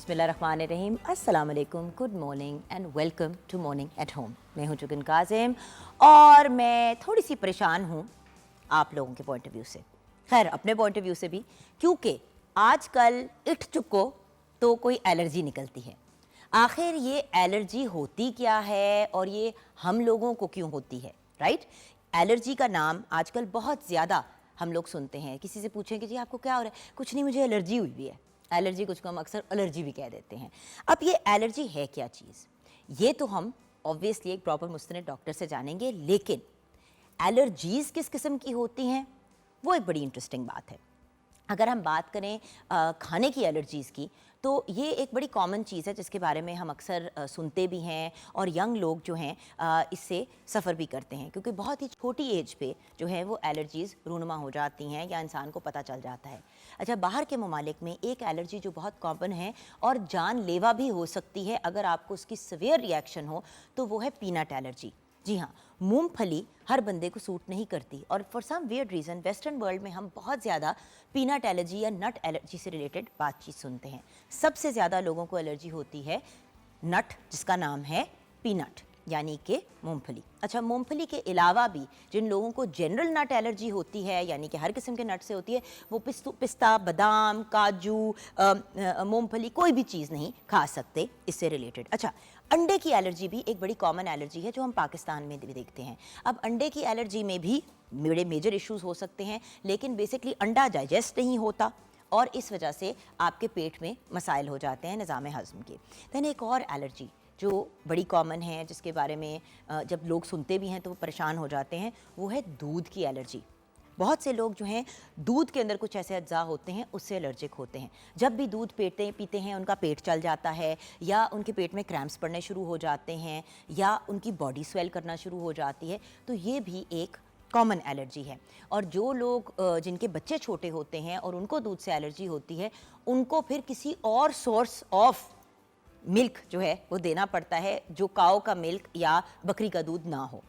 बिस्मिल्लाहिर्रहमानिर्रहीम, अस्सलाम वालेकुम, good morning and welcome to morning at home. मैं हूं जुगन काजिम और मैं थोड़ी सी परेशान हूं आप लोगों के पॉइंट ऑफ व्यू से, खैर अपने पॉइंट ऑफ व्यू से भी, क्योंकि आजकल इठ चुको तो कोई एलर्जी निकलती है। आखिर ये एलर्जी होती क्या है और ये हम लोगों को क्यों होती है, राइट? एलर्जी का नाम आजकल बहुत ज़्यादा हम लोग सुनते हैं। किसी से पूछें कि जी आपको क्या हो रहा है, कुछ नहीं मुझे एलर्जी हुई भी है। एलर्जी कुछ को हम अक्सर एलर्जी भी कह देते हैं। अब ये एलर्जी है क्या चीज़, ये तो हम ऑब्वियसली एक प्रॉपर मुस्तनद डॉक्टर से जानेंगे, लेकिन एलर्जीज़ किस किस्म की होती हैं वो एक बड़ी इंटरेस्टिंग बात है। अगर हम बात करें खाने की एलर्जीज़ की, तो ये एक बड़ी कॉमन चीज़ है जिसके बारे में हम अक्सर सुनते भी हैं और यंग लोग जो हैं इससे सफ़र भी करते हैं, क्योंकि बहुत ही छोटी एज पे जो है वो एलर्जीज़ रूनुमा हो जाती हैं या इंसान को पता चल जाता है। अच्छा, बाहर के ममालिक में एक एलर्जी जो बहुत कॉमन है और जानलेवा भी हो सकती है अगर आपको उसकी सीवियर रिएक्शन हो, तो वो है पीनट एलर्जी। जी हाँ, मूंगफली हर बंदे को सूट नहीं करती और for some weird reason western world में हम बहुत ज़्यादा पीनट एलर्जी या नट एलर्जी से रिलेटेड बातचीत सुनते हैं। सबसे ज़्यादा लोगों को एलर्जी होती है नट, जिसका नाम है पीनट यानी कि मूंगफली। अच्छा, मूंगफली के अलावा भी जिन लोगों को जनरल नट एलर्जी होती है, यानी कि हर किस्म के नट से होती है, वो पिस्ता, बादाम, काजू, मूंगफली कोई भी चीज़ नहीं खा सकते इससे रिलेटेड। अच्छा, अंडे की एलर्जी भी एक बड़ी कॉमन एलर्जी है जो हम पाकिस्तान में भी देखते हैं। अब अंडे की एलर्जी में भी बड़े मेजर इश्यूज हो सकते हैं, लेकिन बेसिकली अंडा डाइजेस्ट नहीं होता और इस वजह से आपके पेट में मसाइल हो जाते हैं निज़ाम हज़म के। दैन एक और एलर्जी जो बड़ी कॉमन है, जिसके बारे में जब लोग सुनते भी हैं तो वो परेशान हो जाते हैं, वो है दूध की एलर्जी। बहुत से लोग जो हैं दूध के अंदर कुछ ऐसे अज्जा होते हैं उससे एलर्जिक होते हैं। जब भी दूध पीते हैं उनका पेट चल जाता है, या उनके पेट में क्रैम्प्स पड़ने शुरू हो जाते हैं, या उनकी बॉडी स्वेल करना शुरू हो जाती है, तो ये भी एक कॉमन एलर्जी है। और जो लोग जिनके बच्चे छोटे होते हैं और उनको दूध से एलर्जी होती है, उनको फिर किसी और सोर्स ऑफ मिल्क जो है वो देना पड़ता है जो काऊ का मिल्क या बकरी का दूध ना हो।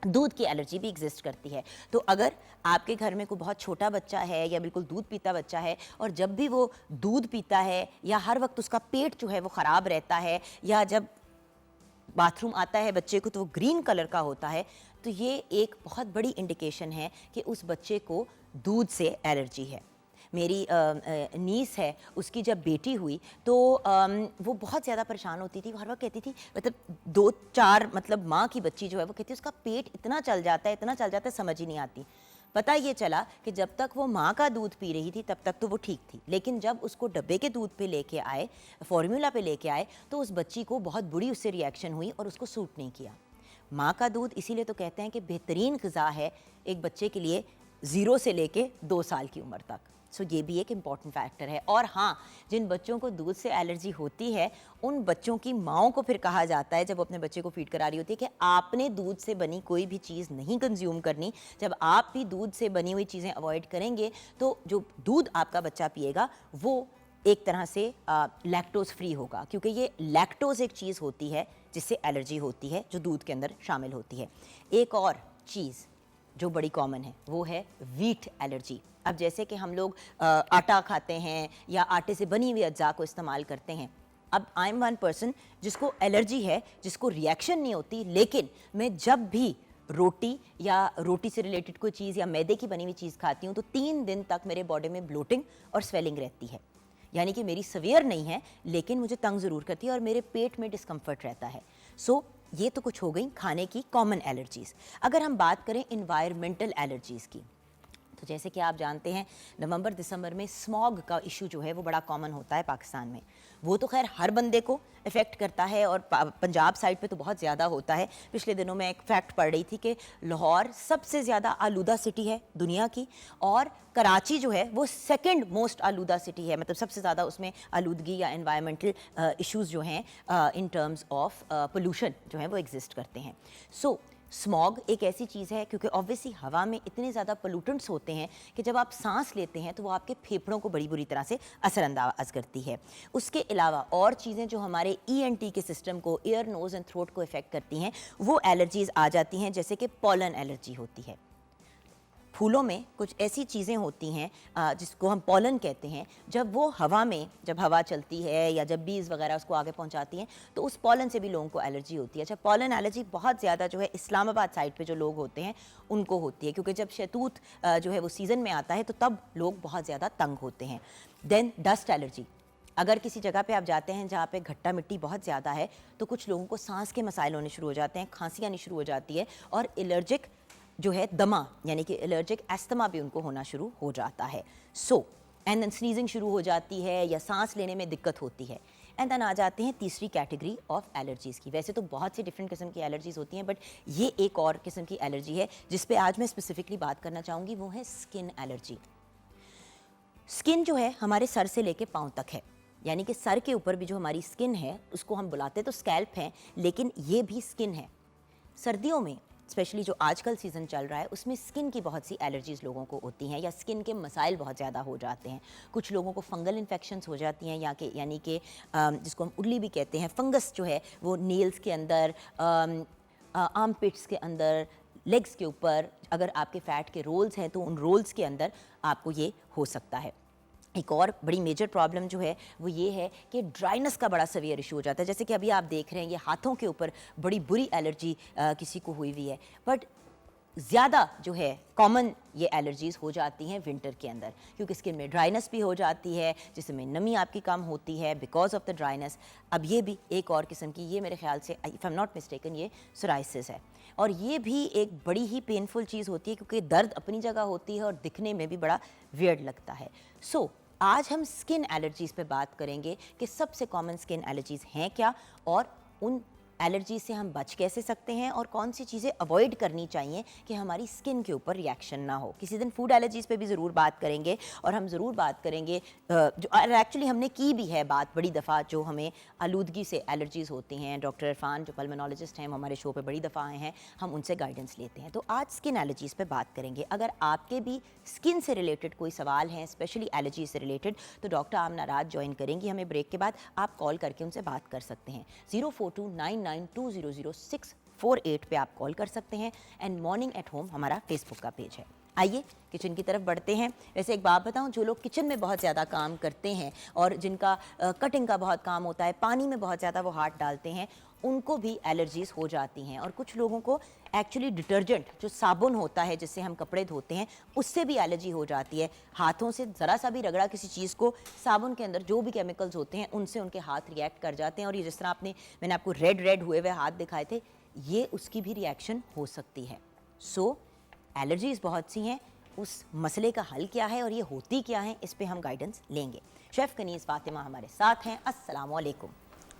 दूध की एलर्जी भी एग्जिस्ट करती है। तो अगर आपके घर में कोई बहुत छोटा बच्चा है या बिल्कुल दूध पीता बच्चा है, और जब भी वो दूध पीता है या हर वक्त उसका पेट जो है वो ख़राब रहता है, या जब बाथरूम आता है बच्चे को तो वो ग्रीन कलर का होता है, तो ये एक बहुत बड़ी इंडिकेशन है कि उस बच्चे को दूध से एलर्जी है। मेरी नीस है, उसकी जब बेटी हुई तो वो बहुत ज़्यादा परेशान होती थी। वो हर वक्त कहती थी, मतलब 2-4 मतलब माँ की बच्ची जो है वो कहती है उसका पेट इतना चल जाता है समझ ही नहीं आती। पता ये चला कि जब तक वो माँ का दूध पी रही थी तब तक तो वो ठीक थी, लेकिन जब उसको डब्बे के दूध पे लेके आए, फॉर्मूला पे लेके आए, तो उस बच्ची को बहुत बुरी उससे रिएक्शन हुई और उसको सूट नहीं किया। माँ का दूध इसीलिए तो कहते हैं कि बेहतरीन ग़िज़ा है एक बच्चे के लिए 0 से लेके 2 साल की उम्र तक। सो ये भी एक इम्पॉर्टेंट फैक्टर है। और हाँ, जिन बच्चों को दूध से एलर्जी होती है उन बच्चों की माँओं को फिर कहा जाता है, जब वो अपने बच्चे को फीड करा रही होती है, कि आपने दूध से बनी कोई भी चीज़ नहीं कंज्यूम करनी। जब आप भी दूध से बनी हुई चीज़ें अवॉइड करेंगे तो जो दूध आपका बच्चा पिएगा वो एक तरह से लैक्टोज़ फ्री होगा, क्योंकि ये लैक्टोज़ एक चीज़ होती है जिससे एलर्जी होती है, जो दूध के अंदर शामिल होती है। एक और चीज़ जो बड़ी कॉमन है वो है वीट एलर्जी। अब जैसे कि हम लोग आटा खाते हैं या आटे से बनी हुई अज्जा को इस्तेमाल करते हैं। अब आई एम वन पर्सन जिसको एलर्जी है, जिसको रिएक्शन नहीं होती, लेकिन मैं जब भी रोटी या रोटी से रिलेटेड कोई चीज़ या मैदे की बनी हुई चीज़ खाती हूँ तो 3 दिन तक मेरे बॉडी में ब्लोटिंग और स्वेलिंग रहती है। यानी कि मेरी सवियर नहीं है, लेकिन मुझे तंग ज़रूर करती है और मेरे पेट में डिस्कम्फर्ट रहता है। ये तो कुछ हो गई खाने की कॉमन एलर्जीज़। अगर हम बात करें इन्वायरमेंटल एलर्जीज़ की, तो जैसे कि आप जानते हैं नवंबर दिसंबर में स्मॉग का इशू जो है वो बड़ा कॉमन होता है पाकिस्तान में। वो तो खैर हर बंदे को इफ़ेक्ट करता है और पंजाब साइड पे तो बहुत ज़्यादा होता है। पिछले दिनों में एक फैक्ट पढ़ रही थी कि लाहौर सबसे ज़्यादा आलूदा सिटी है दुनिया की, और कराची जो है वो सेकंड मोस्ट आलूदा सिटी है, मतलब सबसे ज़्यादा उसमें आलूदगी या एनवायरमेंटल इश्यूज़ जो हैं इन टर्म्स ऑफ पोल्यूशन जो है वो एग्जिस्ट करते हैं। स्मॉग एक ऐसी चीज़ है, क्योंकि ऑब्वियसली हवा में इतने ज़्यादा पोल्यूटेंट्स होते हैं कि जब आप सांस लेते हैं तो वो आपके फेफड़ों को बड़ी बुरी तरह से असरअंदाज करती है। उसके अलावा और चीज़ें जो हमारे ENT के सिस्टम को, ईयर, नोज़ एंड थ्रोट को इफ़ेक्ट करती हैं, वो एलर्जीज़ आ जाती हैं, जैसे कि पॉलन एलर्जी होती है। फूलों में कुछ ऐसी चीज़ें होती हैं जिसको हम पॉलन कहते हैं। जब वो हवा में, जब हवा चलती है या जब बीज वगैरह उसको आगे पहुंचाती हैं तो उस पॉलन से भी लोगों को एलर्जी होती है। अच्छा, पॉलन एलर्जी बहुत ज़्यादा जो है इस्लामाबाद साइड पे जो लोग होते हैं उनको होती है, क्योंकि जब शहतूत जो है वो सीज़न में आता है तो तब लोग बहुत ज़्यादा तंग होते हैं। देन डस्ट एलर्जी, अगर किसी जगह पे आप जाते हैं जहाँ पे घट्टा मिट्टी बहुत ज़्यादा है तो कुछ लोगों को सांस के मसाइल होने शुरू हो जाते हैं, खांसी आनी शुरू हो जाती है और एलर्जिक जो है दमा यानी कि एलर्जिक एस्थमा भी उनको होना शुरू हो जाता है। सो एंड देन स्नीजिंग शुरू हो जाती है या सांस लेने में दिक्कत होती है। एंड देन आ जाते हैं तीसरी कैटेगरी ऑफ एलर्जीज़ की। वैसे तो बहुत सी डिफरेंट किस्म की एलर्जीज़ होती हैं, बट ये एक और किस्म की एलर्जी है जिस पे आज मैं स्पेसिफिकली बात करना चाहूँगी, वो है स्किन एलर्जी। स्किन जो है हमारे सर से लेके पाँव तक है, यानी कि सर के ऊपर भी जो हमारी स्किन है उसको हम बुलाते तो स्कैल्प है, लेकिन ये भी स्किन है। सर्दियों में स्पेशली जो आजकल सीज़न चल रहा है उसमें स्किन की बहुत सी एलर्जीज़ लोगों को होती हैं या स्किन के मसाइल बहुत ज़्यादा हो जाते हैं। कुछ लोगों को फंगल इन्फेक्शंस हो जाती हैं यानी कि जिसको हम उल्ली भी कहते हैं। फंगस जो है वो नेल्स के अंदर, आर्म पिट्स के अंदर, लेग्स के ऊपर, अगर आपके फ़ैट के रोल्स हैं तो उन रोल्स के अंदर आपको ये हो सकता है। एक और बड़ी मेजर प्रॉब्लम जो है वो ये है कि ड्राइनेस का बड़ा सवियर इशू हो जाता है। जैसे कि अभी आप देख रहे हैं ये हाथों के ऊपर बड़ी बुरी एलर्जी किसी को हुई हुई है, बट ज़्यादा जो है कॉमन ये एलर्जीज़ हो जाती हैं विंटर के अंदर, क्योंकि स्किन में ड्राइनेस भी हो जाती है जिसमें नमी आपकी कम होती है बिकॉज ऑफ द ड्राइनेस। अब ये भी एक और किस्म की, ये मेरे ख्याल से if I am not mistaken ये सोराइसिस है, और ये भी एक बड़ी ही पेनफुल चीज़ होती है क्योंकि दर्द अपनी जगह होती है और दिखने में भी बड़ा वियर्ड लगता है। सो आज हम स्किन एलर्जीज़ पे बात करेंगे कि सबसे कॉमन स्किन एलर्जीज़ हैं क्या और उन एलर्जी से हम बच कैसे सकते हैं और कौन सी चीज़ें अवॉइड करनी चाहिए कि हमारी स्किन के ऊपर रिएक्शन ना हो। किसी दिन फूड एलर्जीज़ पे भी ज़रूर बात करेंगे और हम ज़रूर बात करेंगे जो एक्चुअली हमने की भी है बात बड़ी दफ़ा, जो हमें आलूदगी से एलर्जीज़ होती हैं। डॉक्टर इरफान जो पल्मोनोलॉजिस्ट हैं हमारे शो पे बड़ी दफ़ा आए हैं, हम उनसे गाइडेंस लेते हैं। तो आज स्किन एलर्जीज़ पे बात करेंगे। अगर आपके भी स्किन से रिलेटेड कोई सवाल हैं, स्पेशली एलर्जी से रिलेटेड, तो डॉक्टर आमना राज ज्वाइन करेंगी हमें ब्रेक के बाद। आप कॉल करके उनसे बात कर सकते हैं। 042992000648 पे आप कॉल कर सकते हैं। एंड मॉर्निंग एट होम हमारा फेसबुक का पेज है। आइए किचन की तरफ बढ़ते हैं। वैसे एक बात बताऊं, जो लोग किचन में बहुत ज़्यादा काम करते हैं और जिनका कटिंग का बहुत काम होता है, पानी में बहुत ज़्यादा वो हाथ डालते हैं, उनको भी एलर्जीज़ हो जाती हैं। और कुछ लोगों को एक्चुअली डिटर्जेंट जो साबुन होता है जिससे हम कपड़े धोते हैं उससे भी एलर्जी हो जाती है। हाथों से ज़रा सा भी रगड़ा किसी चीज़ को, साबुन के अंदर जो भी केमिकल्स होते हैं उनसे उनके हाथ रिएक्ट कर जाते हैं। और ये जिस तरह मैंने आपको रेड हुए हुए हाथ दिखाए थे, ये उसकी भी रिएक्शन हो सकती है। सो एलर्जीज़ बहुत सी हैं, उस मसले का हल क्या है और ये होती क्या है, इस पे हम गाइडेंस लेंगे। शेफ़ कनीज़ फातिमा हमारे साथ हैं। अस्सलाम वालेकुम।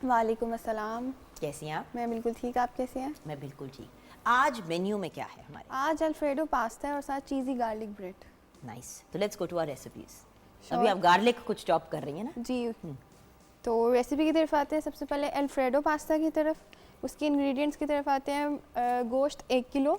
वालेकुम अस्सलाम। कैसी हैं आप? मैं बिल्कुल ठीक, आप कैसे हैं? मैं बिल्कुल ठीक। आज मेन्यू में क्या है हमारे? आज अल्फ्रेडो पास्ता है और साथ चीज़ी गार्लिक ब्रेड। नाइस। तो let's go to our recipes. अभी आप गार्लिक कुछ चॉप कर रही हैं ना? जी। तो रेसिपी की तरफ आते हैं। सबसे पहले अल्फ्रेडो पास्ता की तरफ, उसके इंग्रेडिएंट्स की तरफ आते हैं। गोश्त 1 किलो,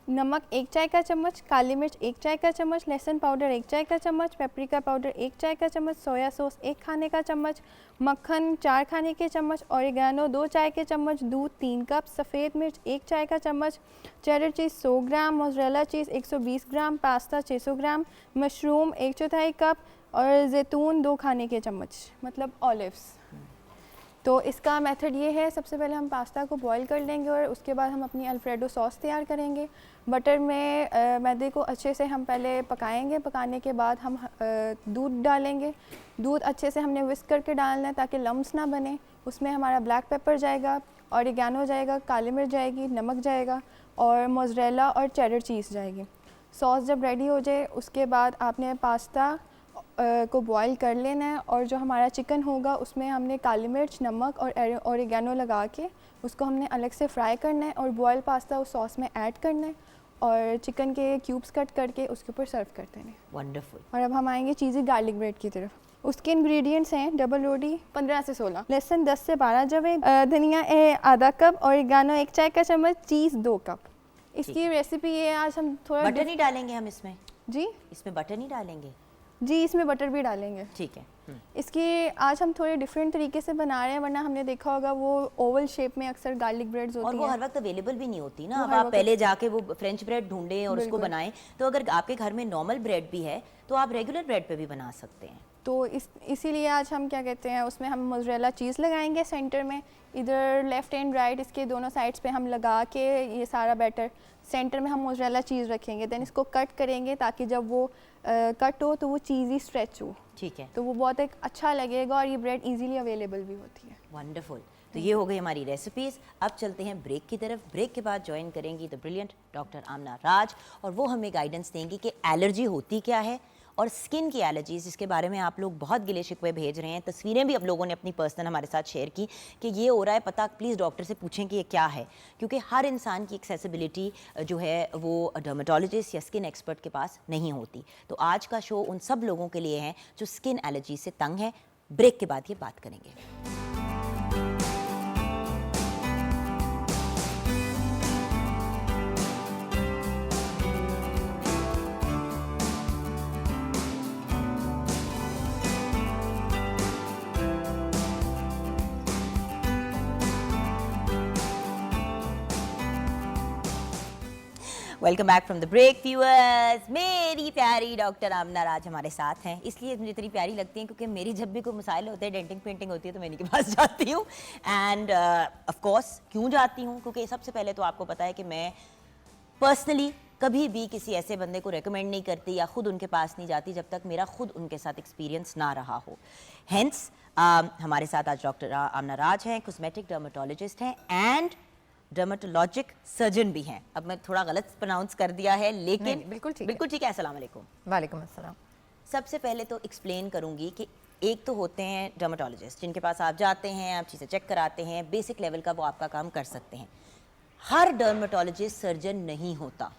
नमक 1 चाय का चम्मच, काली मिर्च 1 चाय का चम्मच, लहसुन पाउडर 1 चाय का चम्मच, पेपरिका पाउडर 1 चाय का चम्मच, सोया सॉस 1 खाने का चम्मच, मक्खन 4 खाने के चम्मच, ऑरिगेनो 2 चाय के चम्मच, दूध 3 कप, सफ़ेद मिर्च 1 चाय का चम्मच, चेडर चीज़ 100 ग्राम, मोज़रेला चीज़ 120 ग्राम, पास्ता 600 ग्राम, मशरूम 1/4 कप और जैतून 2 खाने के चम्मच, मतलब ऑलिव्स। तो इसका मेथड ये है, सबसे पहले हम पास्ता को बॉईल कर लेंगे और उसके बाद हम अपनी अल्फ्रेडो सॉस तैयार करेंगे। बटर में मैदे को अच्छे से हम पहले पकाएंगे। पकाने के बाद हम दूध डालेंगे। दूध अच्छे से हमने विस्क करके डालना है ताकि लम्स ना बने। उसमें हमारा ब्लैक पेपर जाएगा, ऑरिगेनो जाएगा, काली मिर्च जाएगी, नमक जाएगा और मोज़रेला और चेडर चीज़ जाएगी। सॉस जब रेडी हो जाए उसके बाद आपने पास्ता को बॉईल कर लेना है और जो हमारा चिकन होगा उसमें हमने काली मिर्च, नमक और ऑरिगेनो लगा के उसको हमने अलग से फ्राई करना है और बॉयल पास्ता उस सॉस में ऐड करना है और चिकन के क्यूब्स कट करके उसके ऊपर सर्व कर देना है। वंडरफुल। और अब हम आएंगे चीज़ी गार्लिक ब्रेड की तरफ। उसके इंग्रेडिएंट्स हैं डबल रोटी 15 से 16, लहसुन 10 से 12 जवे, धनिया आधा कप, ऑरिगेनो 1 चाय का चम्मच, चीज़ 2 कप। इसकी रेसिपी ये आज हम थोड़ा बटर नहीं डालेंगे हम इसमें? जी, इसमें बटर नहीं डालेंगे? जी, इसमें बटर भी डालेंगे। ठीक है। इसकी आज हम थोड़े डिफरेंट तरीके से बना रहे हैं, वरना हमने देखा होगा वो ओवल शेप में अक्सर गार्लिक ब्रेड्स होती और हैं। वो हर वक्त अवेलेबल भी नहीं होती ना, वो अब हर आप वक्त- पहले जाके वो फ्रेंच ब्रेड ढूंढें और उसको बिल्कुल। बनाएं। तो अगर आपके घर में नॉर्मल ब्रेड भी है तो आप रेगुलर ब्रेड पे भी बना सकते हैं। तो इसीलिए आज हम क्या कहते हैं, उसमें हम मोज़रेला चीज़ लगाएंगे सेंटर में, इधर लेफ़्ट एंड राइट इसके दोनों साइड्स पे हम लगा के ये सारा बैटर सेंटर में हम मोज़रेला चीज़ रखेंगे। देन इसको कट करेंगे ताकि जब वो कट हो तो वो चीज़ी स्ट्रेच हो, ठीक है। तो वो बहुत एक अच्छा लगेगा और ये ब्रेड इजीली अवेलेबल भी होती है। वंडरफुल। तो ये हो गई हमारी रेसिपीज़। अब चलते हैं ब्रेक की तरफ। ब्रेक के बाद ज्वाइन करेंगी द ब्रिलियंट डॉक्टर आमना राज, और वो हमें गाइडेंस देंगी कि एलर्जी होती क्या है और स्किन की एलर्जीज़, जिसके बारे में आप लोग बहुत गिले शिकवे भेज रहे हैं। तस्वीरें भी आप लोगों ने अपनी पर्सनल हमारे साथ शेयर की कि ये हो रहा है, पता प्लीज़ डॉक्टर से पूछें कि ये क्या है, क्योंकि हर इंसान की एक्सेसिबिलिटी जो है वो डर्मेटोलॉजिस्ट या स्किन एक्सपर्ट के पास नहीं होती। तो आज का शो उन सब लोगों के लिए है जो स्किन एलर्जी से तंग है। ब्रेक के बाद ये बात करेंगे। Welcome back from the break viewers. मेरी प्यारी डॉक्टर आमना राज हमारे साथ हैं, इसलिए मुझे इतनी प्यारी लगती हैं क्योंकि मेरी जब भी कोई मसाइल होते हैं, डेंटिंग पेंटिंग होती है, तो मैं इनके पास जाती हूँ। एंड ऑफ कोर्स क्यों जाती हूँ, क्योंकि सबसे पहले तो आपको पता है कि मैं पर्सनली कभी भी किसी ऐसे बंदे को रेकमेंड नहीं करती या खुद उनके पास नहीं जाती जब तक मेरा खुद उनके साथ एक्सपीरियंस ना रहा हो। हेंस हमारे साथ आज डॉक्टर आमना राज हैं, कॉस्मेटिक डर्मेटोलॉजिस्ट हैं एंड डर्मेटोलॉजिक सर्जन भी हैं। अब मैं थोड़ा गलत प्रोनाउंस कर दिया है, लेकिन नहीं, बिल्कुल ठीक है। अस्सलाम वालेकुम। वालेकुम अस्सलाम। सबसे पहले तो एक्सप्लेन करूंगी कि एक तो होते हैं डर्मेटोलॉजिस्ट जिनके पास आप जाते हैं, आप चीज़ें चेक कराते हैं, बेसिक लेवल का वो आपका काम कर सकते हैं। हर डर्मेटोलॉजिस्ट सर्जन नहीं होता,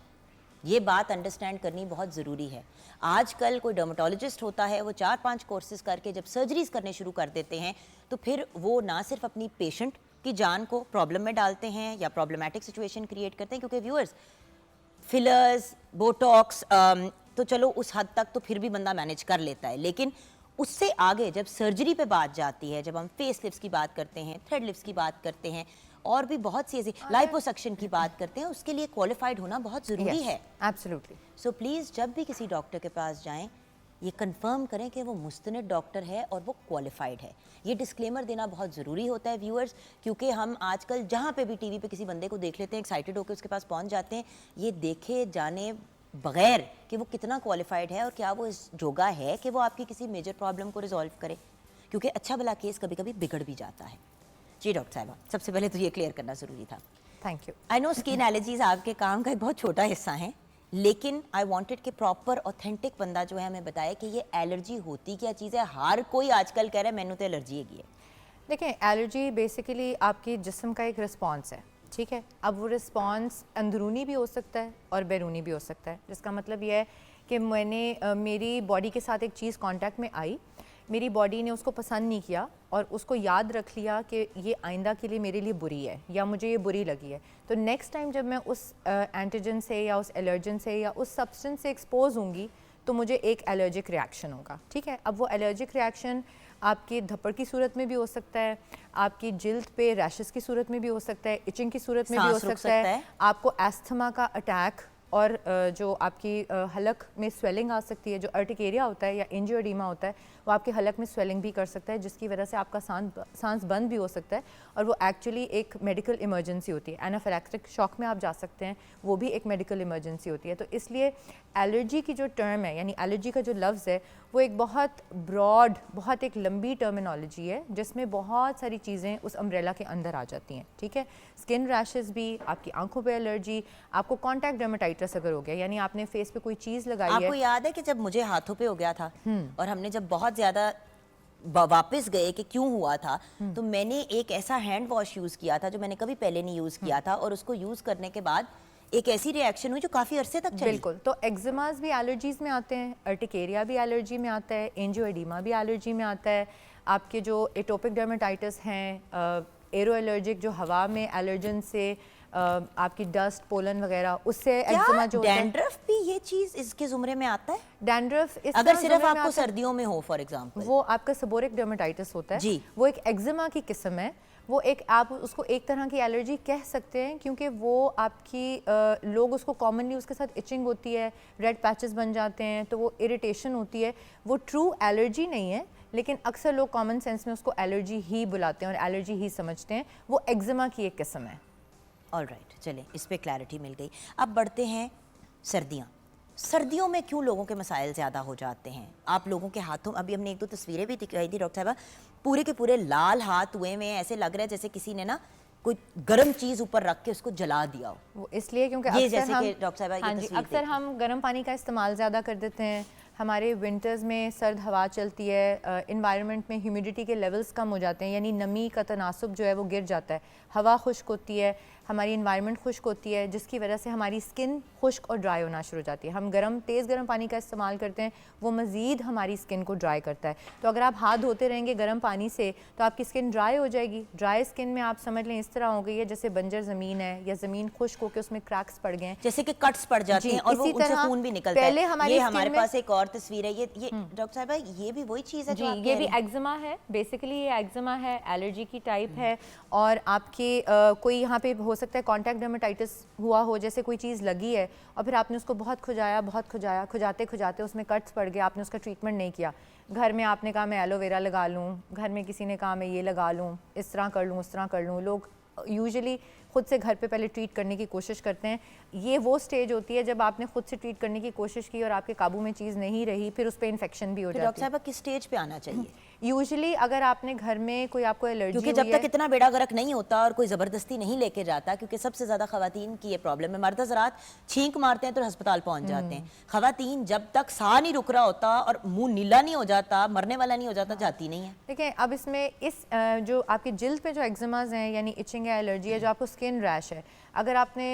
ये बात अंडरस्टैंड करनी बहुत ज़रूरी है। आजकल कोई डर्मेटोलॉजिस्ट होता है, वो 4-5 कोर्सेज करके जब सर्जरीज करने शुरू कर देते हैं तो फिर वो ना सिर्फ अपनी पेशेंट की जान को प्रॉब्लम में डालते हैं या प्रॉब्लमेटिक सिचुएशन क्रिएट करते हैं, क्योंकि व्यूअर्स फिलर्स, बोटॉक्स तो चलो उस हद तक तो फिर भी बंदा मैनेज कर लेता है, लेकिन उससे आगे जब सर्जरी पे बात जाती है, जब हम फेस लिफ्ट्स की बात करते हैं, थ्रेड लिफ्ट्स की बात करते हैं और भी बहुत सी ऐसी लाइपोसक्शन की बात करते हैं, उसके लिए क्वालिफाइड होना बहुत ज़रूरी है। एब्सोल्युटली। सो प्लीज़ जब भी किसी डॉक्टर के पास जाएं, ये कंफर्म करें कि वो मुस्तनद डॉक्टर है और वो क्वालिफाइड है। ये डिस्क्लेमर देना बहुत ज़रूरी होता है व्यूअर्स, क्योंकि हम आजकल जहाँ पे भी टीवी पे किसी बंदे को देख लेते हैं, एक्साइटेड होकर उसके पास पहुँच जाते हैं, ये देखे जाने बगैर कि वो कितना क्वालिफाइड है और क्या वो इस जोगा है कि वो आपकी किसी मेजर प्रॉब्लम को रिजॉल्व करे, क्योंकि अच्छा भला केस कभी कभी बिगड़ भी जाता है। जी डॉक्टर साहिबा, सबसे पहले तो ये क्लियर करना ज़रूरी था। Thank you. I know skin allergies आपके काम का एक बहुत छोटा हिस्सा है, लेकिन आई वांटेड कि प्रॉपर ऑथेंटिक बंदा जो है हमें बताए कि ये एलर्जी होती क्या चीज़ है। हर कोई आजकल कह रहा है मैंने तो एलर्जी है। देखिए, एलर्जी बेसिकली आपकी जिस्म का एक रिस्पॉन्स है, ठीक है। अब वो रिस्पॉन्स अंदरूनी भी हो सकता है और बैरूनी भी हो सकता है, जिसका मतलब ये है कि मेरी बॉडी के साथ एक चीज़ कांटेक्ट में आई, मेरी बॉडी ने उसको पसंद नहीं किया और उसको याद रख लिया कि ये आइंदा के लिए मेरे लिए बुरी है या मुझे ये बुरी लगी है, तो नेक्स्ट टाइम जब मैं उस एंटीजन से या उस एलर्जन से या उस सब्सटेंस से एक्सपोज होंगी तो मुझे एक एलर्जिक रिएक्शन होगा, ठीक है। अब वो एलर्जिक रिएक्शन आपकी धप्पड़ की सूरत में भी हो सकता है, आपकी जिल्द पे रैशेस की सूरत में भी हो सकता है, इचिंग की सूरत में भी हो सकता है, आपको एस्थमा का अटैक और जो आपकी हलक में स्वेलिंग आ सकती है, जो अर्टिकेरिया होता है या एंजियोएडिमा होता है, वो आपके हलक में स्वेलिंग भी कर सकता है, जिसकी वजह से आपका सांस बंद भी हो सकता है और वो एक्चुअली एक मेडिकल इमरजेंसी होती है। एनाफिलैक्टिक शॉक में आप जा सकते हैं, वो भी एक मेडिकल इमरजेंसी होती है। तो इसलिए एलर्जी की जो टर्म है, यानी एलर्जी का जो लफ्ज़ है, वो एक बहुत ब्रॉड, बहुत एक लंबी टर्मिनोलॉजी है जिसमें बहुत सारी चीज़ें उस अम्ब्रेला के अंदर आ जाती हैं, ठीक है। स्किन रैशेस भी, आपकी आंखों पे एलर्जी, आपको कॉन्टैक्ट डर्मेटाइटिस अगर हो गया, यानी आपने फेस पे कोई चीज़ लगाई है। आपको याद है कि जब मुझे हाथों पे हो गया था और हमने जब बहुत ज़्यादा वापस गए कि क्यों हुआ था, तो मैंने एक ऐसा हैंड वॉश यूज़ किया था जो मैंने कभी पहले नहीं यूज़ किया था, और उसको यूज़ करने के बाद एक ऐसी रिएक्शन हुई जो काफ़ी अरसे तक चली। बिल्कुल। तो एक्जिमास भी एलर्जीज में आते हैं, अर्टिकेरिया भी एलर्जी में आता है, एंजियोएडिमा भी एलर्जी में आता है, आपके जो एटोपिक डर्मेटाइटिस हैं, एरो एलर्जिक जो हवा में एलर्जन से आपकी डस्ट, पोलन वगैरह, उससे एक्जिमा जो डैंड्रफ भी ये चीज इसके जुमरे में आता है? डैंड्रफ इस अगर तरह सिर्फ जुमरे में आपको आता है, सर्दियों में हो फॉर एग्जांपल, वो आपका सेबोरिक डर्मेटाइटिस होता है जी। वो एक एक्जिमा की किस्म है, वो एक आप उसको एक तरह की एलर्जी कह सकते हैं क्योंकि वो आपकी लोग उसको कॉमनली उसके साथ इचिंग होती है, रेड पैचेस बन जाते हैं, तो वो इरिटेशन होती है। वो ट्रू एलर्जी नहीं है, लेकिन अक्सर लोग कॉमन सेंस में उसको एलर्जी ही बुलाते हैं और एलर्जी ही समझते हैं। वो एक्जिमा की एक किस्म है। ऑलराइट, चलें, इस पे क्लैरिटी मिल गई। अब बढ़ते हैं सर्दियाँ। सर्दियों में क्यों लोगों के मसाइल ज़्यादा हो जाते हैं? आप लोगों के हाथों, अभी हमने एक दो तस्वीरें भी दिखाई थी डॉक्टर साहबा, पूरे के पूरे लाल हाथ हुए में, ऐसे लग रहा है जैसे किसी ने ना कोई गर्म चीज़ ऊपर रख के उसको जला दिया हो। वो इसलिए क्योंकि ये अक्सर जैसे हम कि डॉक्टर साहबा ये हाँ जी, तस्वीर अक्सर देखी। हम गर्म पानी का इस्तेमाल ज़्यादा कर देते हैं। हमारे विंटर्स में सर्द हवा चलती है, इन्वायरमेंट में ह्यूमिडिटी के लेवल्स कम हो जाते हैं, यानी नमी का तनासुब जो है वो गिर जाता है, हवा खुश्क होती है, हमारी इन्वायरमेंट खुश्क होती है, जिसकी वजह से हमारी स्किन खुश्क और ड्राई होना शुरू हो जाती है। हम तेज़ गर्म पानी का इस्तेमाल करते हैं, वो मज़ीद हमारी स्किन को ड्राई करता है। तो अगर आप हाथ धोते रहेंगे गर्म पानी से तो आपकी स्किन ड्राई हो जाएगी। ड्राई स्किन में आप समझ लें इस तरह हो गई है जैसे बंजर ज़मीन है या ज़मीन खुश्क होकर उसमें क्रैक्स पड़ गए हैं, जैसे कि कट्स पड़ जाते जी, हैं और वो इसी उनसे तरह खून भी निकलता पहले है। हमारी ये स्किन हमारे में- पास एक और तस्वीर है, ये डॉक्टर साहबा ये भी वही चीज़ है जी, जो आप ये कह भी रही हैं? एक्जिमा है। बेसिकली ये एक्जिमा है, एलर्जी की टाइप है। और आपके कोई यहाँ पे हो सकता है कॉन्टैक्ट डर्मेटाइटिस हुआ हो, जैसे कोई चीज़ लगी है और फिर आपने उसको बहुत खुजाया, खुजाते खुजाते उसमें कट्स पड़ गए, आपने उसका ट्रीटमेंट नहीं किया। घर में आपने कहा मैं एलोवेरा लगा लूँ, घर में किसी ने कहा मैं ये लगा लूँ, इस तरह कर लूँ, उस तरह कर लूँ। लोग यूजुअली खुद से घर पे पहले ट्रीट करने की कोशिश करते हैं। ये वो स्टेज होती है जब आपने खुद से ट्रीट करने की कोशिश की और आपके काबू में चीज़ नहीं रही, फिर उस पर इन्फेक्शन भी हो फिर जाती डॉक्टर है। साहबा किस स्टेज पे आना चाहिए? यूजुअली अगर आपने घर में कोई आपको एलर्जी क्योंकि जब तक इतना बेड़ा गर्क नहीं होता और कोई ज़बरदस्ती नहीं लेके जाता, क्योंकि सबसे ज़्यादा ख़वातीन की ये प्रॉब्लम है, मर्द हज़रात छींक मारते हैं तो अस्पताल पहुंच जाते हैं, ख़वातीन जब तक साह नहीं रुक रहा होता और मुंह नीला नहीं हो जाता, मरने वाला नहीं हो जाता, जाती नहीं है। देखिए अब इसमें जो आपकी जिल्द पे जो एक्जिमाज हैं यानी इचिंग या एलर्जी है, जो आपको स्किन रैश है, अगर आपने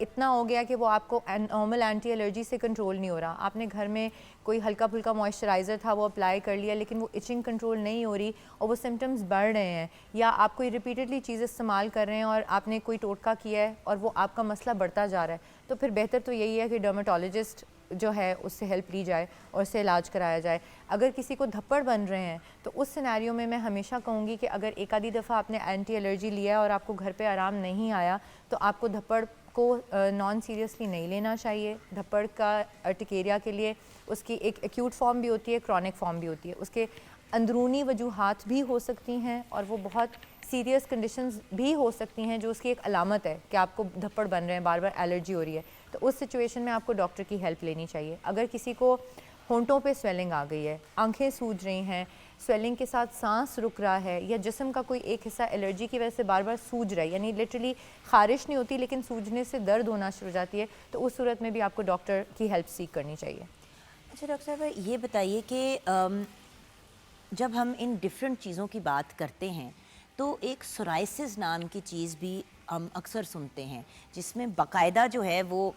इतना हो गया कि वो आपको नॉर्मल एंटी एलर्जी से कंट्रोल नहीं हो रहा, आपने घर में कोई हल्का फुल्का मॉइस्चराइज़र था वो अप्लाई कर लिया लेकिन वो इचिंग कंट्रोल नहीं हो रही और वो सिम्टम्स बढ़ रहे हैं, या आप कोई रिपीटेडली चीज़ इस्तेमाल कर रहे हैं और आपने कोई टोटका किया है और वो आपका मसला बढ़ता जा रहा है, तो फिर बेहतर तो यही है कि डर्मेटोलॉजिस्ट जो है उससे हेल्प ली जाए और उससे इलाज कराया जाए। अगर किसी को धप्पड़ बन रहे हैं तो उस सिनेरियो में मैं हमेशा कहूँगी कि अगर एक आधी दफ़ा आपने एंटी एलर्जी लिया और आपको घर पे आराम नहीं आया तो आपको धप्पड़ को नॉन सीरियसली नहीं लेना चाहिए। धप्पड़ का अर्टिकेरिया के लिए उसकी एक एक्यूट फॉर्म भी होती है, क्रॉनिक फॉर्म भी होती है, उसके अंदरूनी वजूहात भी हो सकती हैं और वो बहुत सीरियस कंडीशंस भी हो सकती हैं जो उसकी एक अलामत है कि आपको धप्पड़ बन रहे हैं, बार बार एलर्जी हो रही है, तो उस सिचुएशन में आपको डॉक्टर की हेल्प लेनी चाहिए। अगर किसी को होंठों पे स्वेलिंग आ गई है, आंखें सूज रही हैं, स्वेलिंग के साथ सांस रुक रहा है, या जिस्म का कोई एक हिस्सा एलर्जी की वजह से बार बार सूज रहा है, यानी लिटरली खारिश नहीं होती लेकिन सूजने से दर्द होना शुरू हो जाती है, तो उस सूरत में भी आपको डॉक्टर की हेल्प सीख करनी चाहिए। अच्छा डॉक्टर साहब ये बताइए कि जब हम इन डिफरेंट चीज़ों की बात करते हैं तो एक सोराइसिस नाम की चीज़ भी हम अक्सर सुनते हैं, जिसमें बाकायदा जो है वो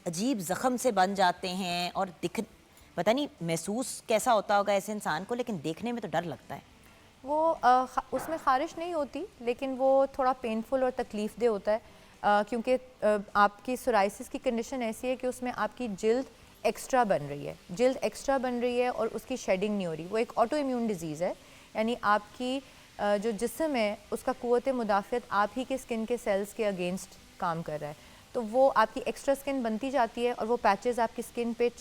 अजीब ज़ख़म से बन जाते हैं और पता नहीं महसूस कैसा होता होगा ऐसे इंसान को, लेकिन देखने में तो डर लगता है। वो उसमें खारिश नहीं होती लेकिन वो थोड़ा पेनफुल और तकलीफ़ दे होता है, क्योंकि आपकी सोराइसिस की कंडीशन ऐसी है कि उसमें आपकी जिल्द एक्स्ट्रा बन रही है, जिल्द एक्स्ट्रा बन रही है और उसकी शेडिंग नहीं हो रही। वो एक ऑटो इम्यून डिजीज़ है, यानी आपकी जो जिस्म है उसका क़ुव्वत मुदाफ़ियत आप ही के स्किन के सेल्स के अगेंस्ट काम कर रहा है, तो वो आपकी एक्स्ट्रा स्किन बनती जाती है और वो पैचेस आपकी स्किन पे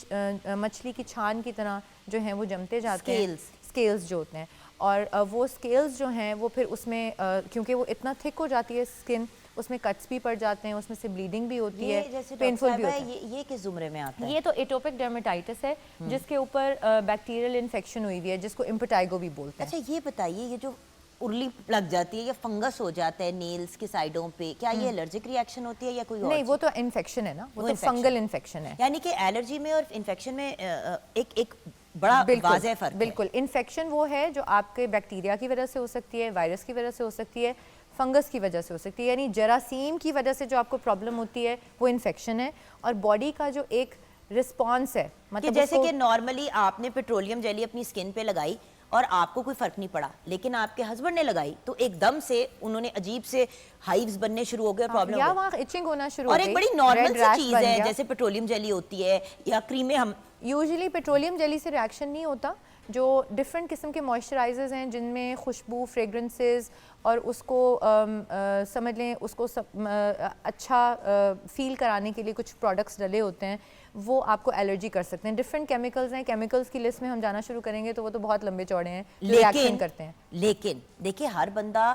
मछली की छान की तरह जो हैं वो जमते जाते हैं, स्केल्स जो होते हैं, और वो स्केल्स जो हैं वो फिर उसमें क्योंकि वो इतना थिक हो जाती है स्किन, उसमें कट्स भी पड़ जाते हैं, उसमें से ब्लीडिंग भी होती है, पेनफुल भी होता है। ये किस ज़ुमरे में आता है? ये तो एटोपिक डर्मेटाइटिस है जिसके ऊपर बैक्टीरियल इन्फेक्शन हुई हुई है, जिसको इम्पेटाइगो भी बोलते हैं। अच्छा ये बताइए, ये जो उर्ली लग जाती है या फंगस हो जाता है नेल्स की साइडों पे, क्या ये एलर्जिक रिएक्शन होती है या कोई और नहीं, चीज़? वो तो इन्फेक्शन है ना, वो तो फंगल इन्फेक्शन है। यानी कि एलर्जी में और इन्फेक्शन में एक बड़ा वाज़ेह फ़र्क है। बिल्कुल, इन्फेक्शन वो है जो आपके बैक्टीरिया की वजह से हो सकती है, वायरस की वजह से हो सकती है, फंगस की वजह से हो सकती है, यानी जरासीम की वजह से जो आपको प्रॉब्लम होती है वो इन्फेक्शन है। और बॉडी का जो एक रिस्पॉन्स है, मतलब जैसे कि नॉर्मली आपने पेट्रोलियम जेली अपनी स्किन पे लगाई और आपको कोई फर्क नहीं पड़ा, लेकिन आपके हस्बैंड ने लगाई तो एकदम से उन्होंने अजीब से हाइव्स बनने शुरू हो गए, प्रॉब्लम या हो गई। वहाँ इचिंग होना शुरू और हो एक गई, बड़ी नॉर्मल red सी rash चीज बन है गया। जैसे पेट्रोलियम जेली होती है या क्रीमें, हम यूजुअली पेट्रोलियम जेली से रिएक्शन नहीं होता, जो डिफरेंट किस्म के मॉइस्चराइजर्स हैं जिनमें खुशबू, फ्रेगरेंसेस और उसको समझ लें उसको अच्छा फील कराने के लिए कुछ प्रोडक्ट्स डले होते हैं, वो आपको एलर्जी कर सकते हैं। डिफरेंट केमिकल्स हैं, केमिकल्स की लिस्ट में हम जाना शुरू करेंगे तो वो तो बहुत लंबे चौड़े हैं, रिएक्शन करते हैं। लेकिन देखिए हर बंदा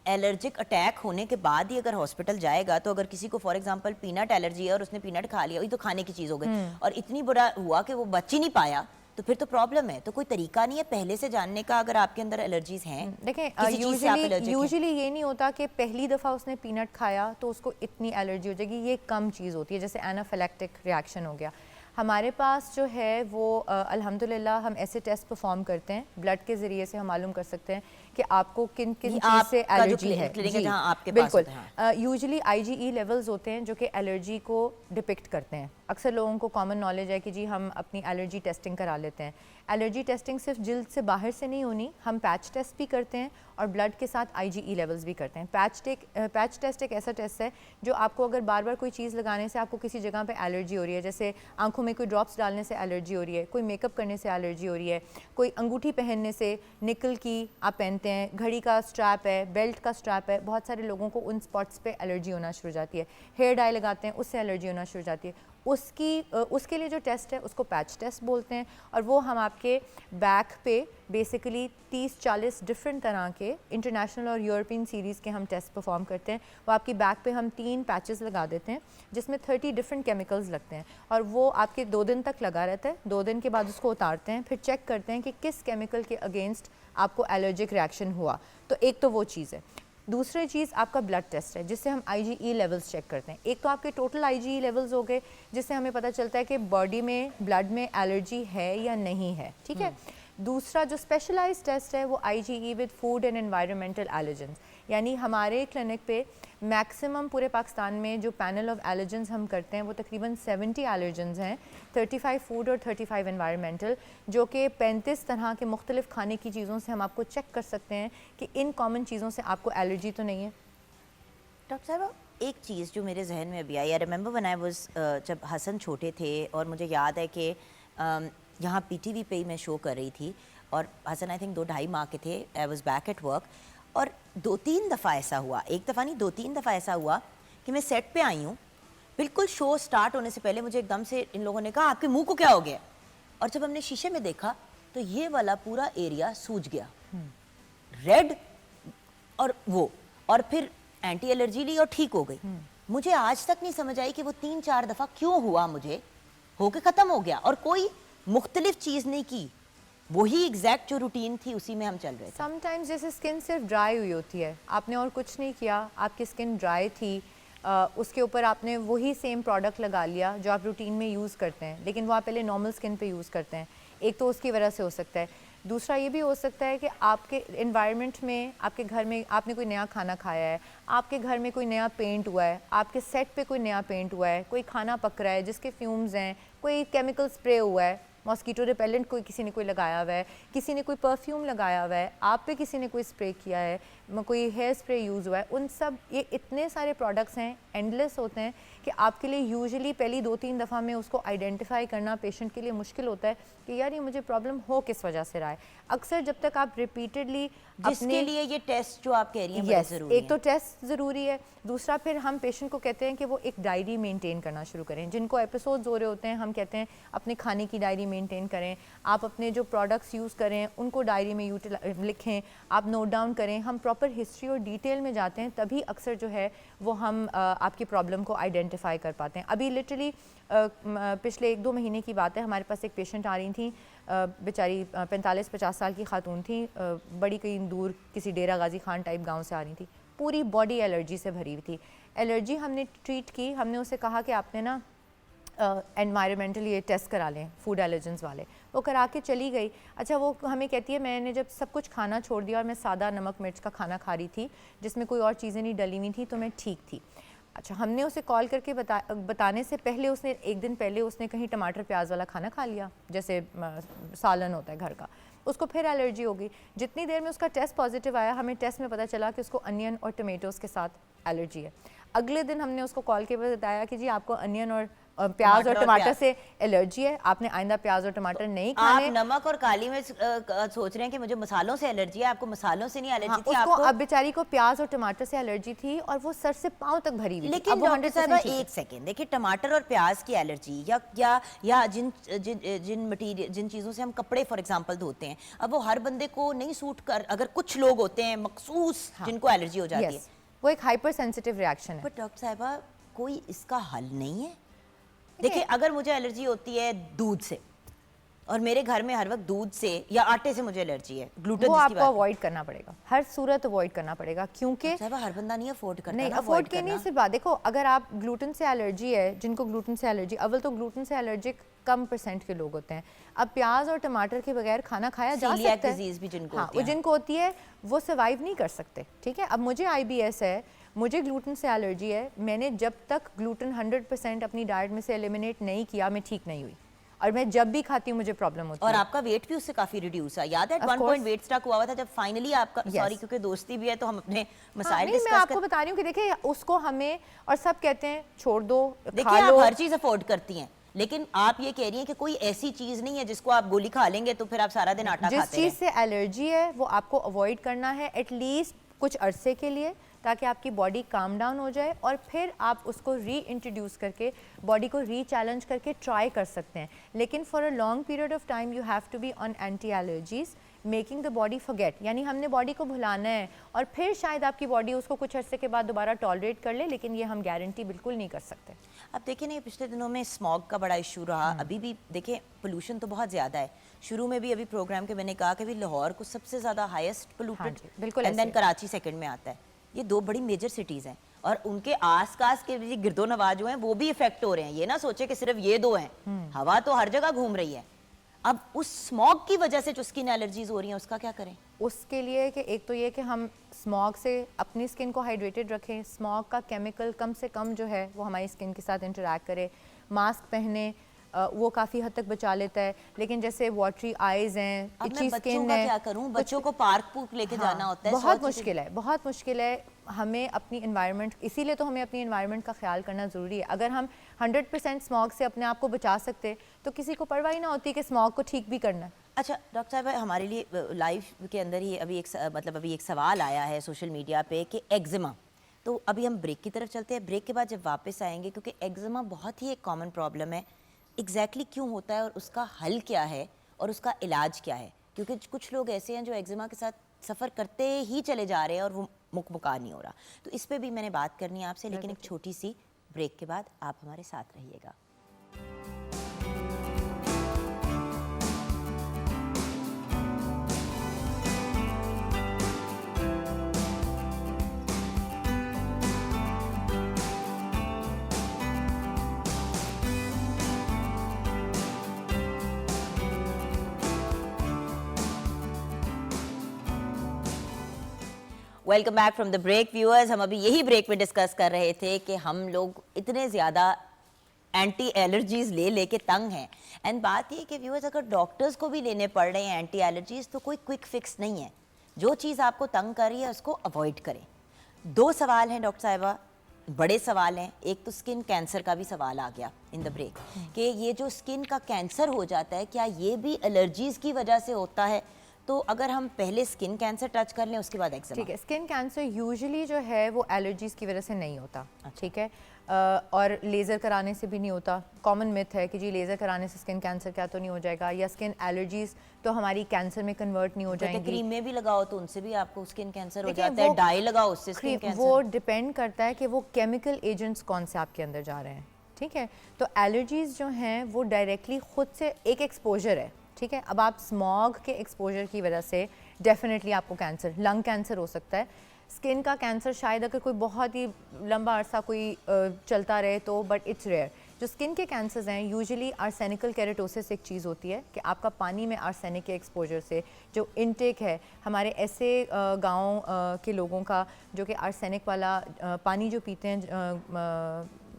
एलर्जिक अटैक होने के बाद ही अगर हॉस्पिटल जाएगा, तो अगर किसी को फॉर एग्जांपल पीनट एलर्जी है और उसने पीनट खा लिया, वही तो खाने की चीज हो गई और इतनी बुरा हुआ कि वो बच ही नहीं पाया, तो फिर तो प्रॉब्लम है। तो कोई तरीका नहीं है पहले से जानने का अगर आपके अंदर एलर्जीज हैं? देखें यूजुअली ये नहीं होता कि पहली दफ़ा उसने पीनट खाया तो उसको इतनी एलर्जी हो जाएगी, ये कम चीज़ होती है, जैसे एनाफिलैक्टिक रिएक्शन हो गया। हमारे पास जो है वो अल्हम्दुलिल्लाह हम ऐसे टेस्ट परफॉर्म करते हैं, ब्लड के ज़रिए से हम मालूम कर सकते हैं कि आपको किन किन चीज़ से एलर्जी है। बिल्कुल, यूजुअली IgE लेवल्स होते हैं जो कि एलर्जी को डिपिक्ट करते हैं। अक्सर लोगों को कॉमन नॉलेज है कि जी हम अपनी एलर्जी टेस्टिंग करा लेते हैं। एलर्जी टेस्टिंग सिर्फ जिल्द से बाहर से नहीं होनी, हम पैच टेस्ट भी करते हैं और ब्लड के साथ IgE लेवल्स भी करते हैं। पैच टेस्ट एक ऐसा टेस्ट है जो आपको अगर बार बार कोई चीज़ लगाने से आपको किसी जगह पे एलर्जी हो रही है, जैसे आंखों में कोई ड्रॉप्स डालने से एलर्जी हो रही है, कोई मेकअप करने से एलर्जी हो रही है, कोई अंगूठी पहनने से, निकल की आप पहनते हैं, घड़ी का स्ट्रैप है, बेल्ट का स्ट्रैप है, बहुत सारे लोगों को उन स्पॉट्स पे एलर्जी होना शुरू हो जाती है। हेयर डाई लगाते हैं, उससे एलर्जी होना शुरू हो जाती है। उसके लिए जो टेस्ट है उसको पैच टेस्ट बोलते हैं और वो हम आपके बैक पे बेसिकली 30-40 डिफरेंट तरह के इंटरनेशनल और यूरोपियन सीरीज़ के हम टेस्ट परफॉर्म करते हैं। वो आपकी बैक पे हम 3 पैचेस लगा देते हैं जिसमें 30 डिफरेंट केमिकल्स लगते हैं और वो आपके 2 दिन तक लगा रहता है। 2 दिन के बाद उसको उतारते हैं, फिर चेक करते हैं कि किस केमिकल के अगेंस्ट आपको एलर्जिक रिएक्शन हुआ। तो एक तो वो चीज़ है। दूसरी चीज़ आपका ब्लड टेस्ट है जिससे हम IgE लेवल्स चेक करते हैं। एक तो आपके टोटल IgE लेवल्स हो गए जिससे हमें पता चलता है कि बॉडी में, ब्लड में एलर्जी है या नहीं है, ठीक है। दूसरा जो स्पेशलाइज्ड टेस्ट है वो IgE with food and environmental allergens, यानी हमारे क्लिनिक पे मैक्सिमम पूरे पाकिस्तान में जो पैनल ऑफ एलर्जेंस हम करते हैं वो तकरीबन 70 एलर्जेंस हैं, 35 फूड और 35 एनवायरमेंटल, जो कि 35 तरह के मुख्तलिफ खाने की चीज़ों से हम आपको चेक कर सकते हैं कि इन कॉमन चीज़ों से आपको एलर्जी तो नहीं है। डॉक्टर साहब एक चीज़ जो मेरे जहन में अभी आई, I remember when I was, जब हसन छोटे थे और मुझे याद है कि यहाँ PTV पे ही मैं शो कर रही थी और हसन आई थिंक 2-2.5 माह के थे, I was back at work और 2-3 दफ़ा ऐसा हुआ, एक दफ़ा नहीं 2-3 दफ़ा ऐसा हुआ कि मैं सेट पे आई हूँ, बिल्कुल शो स्टार्ट होने से पहले मुझे एकदम से इन लोगों ने कहा आपके मुंह को क्या हो गया, और जब हमने शीशे में देखा तो ये वाला पूरा एरिया सूज गया, रेड और फिर एंटी एलर्जी ली और ठीक हो गई। मुझे आज तक नहीं समझ आई कि वो 3-4 दफ़ा क्यों हुआ, मुझे होके ख़त्म हो गया और कोई मुख्तलिफ चीज़ नहीं की, वही एग्जैक्ट जो रूटीन थी उसी में हम चल रहे थे। समटाइम्स जैसे स्किन सिर्फ ड्राई हुई होती है, आपने और कुछ नहीं किया, आपकी स्किन ड्राई थी, उसके ऊपर आपने वही सेम प्रोडक्ट लगा लिया जो आप रूटीन में यूज़ करते हैं, लेकिन वो आप पहले नॉर्मल स्किन पे यूज़ करते हैं, एक तो उसकी वजह से हो सकता है। दूसरा ये भी हो सकता है कि आपके इन्वायरमेंट में, आपके घर में आपने कोई नया खाना खाया है, आपके घर में कोई नया पेंट हुआ है, आपके सेट पे कोई नया पेंट हुआ है, कोई खाना पक रहा है जिसके फ्यूम्स हैं, कोई केमिकल स्प्रे हुआ है, मॉस्कीटो रिपेलेंट किसी ने कोई लगाया हुआ है, किसी ने कोई परफ्यूम लगाया हुआ है, आप पे किसी ने कोई स्प्रे किया है, कोई हेयर स्प्रे यूज़ हुआ है, उन सब ये इतने सारे प्रोडक्ट्स हैं, एंडलेस होते हैं कि आपके लिए यूजुअली पहली 2-3 दफ़ा में उसको आइडेंटिफाई करना पेशेंट के लिए मुश्किल होता है कि यार ये मुझे प्रॉब्लम हो किस वजह से रहा है। अक्सर जब तक आप रिपीटेडली जिसके लिए ये टेस्ट जो आप कह रही हैं बड़ा ज़रूरी है। एक तो टेस्ट ज़रूरी है, दूसरा फिर हम पेशेंट को कहते हैं कि वो एक डायरी मेंटेन करना शुरू करें। जिनको एपिसोड्स हो रहे होते हैं हम कहते हैं अपने खाने की डायरी मेंटेन करें, आप अपने जो प्रोडक्ट्स यूज़ करें उनको डायरी में लिखें, आप नोट डाउन करें। हम प्रॉपर हिस्ट्री और डिटेल में जाते हैं, तभी अक्सर जो है वो हम आपकी प्रॉब्लम को आइडेंटिफाई कर पाते हैं। अभी लिटरली पिछले 1-2 महीने की बात है, हमारे पास एक पेशेंट आ रही थी, बेचारी 45-50 साल की खातून थी, बड़ी कहीं दूर किसी डेरा गाजी खान टाइप गांव से आ रही थी, पूरी बॉडी एलर्जी से भरी हुई थी। एलर्जी हमने ट्रीट की, हमने उसे कहा कि आपने ना एनवायरमेंटल ये टेस्ट करा लें, फूड एलर्जेंस वाले, वो करा के चली गई। अच्छा, वो हमें कहती है मैंने जब सब कुछ खाना छोड़ दिया और मैं सादा नमक मिर्च का खाना खा रही थी जिसमें कोई और चीज़ें नहीं डली हुई थी तो मैं ठीक थी। अच्छा, हमने उसे कॉल करके बताने से पहले उसने 1 दिन पहले उसने कहीं टमाटर प्याज वाला खाना खा लिया, जैसे सालन होता है घर का, उसको फिर एलर्जी होगी। जितनी देर में उसका टेस्ट पॉजिटिव आया, हमें टेस्ट में पता चला कि उसको अनियन और टमेटोज़ के साथ एलर्जी है। अगले दिन हमने उसको कॉल के बाद बताया कि जी आपको अनियन और प्याज और टमाटर से एलर्जी है, आपने आइंदा प्याज और टमाटर नहीं खाने। आप नमक और काली मिर्च सोच रहे हैं कि मुझे मसालों से एलर्जी है, आपको मसालों से नहीं एलर्जी थी। उसको आपको अब बेचारी को प्याज और टमाटर से एलर्जी थी और वो सर से पांव तक भरी हुई थी। लेकिन अब वो डॉक्टर 100% साहबा ठीक है। एक सेकेंड देखिए, टमाटर और प्याज की एलर्जी या जिन मटीरियल जिन चीज़ों से हम कपड़े फॉर एग्जांपल धोते हैं, अब वो हर बंदे को नहीं सूट कर, अगर कुछ लोग होते हैं मखसूस जिनको एलर्जी हो जाती है, Yes, वो एक हाइपर सेंसिटिव रिएक्शन है। बट डॉक्टर साहबा कोई इसका हल नहीं है। देखिए अगर मुझे एलर्जी होती है दूध से और मेरे घर में हर वक्त दूध से या आटे से मुझे एलर्जी है, ग्लूटेन वो जिसकी आपको बात है। अवॉइड करना पड़ेगा, हर सूरत अवॉइड करना पड़ेगा, क्योंकि साहबा हर बंदा नहीं अफोर्ड करता नहीं ना अफोर्ड avoid की नहीं करना। सिर्फ बात। देखो अगर आप ग्लूटेन से एलर्जी है, जिनको ग्लूटेन से एलर्जी, अव्वल तो ग्लूटेन से एलर्जिक कम परसेंट के लोग होते हैं। अब प्याज और टमाटर के बगैर खाना खाया जा Celiac सकता है। disease भी जिनको हाँ, होती वो है। जिनको होती है वो सर्वाइव नहीं कर सकते। ठीक है, अब मुझे IBS है, मुझे ग्लूटेन से एलर्जी है, मैंने जब तक ग्लूटेन 100% अपनी डाइट में से एलिमिनेट नहीं किया, मैं ठीक नहीं हुई, और मैं जब भी खाती हूँ मुझे प्रॉब्लम होती और है। आपका वेट भी उससे काफी रिड्यूस है। याद है Of one course. Point weight stuck हुआ था जब फाइनली आपका, Yes. सॉरी क्योंकि दोस्ती भी है तो हम अपने हाँ, मसाइल नहीं, मैं डिस्कस आपको कर। बता रही हूँ कि देखिए उसको हमें, और सब कहते हैं छोड़ दो, देखिए खा आप लो। हर चीज अफोर्ड करती हैं, लेकिन आप ये कह रही हैं कि कोई ऐसी चीज नहीं है जिसको आप गोली खा लेंगे तो फिर आप सारा दिन आटा जिस खाते चीज़ रहें। से एलर्जी है वो आपको अवॉइड करना है एटलीस्ट कुछ अरसे के लिए, ताकि आपकी बॉडी काम डाउन हो जाए और फिर आप उसको री इंट्रोड्यूस करके बॉडी को री चैलेंज करके ट्राई कर सकते हैं। लेकिन for a long period of time you have to be on anti allergies, making the body forget, यानी हमने बॉडी को भुलाना है और फिर शायद आपकी बॉडी उसको कुछ अरसे के बाद दोबारा टॉलरेट कर ले, लेकिन ये हम गारंटी बिल्कुल नहीं कर सकते। अब देखिए ना, ये पिछले दिनों में स्मॉग का बड़ा इशू रहा, अभी भी देखिए पोल्यूशन तो बहुत ज़्यादा है। शुरू में भी अभी प्रोग्राम के मैंने कहा कि भी लाहौर को सबसे ज़्यादा हाईएस्ट हाँ पोल्यूटेड, जी, बिल्कुल एंड देन ऐसे। कराची सेकंड में आता है। ये दो बड़ी मेजर सिटीज़ हैं और उनके आसपास के भी गिरदो नवाज जो हैं वो भी इफेक्ट हो रहे हैं। ये ना सोचे कि सिर्फ ये दो हैं, हवा तो हर जगह घूम रही है। अब उस स्मॉग की वजह से जो स्किन एलर्जीज हो रही हैं उसका क्या करें? उसके लिए कि एक तो ये कि हम स्मॉग से अपनी स्किन को हाइड्रेटेड रखें, स्मॉग का केमिकल कम से कम जो है वो हमारी स्किन के साथ इंटरेक्ट करे, मास्क पहने, वो काफ़ी हद तक बचा लेता है। लेकिन जैसे वाटरी आइज़ हैं, अब इची मैं बच्चों स्किन का है, क्या करूं? बच्चों को पार्क पूर्क लेके जाना होता है, बहुत 100 चीज़ें- मुश्किल है, बहुत मुश्किल है। हमें अपनी इन्वायरमेंट, इसीलिए तो हमें अपनी इन्वायरमेंट का ख्याल करना ज़रूरी है। अगर हम 100% स्मॉग से अपने आप को बचा सकते तो किसी को परवाह ही ना होती कि स्मॉग को ठीक भी करना है। अच्छा डॉक्टर साहब, हमारे लिए लाइफ के अंदर ही अभी अभी एक सवाल आया है सोशल मीडिया पे कि एक्जिमा, तो अभी हम ब्रेक की तरफ चलते हैं। ब्रेक के बाद जब वापस आएंगे, क्योंकि एक्जिमा बहुत ही एक कॉमन प्रॉब्लम है, एग्जैक्टली क्यों होता है और उसका हल क्या है और उसका इलाज क्या है, क्योंकि कुछ लोग ऐसे हैं जो एक्जिमा के साथ सफ़र करते ही चले जा रहे हैं और वो मुकमुका नहीं हो रहा। तो इस पे भी मैंने बात करनी है आपसे, लेकिन एक छोटी सी ब्रेक के बाद आप हमारे साथ रहिएगा। Welcome back from the break viewers. हम अभी यही ब्रेक में डिस्कस कर रहे थे कि हम लोग इतने ज़्यादा एंटी एलर्जीज ले लेके तंग हैं, एंड बात ये कि व्यूअर्स अगर डॉक्टर्स को भी लेने पड़ रहे हैं एंटी एलर्जीज तो कोई क्विक फिक्स नहीं है। जो चीज़ आपको तंग कर रही है उसको अवॉइड करें। दो सवाल हैं डॉक्टर साहिबा, बड़े सवाल हैं। एक तो स्किन कैंसर का भी सवाल आ गया इन द ब्रेक कि ये जो स्किन का कैंसर हो जाता है क्या ये भी एलर्जीज की वजह से होता है? तो अगर हम पहले स्किन कैंसर टच कर लें उसके बाद एक्जिमा। ठीक है, स्किन कैंसर यूजुअली जो है वो एलर्जीज़ की वजह से नहीं होता। ठीक है, और लेज़र कराने से भी नहीं होता। कॉमन मिथ है कि जी लेज़र कराने से स्किन कैंसर क्या तो नहीं हो जाएगा, या स्किन एलर्जीज़ तो हमारी कैंसर में कन्वर्ट नहीं हो जाएंगी। क्रीम में भी लगाओ तो उनसे भी आपको स्किन कैंसर हो देखिए, जाता है, वो डाई लगाओ उससे स्किन कैंसर। वो डिपेंड करता है कि वो केमिकल एजेंट्स कौन से आपके अंदर जा रहे हैं। ठीक है, तो एलर्जीज़ जो हैं वो डायरेक्टली खुद से एक एक्सपोजर है। ठीक है, अब आप स्मॉग के एक्सपोजर की वजह से डेफिनेटली आपको कैंसर, लंग कैंसर हो सकता है। स्किन का कैंसर शायद अगर कोई बहुत ही लंबा अरसा कोई चलता रहे तो, बट इट्स रेयर। जो स्किन के कैंसर्स हैं यूजुअली आर्सेनिकल केराटोसिस एक चीज़ होती है कि आपका पानी में आर्सेनिक के एक्सपोजर से जो इनटेक है, हमारे ऐसे गाँव के लोगों का जो कि आर्सेनिक वाला पानी जो पीते हैं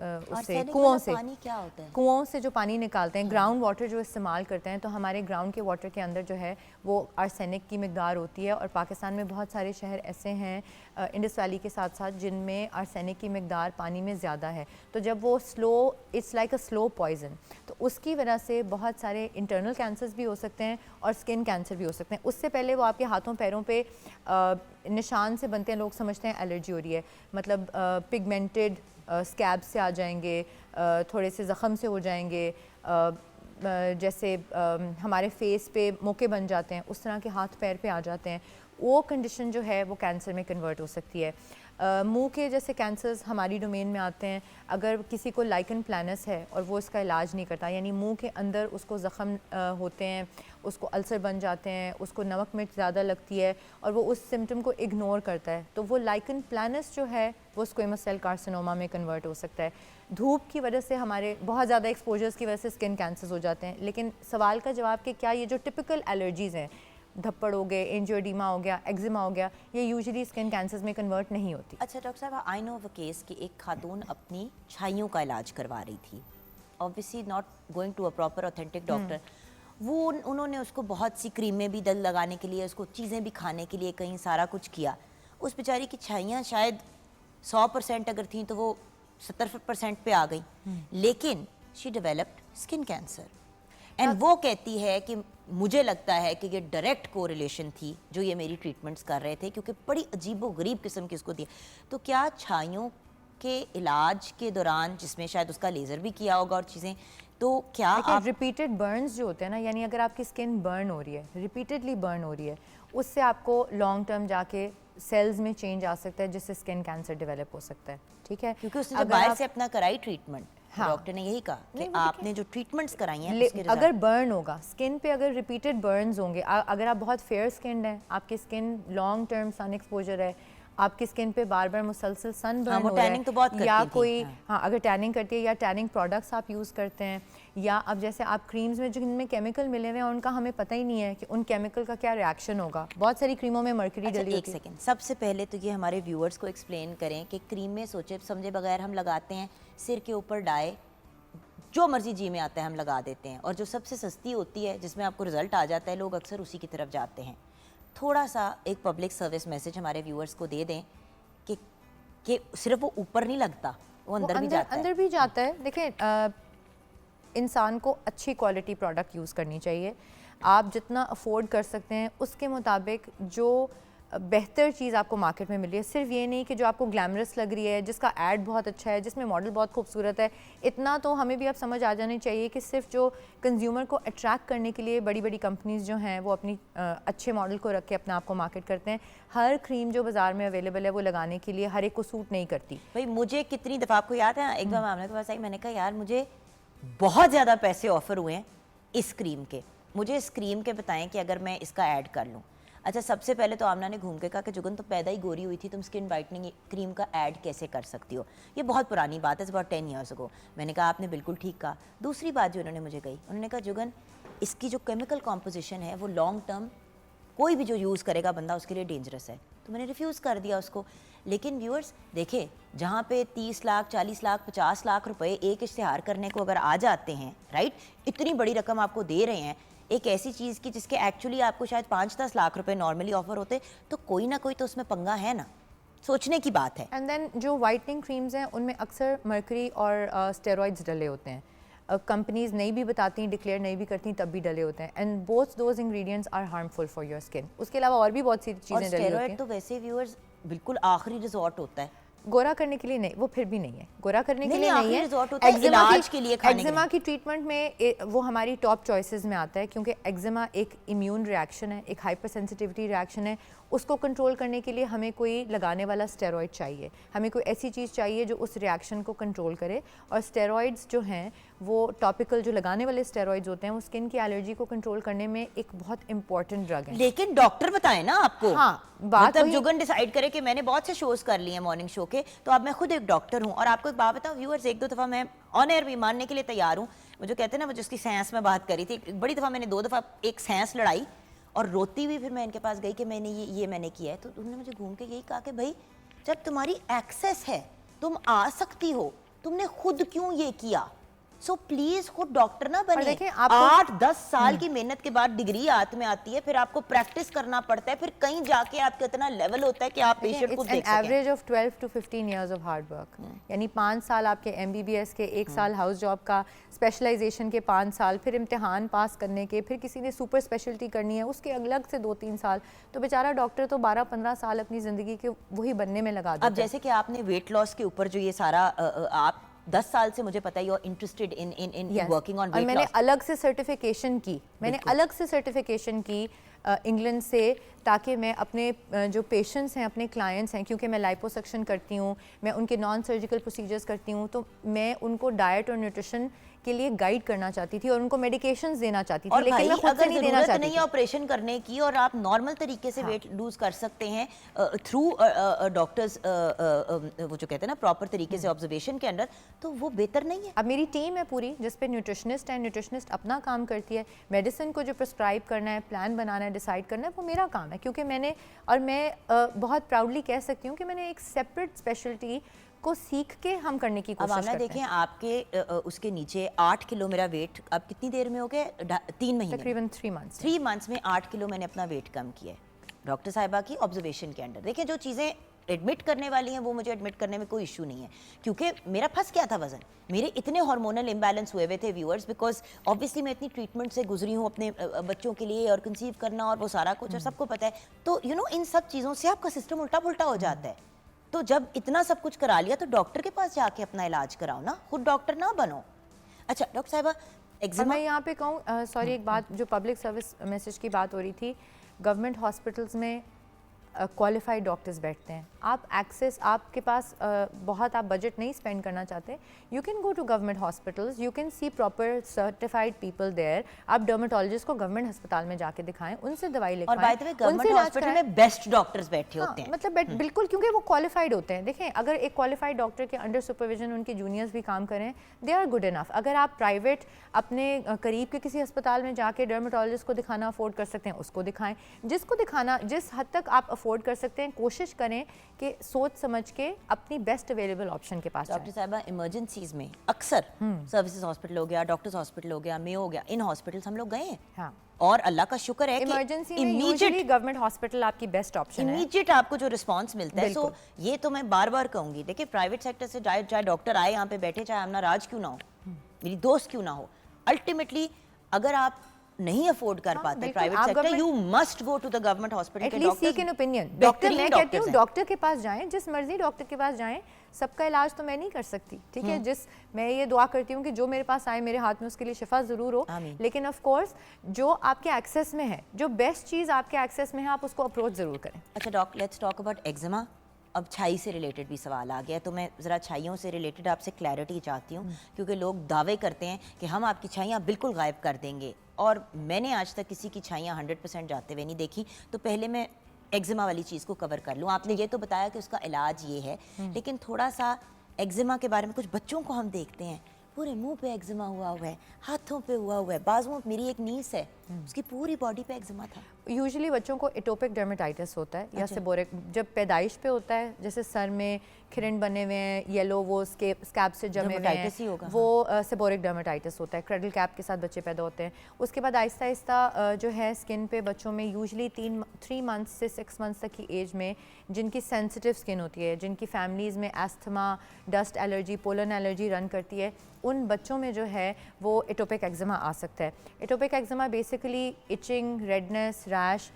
उससे उससे कुओं से पानी क्या होता है? कुओं से जो पानी निकालते हैं, ग्राउंड वाटर जो इस्तेमाल करते हैं, तो हमारे ग्राउंड के वाटर के अंदर जो है वो आर्सेनिक की मिकदार होती है। और पाकिस्तान में बहुत सारे शहर ऐसे हैं इंडस वैली के साथ साथ जिनमें आर्सेनिक की मिकदार पानी में ज़्यादा है। तो जब वो it's like a slow poison, तो उसकी वजह से बहुत सारे इंटरनल कैंसर्स भी हो सकते हैं और स्किन कैंसर भी हो सकते हैं। उससे पहले वो आपके हाथों पैरों पे निशान से बनते हैं, लोग समझते हैं एलर्जी हो रही है, मतलब पिगमेंटेड स्कैब से आ जाएंगे, थोड़े से ज़ख़म से हो जाएंगे, जैसे हमारे फेस पे मोके बन जाते हैं, उस तरह के हाथ पैर पे आ जाते हैं। वो कंडीशन जो है वो कैंसर में कन्वर्ट हो सकती है। मुंह के जैसे कैंसर्स हमारी डोमेन में आते हैं। अगर किसी को लाइकन प्लानस है और वो इसका इलाज नहीं करता, यानी मुंह के अंदर उसको ज़ख़म होते हैं, उसको अल्सर बन जाते हैं, उसको नमक मिर्च ज़्यादा लगती है और वो उस सिम्टम को इग्नोर करता है, तो वो लाइकन प्लानस जो है वो स्क्वेमस सेल कार्सिनोमा में कन्वर्ट हो सकता है। धूप की वजह से हमारे बहुत ज़्यादा एक्सपोजर्स की वजह से स्किन कैंसर्स हो जाते हैं। लेकिन सवाल का जवाब कि क्या ये जो टिपिकल एलर्जीज़ हैं, धप्पड़ हो गए, एंजियोडीमा हो गया, एक्जिमा हो गया, ये यूजुअली स्किन कैंसर्स में कन्वर्ट नहीं होती। अच्छा डॉक्टर साहब, I know of a case कि एक खातून अपनी छाइयों का इलाज करवा रही थी, obviously not going to a proper authentic doctor. वो उन्होंने उसको बहुत सी क्रीमें भी दल लगाने के लिए, उसको चीज़ें भी खाने के लिए कहीं सारा कुछ किया। उस बेचारी की छाइयाँ शायद 100% अगर थी तो वो 70% पे आ गई, लेकिन she developed skin cancer. And वो कहती है कि मुझे लगता है कि ये डायरेक्ट कोरिलेशन थी जो ये मेरी ट्रीटमेंट्स कर रहे थे, क्योंकि बड़ी अजीबो गरीब किस्म की इसको दी। तो क्या छाइयों के इलाज के दौरान, जिसमें शायद उसका लेज़र भी किया होगा और चीज़ें, तो क्या आप रिपीटेड बर्न्स जो होते हैं ना, यानी अगर आपकी स्किन बर्न हो रही है, रिपीटेडली बर्न हो रही है, उससे आपको लॉन्ग टर्म जाके सेल्स में चेंज आ सकता है, जिससे स्किन कैंसर डेवलप हो सकता है। ठीक है, क्योंकि उसने जब बाहर से अपना कराई ट्रीटमेंट, हाँ, डॉक्टर ने यही कहा कि आपने जो ट्रीटमेंट्स कराई हैं उसके अगर बर्न होगा स्किन पे, अगर रिपीटेड बर्न्स होंगे, अगर आप बहुत फेयर स्किन है, आपकी skin long term sun exposure है, आपकी स्किन पे बार बार मुसलसल सन बर्न हो रहा है, तो बहुत या कोई हाँ, अगर टैनिंग करती है या टैनिंग प्रोडक्ट्स आप यूज़ करते हैं, या अब जैसे आप क्रीम्स में जिनमें केमिकल मिले हुए हैं उनका हमें पता ही नहीं है कि उन केमिकल का क्या रिएक्शन होगा। बहुत सारी क्रीमों में मर्क्यूरी डली होती है। एक सेकंड, सबसे पहले तो ये हमारे व्यूअर्स को एक्सप्लेन करें कि क्रीम में सोचे समझे बगैर हम लगाते हैं, सिर के ऊपर डाई जो मर्जी जी में आता है हम लगा देते हैं, और जो सबसे सस्ती होती है जिसमें आपको रिजल्ट आ जाता है, लोग अक्सर उसी की तरफ जाते हैं। थोड़ा सा एक पब्लिक सर्विस मैसेज हमारे व्यूअर्स को दे दें कि सिर्फ वो ऊपर नहीं लगता, वो अंदर भी जाता है। अंदर भी जाता है। देखें, इंसान को अच्छी क्वालिटी प्रोडक्ट यूज़ करनी चाहिए। आप जितना अफोर्ड कर सकते हैं उसके मुताबिक जो बेहतर चीज़ आपको मार्केट में मिल रही है, सिर्फ ये नहीं कि जो आपको ग्लैमरस लग रही है, जिसका ऐड बहुत अच्छा है, जिसमें मॉडल बहुत खूबसूरत है, इतना तो हमें भी अब समझ आ जानी चाहिए कि सिर्फ जो कंज्यूमर को अट्रैक्ट करने के लिए बड़ी बड़ी कंपनीज जो हैं वो अपनी अच्छे मॉडल को रख के अपने आप को मार्केट करते हैं। हर क्रीम जो बाज़ार में अवेलेबल है वो लगाने के लिए हर एक को सूट नहीं करती। भाई मुझे कितनी दफ़ा, आपको याद है एक बार मामले के पास आई, मैंने कहा यार मुझे बहुत ज़्यादा पैसे ऑफर हुए हैं इस क्रीम के, मुझे इस क्रीम के बताएं कि अगर मैं इसका ऐड कर लूँ। अच्छा, सबसे पहले तो आमना ने घूम के कहा कि जुगन तो पैदा ही गोरी हुई थी, तुम स्किन वाइटनिंग क्रीम का ऐड कैसे कर सकती हो, ये बहुत पुरानी बात है, अबाउट 10 ईयर्स अगो। मैंने कहा आपने बिल्कुल ठीक कहा। दूसरी बात जो उन्होंने मुझे कही, उन्होंने कहा जुगन इसकी जो केमिकल कॉम्पोजिशन है वो लॉन्ग टर्म कोई भी जो यूज़ करेगा बंदा उसके लिए डेंजरस है। तो मैंने रिफ्यूज़ कर दिया उसको। लेकिन व्यूअर्स देखें, जहाँ पे 30 लाख 40 लाख 50 लाख रुपए एक इश्तिहार करने को अगर आ जाते हैं, राइट, इतनी बड़ी रकम आपको दे रहे हैं एक ऐसी चीज़ की जिसके एक्चुअली आपको शायद 5-10 लाख रुपए नॉर्मली ऑफर होते, तो कोई ना कोई तो उसमें पंगा है ना, सोचने की बात है। एंड देन जो वाइटनिंग क्रीम्स हैं उनमें अक्सर मर्करी और स्टेरॉइड्स डले होते हैं। कंपनीज नहीं भी बताती, डिक्लेयर नहीं भी करती, तब भी डले होते हैं, and both those ingredients are harmful for your skin. उसके अलावा और भी बहुत सी चीज़ें डली होती हैं। तो वैसे व्यूअर्स बिल्कुल आखिरी रिजॉर्ट होता है, गोरा करने के लिए नहीं, वो फिर भी नहीं है, गोरा करने के लिए नहीं है, इलाज के लिए, एक्जिमा की ट्रीटमेंट में वो हमारी टॉप चॉइसेस में आता है, क्योंकि एक्जिमा एक इम्यून रिएक्शन है, एक हाइपर सेंसिटिविटी रिएक्शन है। उसको कंट्रोल करने के लिए हमें कोई लगाने वाला स्टेरॉइड चाहिए, हमें कोई ऐसी चीज़ चाहिए जो उस रिएक्शन को कंट्रोल करे। और स्टेरॉइड्स जो हैं वो टॉपिकल जो लगाने वाले स्टेरॉइड्स होते हैं वो स्किन की एलर्जी को कंट्रोल करने में एक बहुत इंपॉर्टेंट ड्रग है। लेकिन डॉक्टर बताए ना आपको। हाँ, बात मतलब जुगन डिसाइड करे कि मैंने बहुत से शोज कर लिए हैं मॉर्निंग शो के, तो अब मैं खुद एक डॉक्टर हूँ। और आपको एक बात बताऊँ व्यूअर्स, एक दो दफ़ा मैं ऑन एयर भी मानने के लिए तैयार हूँ, मुझे कहते हैं ना, मुझे उसकी साइंस में बात करी थी, एक बड़ी दफ़ा मैंने 2 दफ़ा एक साइंस लड़ाई और रोती हुई फिर मैं इनके पास गई कि मैंने ये मैंने किया है। तो उन्होंने मुझे घूम के यही कहा कि भाई जब तुम्हारी एक्सेस है, तुम आ सकती हो, तुमने खुद क्यों ये किया? सो प्लीज खुद डॉक्टर ना बने। देखिए, आपको 8-10 साल की मेहनत के बाद डिग्री हाथ में आती है, फिर आपको प्रैक्टिस करना पड़ता है, फिर कहीं जाके आपका इतना लेवल होता है कि आप पेशेंट को देख सकें। Average of 12 to 15 years of hard work, यानी 5 साल आपके MBBS के, 1 साल हाउस जॉब का, स्पेशलाइजेशन के 5 साल, फिर इम्तिहान पास करने के, फिर किसी ने सुपर स्पेशलिटी करनी है उसके अलग से 2-3 साल। तो बेचारा डॉक्टर तो 12-15 साल अपनी ज़िंदगी के वही बनने में लगा देता है। अब जैसे कि आपने वेट लॉस के ऊपर जो ये सारा आप 10 साल से मुझे पता है you are interested in working on weight loss. और मैंने अलग से सर्टिफिकेशन की, इंग्लैंड से, ताकि मैं अपने जो पेशेंट्स हैं, अपने क्लाइंट्स हैं, क्योंकि मैं लाइपोसक्शन करती हूँ, मैं उनके नॉन सर्जिकल प्रोसीजर्स करती हूँ, तो मैं उनको डाइट और न्यूट्रिशन के लिए गाइड करना चाहती थी और उनको मेडिकेशंस देना चाहती थी, लेकिन मैं खुद से नहीं देना चाहती नहीं ऑपरेशन करने की, और आप नॉर्मल तरीके से वेट लूज कर सकते हैं थ्रू डॉक्टर्स, वो जो कहते हैं ना प्रॉपर तरीके से ऑब्जर्वेशन के अंडर, तो वो बेहतर नहीं है? अब मेरी टीम है पूरी जिस पे न्यूट्रिशनिस्ट है, न्यूट्रिशनिस्ट अपना काम करती है, मेडिसिन को जो प्रिस्क्राइब करना है, प्लान बनाना है, डिसाइड करना है, वो मेरा काम है, क्योंकि मैं बहुत प्राउडली कह सकती हूँ कि मैंने एक सेपरेट स्पेशलिटी को सीख के हम करने की कोशिश करते हैं। देखें आपके उसके नीचे 8 किलो मेरा वेट, अब कितनी देर में हो गया? 3 महीने, तकरीबन 3 मंथ्स। 3 मंथ्स में 8 किलो मैंने अपना वेट कम किया है डॉक्टर साहिबा की ऑब्जर्वेशन के अंडर। देखिए जो चीज़ें एडमिट करने वाली हैं वो मुझे एडमिट करने में कोई इशू नहीं है, क्योंकि मेरा फंस क्या था वजन, मेरे इतने हार्मोनल इम्बैलेंस हुए थे व्यूअर्स, बिकॉज ऑब्वियसली मैं इतनी ट्रीटमेंट से गुजरी हूँ अपने बच्चों के लिए, और कंसीव करना और वो सारा कुछ, और सबको पता है। तो इन सब चीज़ों से आपका सिस्टम उल्टा पुल्टा हो जाता है। तो जब इतना सब कुछ करा लिया तो डॉक्टर के पास जाके अपना इलाज कराओ ना, खुद डॉक्टर ना बनो। अच्छा डॉक्टर साहिबा, मैं यहाँ पे कहूँ, सॉरी एक बात, जो पब्लिक सर्विस मैसेज की बात हो रही थी, गवर्नमेंट हॉस्पिटल्स में क्वालिफाइड डॉक्टर्स बैठते हैं। आप एक्सेस, आपके पास बहुत आप बजट नहीं स्पेंड करना चाहते, you can go to government hospitals, you can see proper certified people there. आप डर्मेटोलॉजिस्ट को गवर्नमेंट अस्पताल में जाके दिखाएं, उनसे दवाई लिखवाएं। और by the way government hospital में बेस्ट डॉक्टर्स बैठे होते हैं, मतलब बिल्कुल, क्योंकि वो क्वालिफाइड होते हैं। देखें, अगर एक क्वालिफाइड डॉक्टर के अंडर सुपरविजन उनके जूनियर्स भी काम करें, दे आर गुड इनफ। अगर आप प्राइवेट अपने करीब के किसी अस्पताल में जाके डर्मेटोलॉजिस्ट को दिखाना अफोर्ड कर सकते हैं, उसको दिखाएं। जिसको दिखाना, जिस हद तक आप अफोर्ड कर सकते हैं, कोशिश करें कि सोच समझ के अपनी बेस्ट अवेलेबल ऑप्शन के पास। डॉक्टर साहिबा, इमरजेंसीज में अक्सर सर्विसेज हॉस्पिटल हो गया, डॉक्टर्स हॉस्पिटल हो गया, मेयो हो गया, इन हॉस्पिटल्स हम लोग गए हैं। हाँ। और अल्लाह का शुक्र है इमरजेंसी कि इमीडिएट गवर्नमेंट हॉस्पिटल आपकी बेस्ट ऑप्शन है, इमीडिएट आपको जो रिस्पांस मिलता है। सो ये तो मैं बार बार कहूंगी, देखिए प्राइवेट सेक्टर से चाहे डॉक्टर आए यहाँ पे बैठे, चाहे अपना राज क्यों ना हो, मेरी दोस्त क्यों ना हो, अल्टीमेटली अगर आप नहीं अफोर्ड कर पाते private sector, you must go to the government hospital के doctor. Seek an opinion. Doctor, मैं कहती हूँ डॉक्टर के पास जाएं, जिस मर्जी डॉक्टर के पास जाएं। सबका इलाज तो मैं नहीं कर सकती, ठीक है, मैं ये दुआ करती हूँ कि जो मेरे पास आए मेरे हाथ में उसके लिए शिफा जरूर हो, लेकिन ऑफ कोर्स जो आपके एक्सेस में है, जो बेस्ट चीज़ आपके एक्सेस में है, आप उसको अप्रोच जरूर करें। अच्छा doctor, let's talk about eczema. अब छाई से रिलेटेड भी सवाल आ गया, तो मैं ज़रा छाइयों से रिलेटेड आपसे क्लैरिटी चाहती हूँ, क्योंकि लोग दावे करते हैं कि हम आपकी छाइयाँ बिल्कुल गायब कर देंगे, और मैंने आज तक किसी की छाइयाँ 100% जाते हुए नहीं देखी। तो पहले मैं एक्जिमा वाली चीज़ को कवर कर लूँ। आपने ये तो बताया कि उसका इलाज ये है, लेकिन थोड़ा सा एक्जिमा के बारे में, कुछ बच्चों को हम देखते हैं पूरे मुंह पे एक्जिमा हुआ है, हाथों पे हुआ है, बाजुओं। मेरी एक नीस है, उसकी पूरी बॉडी पे एक्जिमा था। यूजुअली बच्चों को एटोपिक डर्मेटाइटिस होता है, या सेबोरिक, जब पैदाइश पे होता है, जैसे सर में खिरन बने हुए हैं, येलो वो स्कैब से जमे हुए हैं, वो सेबोरिक डर्मेटाइटिस होता है। क्रेडल कैप के साथ बच्चे पैदा होते हैं। उसके बाद आहिस्ता आहिस्ता जो है स्किन पे बच्चों में यूजुअली 3 मंथ्स से 6 मंथ्स तक की एज में, जिनकी सेंसिटिव स्किन होती है, जिनकी फैमिलीज़ में asthma, dust allergy, pollen allergy run करती है, उन बच्चों में जो है वो एटोपिक एक्जिमा आ सकता है। Atopic eczema basically itching, redness, rash,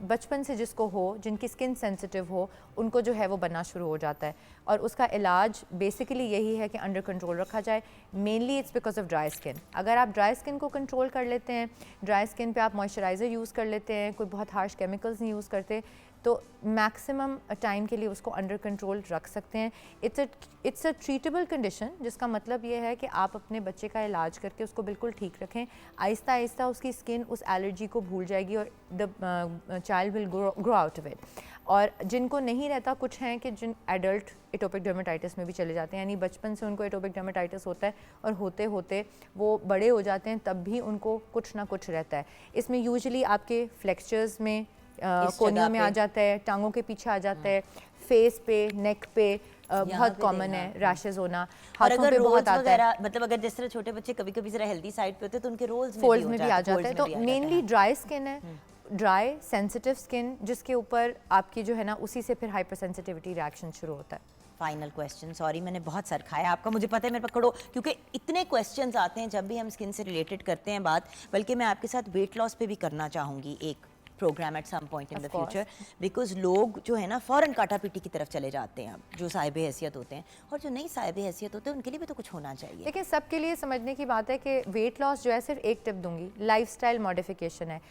बचपन से जिसको हो, जिनकी स्किन सेंसिटिव हो, उनको जो है वो बनना शुरू हो जाता है। और उसका इलाज बेसिकली यही है कि अंडर कंट्रोल रखा जाए। Mainly it's because of dry skin. अगर आप ड्राई स्किन को कंट्रोल कर लेते हैं, ड्राई स्किन पे आप मॉइस्चराइज़र यूज़ कर लेते हैं, कोई बहुत हार्श केमिकल्स नहीं यूज़ करते, तो मैक्सिमम टाइम के लिए उसको अंडर कंट्रोल रख सकते हैं। इट्स अ ट्रीटेबल कंडीशन, जिसका मतलब ये है कि आप अपने बच्चे का इलाज करके उसको बिल्कुल ठीक रखें। आहिस्ता आहिस्ता उसकी स्किन उस एलर्जी को भूल जाएगी और the child will grow out of it. और जिनको नहीं रहता, कुछ हैं कि जिन एडल्ट एटोपिक डर्मेटाइटिस में भी चले जाते हैं, यानी बचपन से उनको एटोपिक डर्मेटाइटिस होता है और होते होते वो बड़े हो जाते हैं, तब भी उनको कुछ ना कुछ रहता है। इसमें यूजुअली आपके फ्लेक्चर्स में कोनियों में पे? आ जाता है, टांगों के पीछे आ जाता है, फेस पे, नेक पे बहुत पे कॉमन देखना। है, रैशेज होना, और हाथों अगर पे बहुत रोल्स आता है, वगैरह, मतलब अगर जिस तरह छोटे बच्चे कभी कभी जरा हेल्दी साइड पे होते हैं तो उनके रोल्स में फोल्ड्स भी में भी आ जाता है। तो मेनली हाँ। ड्राई स्किन है, ड्राई सेंसिटिव स्किन, जिसके ऊपर आपकी जो है ना उसी से फिर हाइपर सेंसिटिविटी रिएक्शन शुरू होता है। फाइनल क्वेश्चन, सॉरी मैंने बहुत सर खाया आपका, मुझे पता है मेरे पकड़ो, क्योंकि इतने क्वेश्चंस आते हैं जब भी हम स्किन से रिलेटेड करते हैं बात, बल्कि मैं आपके साथ वेट लॉस पे भी करना चाहूँगी एक program at some point in the Of course. Future, because लोग जो है ना फ़ौरन काटापीटी की तरफ चले जाते हैं, जो साहिब हैसियत होते हैं, और जो नहीं साहिब हैसियत होते हैं उनके लिए भी तो कुछ होना चाहिए। लेकिन सबके लिए समझने की बात है कि वेट लॉस जो है, सिर्फ एक टिप दूंगी, लाइफस्टाइल मॉडिफिकेशन है।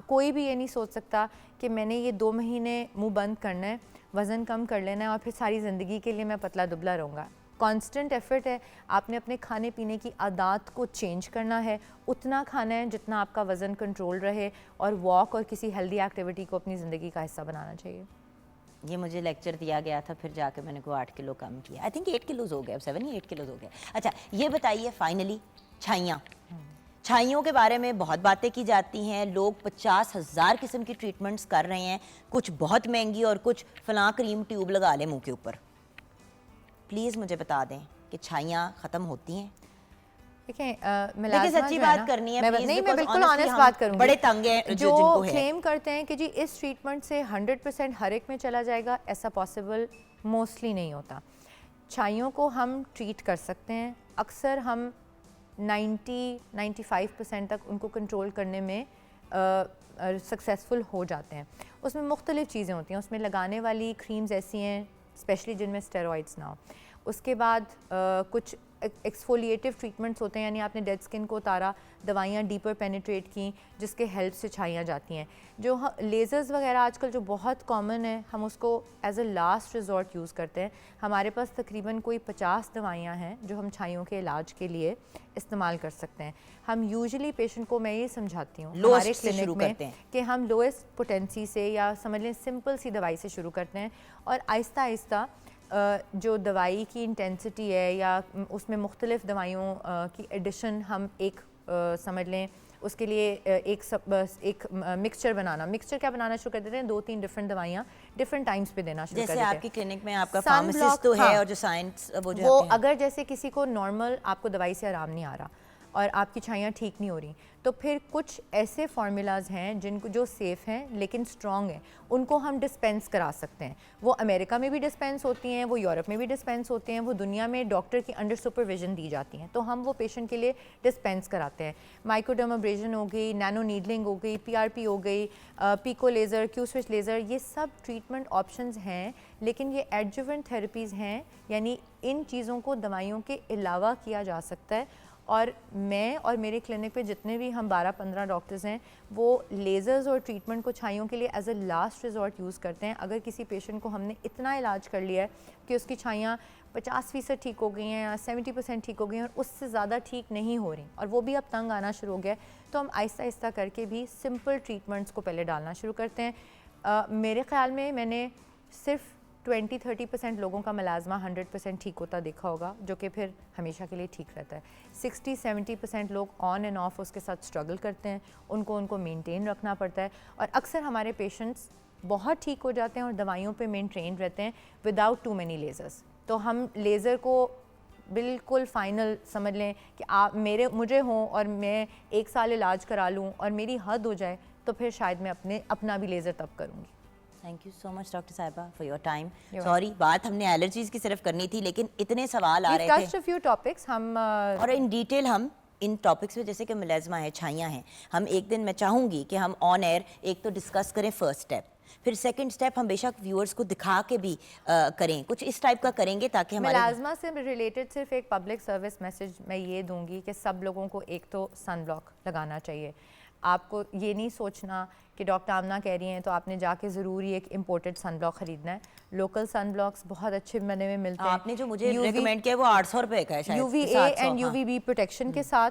कोई भी ये नहीं सोच सकता कि मैंने ये 2 महीने मुंह बंद करना है, वज़न कम कर लेना है और फिर सारी ज़िंदगी के लिए मैं पतला दुबला रहूँगा। कांस्टेंट एफर्ट है, आपने अपने खाने पीने की आदत को चेंज करना है, उतना खाना है जितना आपका वज़न कंट्रोल रहे, और वॉक और किसी हेल्दी एक्टिविटी को अपनी ज़िंदगी का हिस्सा बनाना चाहिए। ये मुझे लेक्चर दिया गया था, फिर जाके मैंने को 8 किलो कम किया, आई थिंक 8 किलोज हो गए, अब 7 या 8 किलोज हो गए। अच्छा ये बताइए फाइनली, छाइयाँ, छाइयों के बारे में बहुत बातें की जाती हैं, लोग 50,000 किस्म की ट्रीटमेंट्स कर रहे हैं, कुछ बहुत महंगी और कुछ फलां क्रीम ट्यूब लगा लें मुंह के ऊपर। प्लीज़ मुझे बता दें कि छाइयाँ ख़त्म होती हैं? देखिए सच्ची बात करनी है, नहीं, मैं बिल्कुल ऑनेस्ट बात करूंगी। बड़े तंग हैं जो जिनको है। क्लेम करते हैं कि जी इस ट्रीटमेंट से 100% हर एक में चला जाएगा, ऐसा पॉसिबल मोस्टली नहीं होता। छाइयों को हम ट्रीट कर सकते हैं, अक्सर हम 90-95% तक उनको कंट्रोल करने में सक्सेसफुल हो जाते हैं। उसमें मुख्तलिफ चीज़ें होती हैं, उसमें लगाने वाली क्रीम्स ऐसी हैं स्पेशली जिनमें स्टेरॉइड्स ना हो। उसके बाद कुछ एक्सफोलिएटिव ट्रीटमेंट्स होते हैं, यानी आपने डेड स्किन को उतारा, दवाइयाँ डीपर पेनिट्रेट की, जिसके हेल्प से छाइयाँ जाती हैं। जो लेज़र्स वगैरह आजकल जो बहुत कॉमन है, हम उसको as a last resort use करते हैं। हमारे पास तकरीबन कोई 50 दवाइयाँ हैं जो हम छाइयों के इलाज के लिए इस्तेमाल कर सकते हैं। हम यूजुअली पेशेंट को, मैं ये समझाती हूँ हमारे क्लिनिक में, कि हम लोएस्ट पोटेंसी से, या समझ लें सिंपल सी दवाई से शुरू करते हैं, और आहिस्ता आहिस्ता जो दवाई की इंटेंसिटी है या उसमें मुख्तलिफ़ दवाइयों की एडिशन हम एक समझ लें उसके लिए एक मिक्सचर क्या बनाना शुरू कर देते हैं, 2-3 डिफरेंट दवाइयाँ डिफरेंट टाइम्स पे देना शुरू कर देते हैं। जैसे आपकी क्लिनिक में आपका फार्मासिस्ट तो है, और जो साइंस वो अगर जैसे किसी को नॉर्मल आपको दवाई से आराम नहीं आ रहा और आपकी छाइयाँ ठीक नहीं हो रही, तो फिर कुछ ऐसे फार्मूलाज हैं जिनको जो सेफ़ हैं लेकिन स्ट्रॉन्ग हैं, उनको हम डिस्पेंस करा सकते हैं। वो अमेरिका में भी डिस्पेंस होती हैं, वो यूरोप में भी डिस्पेंस होते हैं, वो दुनिया में डॉक्टर की अंडर सुपरविजन दी जाती हैं, तो हम वो पेशेंट के लिए डिस्पेंस कराते हैं। माइक्रोडर्माब्रेजन हो गई, नैनो नीडलिंग हो गई, PRP हो गई, pico laser, Q switch laser, ये सब ट्रीटमेंट ऑप्शंस हैं, लेकिन ये एडजुवेंट थेरेपीज़ हैं, यानी इन चीज़ों को दवाइयों के अलावा किया जा सकता है। और मैं और मेरे क्लिनिक पे जितने भी हम 12-15 डॉक्टर्स हैं, वो लेज़र्स और ट्रीटमेंट को छाइयों के लिए as a last resort use करते हैं। अगर किसी पेशेंट को हमने इतना इलाज कर लिया है कि उसकी छाइयाँ 50% ठीक हो गई हैं या 70% ठीक हो गई हैं और उससे ज़्यादा ठीक नहीं हो रही, और वो भी अब तंग आना शुरू हो गया है, तो हम आहिस्ता आहिस्ता करके भी सिंपल ट्रीटमेंट्स को पहले डालना शुरू करते हैं। मेरे ख़्याल में मैंने सिर्फ 20-30% लोगों का मलाजमा 100% ठीक होता देखा होगा, जो कि फिर हमेशा के लिए ठीक रहता है। 60-70% लोग ऑन एंड ऑफ उसके साथ स्ट्रगल करते हैं, उनको मेंटेन रखना पड़ता है, और अक्सर हमारे पेशेंट्स बहुत ठीक हो जाते हैं और दवाइयों पे मेंटेन रहते हैं विदाउट टू मैनी लेज़र्स। तो हम लेज़र को बिल्कुल फ़ाइनल समझ लें कि आप मुझे हों और मैं 1 साल इलाज करा लूँ और मेरी हद हो जाए, तो फिर शायद मैं अपना भी लेज़र तब करूँगी। Thank you so much doctor साहिबा फॉर योर टाइम। सॉरी, बात हमने एलर्जीज की सिर्फ करनी थी, लेकिन इतने सवाल आ रहे थे, few topics, हम और इन डिटेल हम इन टॉपिक्स में, जैसे कि मुलाजमा है, छाइयाँ हैं, हम एक दिन मैं चाहूँगी कि हम ऑन एयर एक तो डिस्कस करें फर्स्ट स्टेप, फिर सेकंड स्टेप हम बेशक व्यूअर्स को दिखा के भी करें, कुछ इस टाइप का करेंगे ताकि हमारे मुलाजमा से रिलेटेड सिर्फ एक पब्लिक सर्विस मैसेज मैं ये दूंगी कि सब लोगों को एक तो सन ब्लॉक लगाना चाहिए। आपको ये नहीं सोचना कि डॉक्टर आमना कह रही हैं तो आपने जाके ज़रूरी एक इम्पोर्टेड सन ब्लॉक ख़रीदना है। लोकल सन ब्लॉक्स बहुत अच्छे बने हुए मिलते हैं। आपने जो मुझे रेकमेंड किया वो 800 रुपये का है शायद, UVA एंड UVB प्रोटेक्शन के साथ।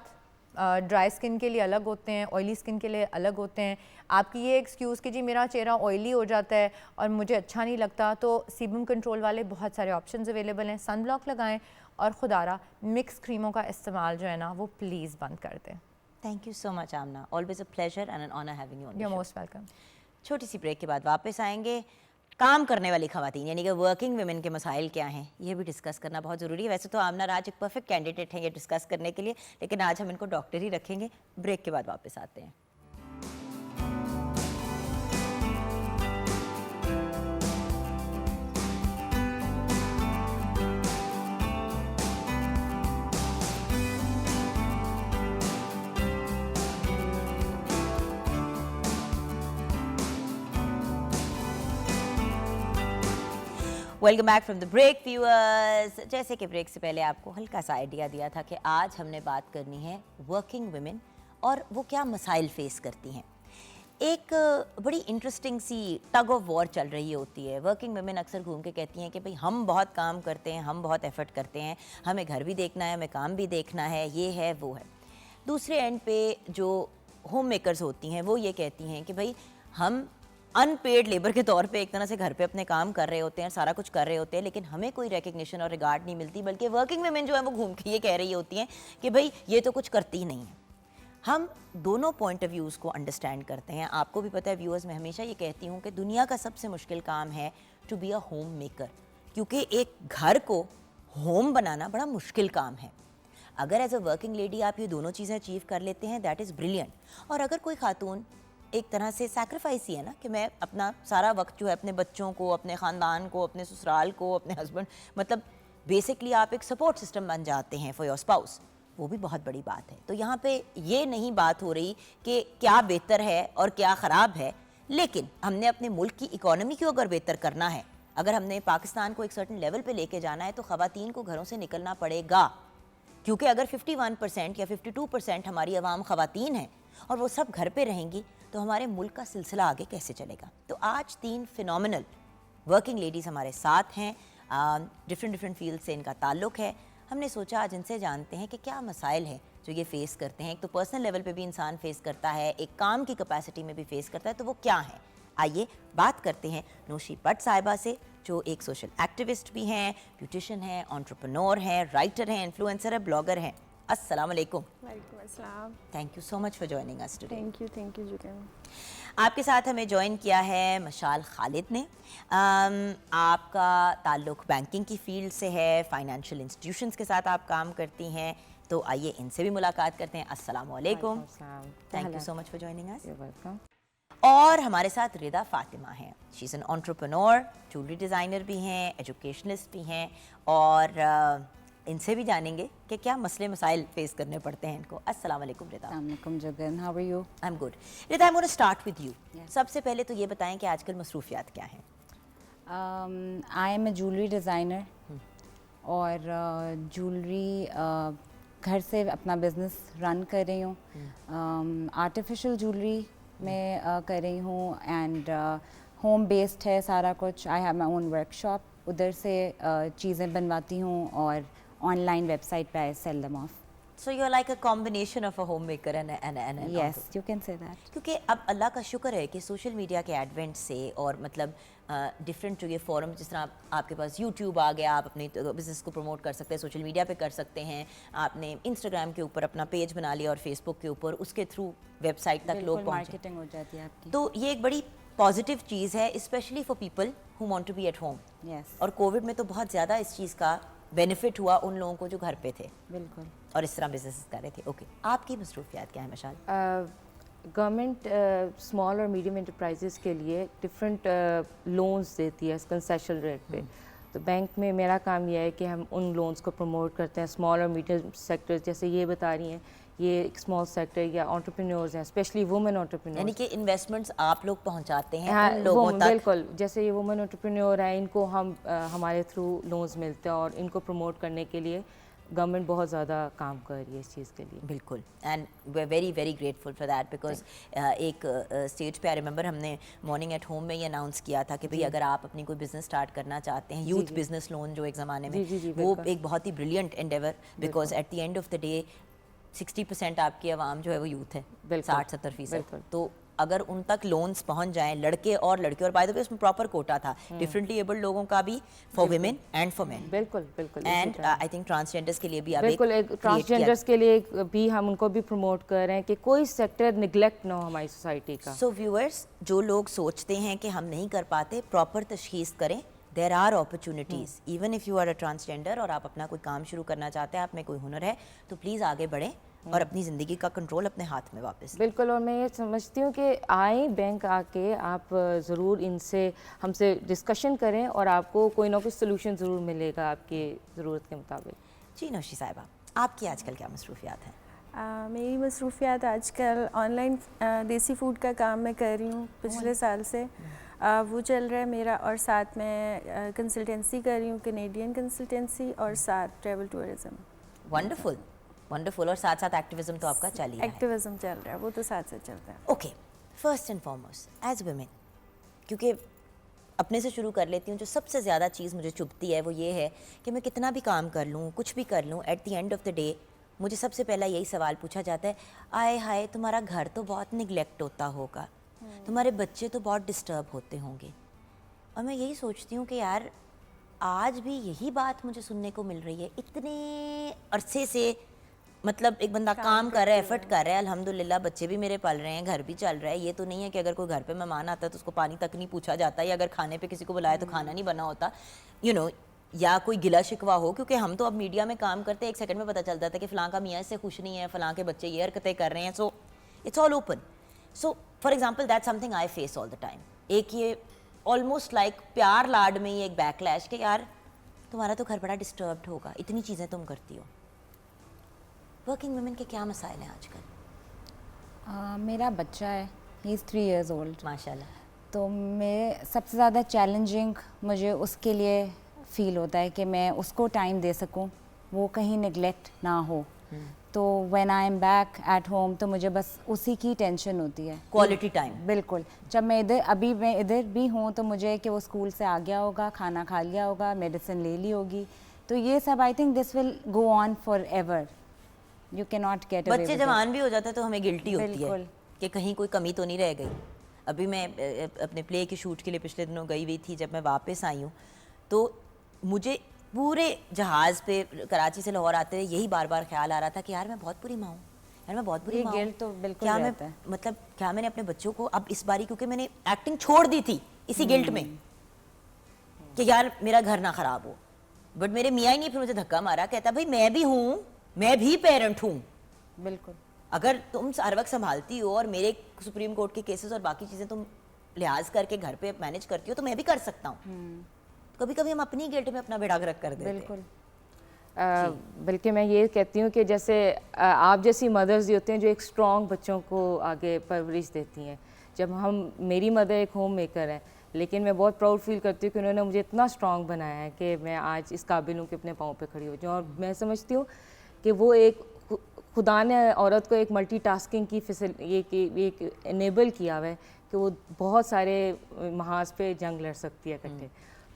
ड्राई स्किन के लिए अलग होते हैं, ऑयली स्किन के लिए अलग होते हैं। आपकी ये एक्सक्यूज़ कि जी मेरा चेहरा ऑयली हो जाता है और मुझे अच्छा नहीं लगता, तो सीबम कंट्रोल वाले बहुत सारे ऑप्शंस अवेलेबल हैं। सन ब्लॉक लगाएं, और खुदारा मिक्स क्रीमों का इस्तेमाल जो है ना वो प्लीज़ बंद कर दें। Thank you so much, Amna. Always a pleasure and an honor having you on the You're show. most welcome. छोटी सी ब्रेक के बाद वापस आएंगे। काम करने वाली खवातीन यानी कि वर्किंग वुमेन के मसाइल क्या हैं, ये भी डिस्कस करना बहुत ज़रूरी है। वैसे तो आमना राज एक परफेक्ट कैंडिडेट है ये डिस्कस करने के लिए, लेकिन आज हम इनको डॉक्टर ही रखेंगे। ब्रेक के बाद वापस आते हैं। Welcome back from the break viewers. जैसे कि ब्रेक से पहले आपको हल्का सा आइडिया दिया था कि आज हमने बात करनी है वर्किंग वुमेन और वो क्या मसाइल फेस करती हैं। एक बड़ी इंटरेस्टिंग सी टग ऑफ वॉर चल रही होती है। वर्किंग वुमेन अक्सर घूम के कहती हैं कि भाई हम बहुत काम करते हैं, हम बहुत एफर्ट करते हैं, हमें घर भी देखना है, हमें काम भी देखना है, ये है वो है। दूसरे एंड पे जो होम मेकर्स होती हैं वो ये कहती हैं कि भाई हम अनपेड लेबर के तौर पे एक तरह से घर पे अपने काम कर रहे होते हैं, सारा कुछ कर रहे होते हैं, लेकिन हमें कोई रिकग्निशन और रिगार्ड नहीं मिलती। बल्कि वर्किंग वुमेन जो है वो घूम के ये कह रही होती हैं कि भाई ये तो कुछ करती ही नहीं है। हम दोनों पॉइंट ऑफ व्यूज़ को अंडरस्टैंड करते हैं। आपको भी पता है व्यूअर्स, मैं हमेशा ये कहती हूँ कि दुनिया का सबसे मुश्किल काम है to be a home maker, क्योंकि एक घर को होम बनाना बड़ा मुश्किल काम है। अगर एज अ वर्किंग लेडी आप ये दोनों चीज़ें अचीव कर लेते हैं, दैट इज़ ब्रिलियंट। और अगर कोई खातून एक तरह से सैक्रिफाइस ही है ना कि मैं अपना सारा वक्त जो है अपने बच्चों को, अपने ख़ानदान को, अपने ससुराल को, अपने हस्बैंड, मतलब बेसिकली आप एक सपोर्ट सिस्टम बन जाते हैं फॉर योर स्पाउस, वो भी बहुत बड़ी बात है। तो यहाँ पे ये नहीं बात हो रही कि क्या बेहतर है और क्या ख़राब है, लेकिन हमने अपने मुल्क की इकॉनमी को अगर बेहतर करना है, अगर हमने पाकिस्तान को एक सर्टन लेवल पे लेके जाना है, तो ख़वातीन को घरों से निकलना पड़ेगा। क्योंकि अगर 51% या 52% हमारी आवाम ख़वातीन हैं और वो सब घर पे रहेंगी, तो हमारे मुल्क का सिलसिला आगे कैसे चलेगा। तो आज 3 फिनोमिनल वर्किंग लेडीज़ हमारे साथ हैं, डिफरेंट फील्ड से इनका ताल्लुक़ है। हमने सोचा आज इनसे जानते हैं कि क्या मसाइल हैं जो ये फ़ेस करते हैं। एक तो पर्सनल लेवल पे भी इंसान फ़ेस करता है, एक काम की कैपेसिटी में भी फ़ेस करता है, तो वो क्या है। आइए बात करते हैं नौशी भट्ट साहिबा से, जो एक सोशल एक्टिविस्ट भी हैं, ब्यूटिशियन हैं, एंटरप्रेन्योर हैं, राइटर हैं, इन्फ्लुएंसर है, ब्लॉगर हैं। अस्सलाम वालेकुम। वालेकुम अस्सलाम। Thank you so much for joining us today. Thank you Jugan. आपके साथ हमें ज्वाइन किया है मशाल खालिद ने। आपका ताल्लुक़ बैंकिंग की फील्ड से है, फाइनेंशियल इंस्टीट्यूशंस के साथ आप काम करती हैं, तो आइए इनसे भी मुलाकात करते हैं। अस्सलाम वालेकुम। Thank you so much for joining us. You're welcome. और हमारे साथ रिदा फातिमा हैं। She is an entrepreneur, jewellery designer भी हैं, एजुकेशनिस्ट भी हैं, और इनसे भी जानेंगे कि क्या मसले मसाइल फेस करने पड़ते हैं इनको। अस्सलाम वालेकुम Rida. Assalamualaikum Jugan, how are you? I am good. Rida, I am gonna start with you. Yes. सबसे पहले तो ये बताएं कि आजकल मसरूफियात क्या हैं। I am a jewelry designer और jewelry घर से अपना बिजनेस रन कर रही हूँ। आर्टिफिशियल ज्वेलरी में कर रही हूँ एंड होम बेस्ड है सारा कुछ। I have my own workshop, उधर से चीज़ें बनवाती हूँ और ऑनलाइन वेबसाइट पे I sell them off. So you are like a combination of a home maker and yes, you can say that. क्योंकि अब अल्लाह का शुक्र है कि सोशल मीडिया के एडवेंट से और मतलब डिफरेंट जो ये फॉरम, जिस तरह आपके पास यूट्यूब आ गया, आप अपने बिज़नेस को प्रमोट कर सकते हैं, सोशल मीडिया पे कर सकते हैं, आपने इंस्टाग्राम के ऊपर अपना पेज बना लिया और फेसबुक के ऊपर उसके थ्रू वेबसाइट तक लोग पहुँचे। मार्केटिंग हो जाती है आपकी। तो ये एक बड़ी पॉजिटिव चीज़ है, specially for people who want to be at home. Yes, और कोविड में तो बहुत ज़्यादा इस चीज़ का बेनिफिट हुआ उन लोगों को जो घर पे थे बिल्कुल। और इस तरह बिजनेस कर रहे थे। ओके, आपकी मसरूफियात क्या है मशाल? गवर्नमेंट स्मॉल और मीडियम इंटरप्राइजेज़ के लिए डिफरेंट लोन्स देती है कंसेशन रेट पे। तो बैंक में मेरा काम यह है कि हम उन लोन्स को प्रमोट करते हैं। स्मॉल और मीडियम सेक्टर्स जैसे ये बता रही हैं, ये एक स्मॉल सेक्टर या एंटरप्रेन्योर्स हैं, स्पेशली वुमेन एंटरप्रेन्योर्स। यानी कि इन्वेस्टमेंट्स आप लोग पहुंचाते हैं हाँ, उन लोगों तक। बिल्कुल। जैसे ये वुमेन एंटरप्रेन्योर हैं, इनको हम हमारे थ्रू लोन्स मिलते हैं और इनको प्रमोट करने के लिए गवर्नमेंट बहुत ज़्यादा काम कर रही है इस चीज़ के लिए। बिल्कुल, and we are very very grateful for that, because एक स्टेज पे आई रिमेंबर हमने मॉर्निंग एट होम में ये अनाउंस किया था कि भाई अगर आप अपनी कोई बिजनेस स्टार्ट करना चाहते हैं, यूथ बिजनेस लोन जो एक ज़माने में, वो एक बहुत ही brilliant endeavour, because at the end of the day 60% आपकी आवाम जो है वो यूथ है, 60-70%। तो अगर उन तक लोन्स पहुंच जाएं, लड़के और बाय द वे उसमें प्रॉपर कोटा था डिफरेंटली एबल्ड लोगों का भी, for women and for main, बिल्कुल बिल्कुल। एंड आई थिंक ट्रांसजेंडर्स के लिए भी अब बिल्कुल एक ट्रांसजेंडर्स के लिए भी हम उनको भी प्रमोट कर रहे हैं कि कोई सेक्टर निगलेक्ट ना हो हमारी सोसाइटी का। सो व्यूअर्स, जो लोग सोचते हैं कि हम नहीं कर पाते, प्रॉपर तशखीस करें, there are opportunities. Even if you are a transgender और आप अपना कोई काम शुरू करना चाहते हैं, आप में कोई हुनर है, तो प्लीज़ आगे बढ़ें और अपनी ज़िंदगी का कंट्रोल अपने हाथ में वापस। बिल्कुल, और मैं ये समझती हूँ कि आए बैंक आके आप ज़रूर इनसे हमसे डिस्कशन करें और आपको कोई ना कोई सोल्यूशन ज़रूर मिलेगा आपकी ज़रूरत के मुताबिक। जी नौशी साहिबा, आपकी आजकल क्या मसरूफियात हैं? मेरी मसरूफियात आजकल ऑनलाइन देसी फूड का काम मैं कर रही हूँ पिछले साल से। वो चल रहा है मेरा, और साथ में कंसल्टेंसी कर रही हूँ, कैनेडियन कंसल्टेंसी, और साथ ट्रैवल टूरिज़म। Wonderful wonderful. और साथ साथ एक्टिविज्म तो आपका चल ही रहा है। एक्टिविज़म चल रहा है, वो तो साथ साथ चलता है। Okay, first and foremost as women, क्योंकि अपने से शुरू कर लेती हूँ, जो सबसे ज़्यादा चीज़ मुझे चुभती है वो ये है कि मैं कितना भी काम कर लूँ, कुछ भी कर लूँ, eight the end of the day मुझे सबसे पहला यही सवाल पूछा जाता है, आए हाय तुम्हारा घर तो बहुत निगलेक्ट होता होगा, तुम्हारे बच्चे तो बहुत डिस्टर्ब होते होंगे। और मैं यही सोचती हूँ कि यार आज भी यही बात मुझे सुनने को मिल रही है इतने अरसे से। मतलब एक बंदा काम कर रहा है, एफर्ट कर रहा है, अल्हम्दुलिल्लाह बच्चे भी मेरे पल रहे हैं, घर भी चल रहा है। ये तो नहीं है कि अगर कोई घर पे मेहमान आता है तो उसको पानी तक नहीं पूछा जाता, या अगर खाने पे किसी को बुलाया तो खाना नहीं बना होता, यू नो, या कोई गिला शिकवा हो। क्योंकि हम तो अब मीडिया में काम करते हैं, एक सेकंड में पता चल जाता है कि फ़लाँ का मियाँ इससे खुश नहीं है, फ़लाँ के बच्चे ये हरकतें कर रहे हैं। So it's all open. So for example that something I face all the time. एक ये ऑलमोस्ट लाइक प्यार लाड में ये एक बैकलैश कि यार तुम्हारा तो घर बड़ा डिस्टर्ब्ड होगा, इतनी चीज़ें तुम करती हो। वर्किंग वुमेन के क्या मसाइल हैं आजकल? मेरा बच्चा है, ही इज़ 3 years old। माशाल्लाह। तो मैं सबसे ज़्यादा चैलेंजिंग मुझे उसके लिए फ़ील होता है कि मैं उसको टाइम दे सकूं, वो कहीं निगलेक्ट ना हो। तो when I am back at home तो मुझे बस उसी की टेंशन होती है, क्वालिटी टाइम। बिल्कुल। जब मैं इधर भी हूँ तो मुझे कि वो स्कूल से आ गया होगा, खाना खा लिया होगा, मेडिसिन ले ली होगी, तो ये सब I think this will go on for ever. You can not get away. बच्चे जवान भी हो जाते हैं तो हमें गिल्टी होती है बिल्कुल। कि कहीं कोई कमी तो नहीं रह गई। अभी मैं अपने प्ले के शूट के लिए पिछले दिनों गई हुई थी, जब मैं वापस आई हूँ तो मुझे पूरे जहाज़ पे कराची से लाहौर आते हुए यही बार बार ख्याल आ रहा था कि यार मैं बहुत बुरी माँ हूँ, यार मैं बहुत बुरी ये माँ हूँ। गिल्ट तो बिल्कुल क्या रहता मैं है। मतलब क्या मैंने अपने बच्चों को अब इस बारी, क्योंकि मैंने एक्टिंग छोड़ दी थी इसी गिल्ट में कि यार मेरा घर ना ख़राब हो, बट मेरे मियाँ ही नहीं फिर मुझे धक्का मारा, कहता भाई मैं भी हूँ, मैं भी पेरेंट हूँ। बिल्कुल। अगर तुम हर वक्त संभालती हो और मेरे सुप्रीम कोर्ट के केसेस और बाकी चीज़ें तुम लिहाज करके घर पे मैनेज करती हो तो मैं भी कर सकता हूँ। कभी कभी हम अपनी गिल्ट में अपना बेड़ा गर्क कर देते हैं। बिल्कुल। बल्कि मैं ये कहती हूँ कि जैसे आप जैसी मदर्स भी होते हैं जो एक स्ट्रॉन्ग बच्चों को आगे परवरिश देती हैं। जब मेरी मदर एक होम मेकर है, लेकिन मैं बहुत प्राउड फील करती हूँ कि उन्होंने मुझे इतना स्ट्रॉन्ग बनाया है कि मैं आज इस काबिल हूँ कि अपने पाँव पे खड़ी हो जाऊँ। और मैं समझती हूँ कि वो एक खुदा ने औरत को एक मल्टीटास्किंग की एक इनेबल किया हुआ है कि वो बहुत सारे महाज पे जंग लड़ सकती है इकट्ठे।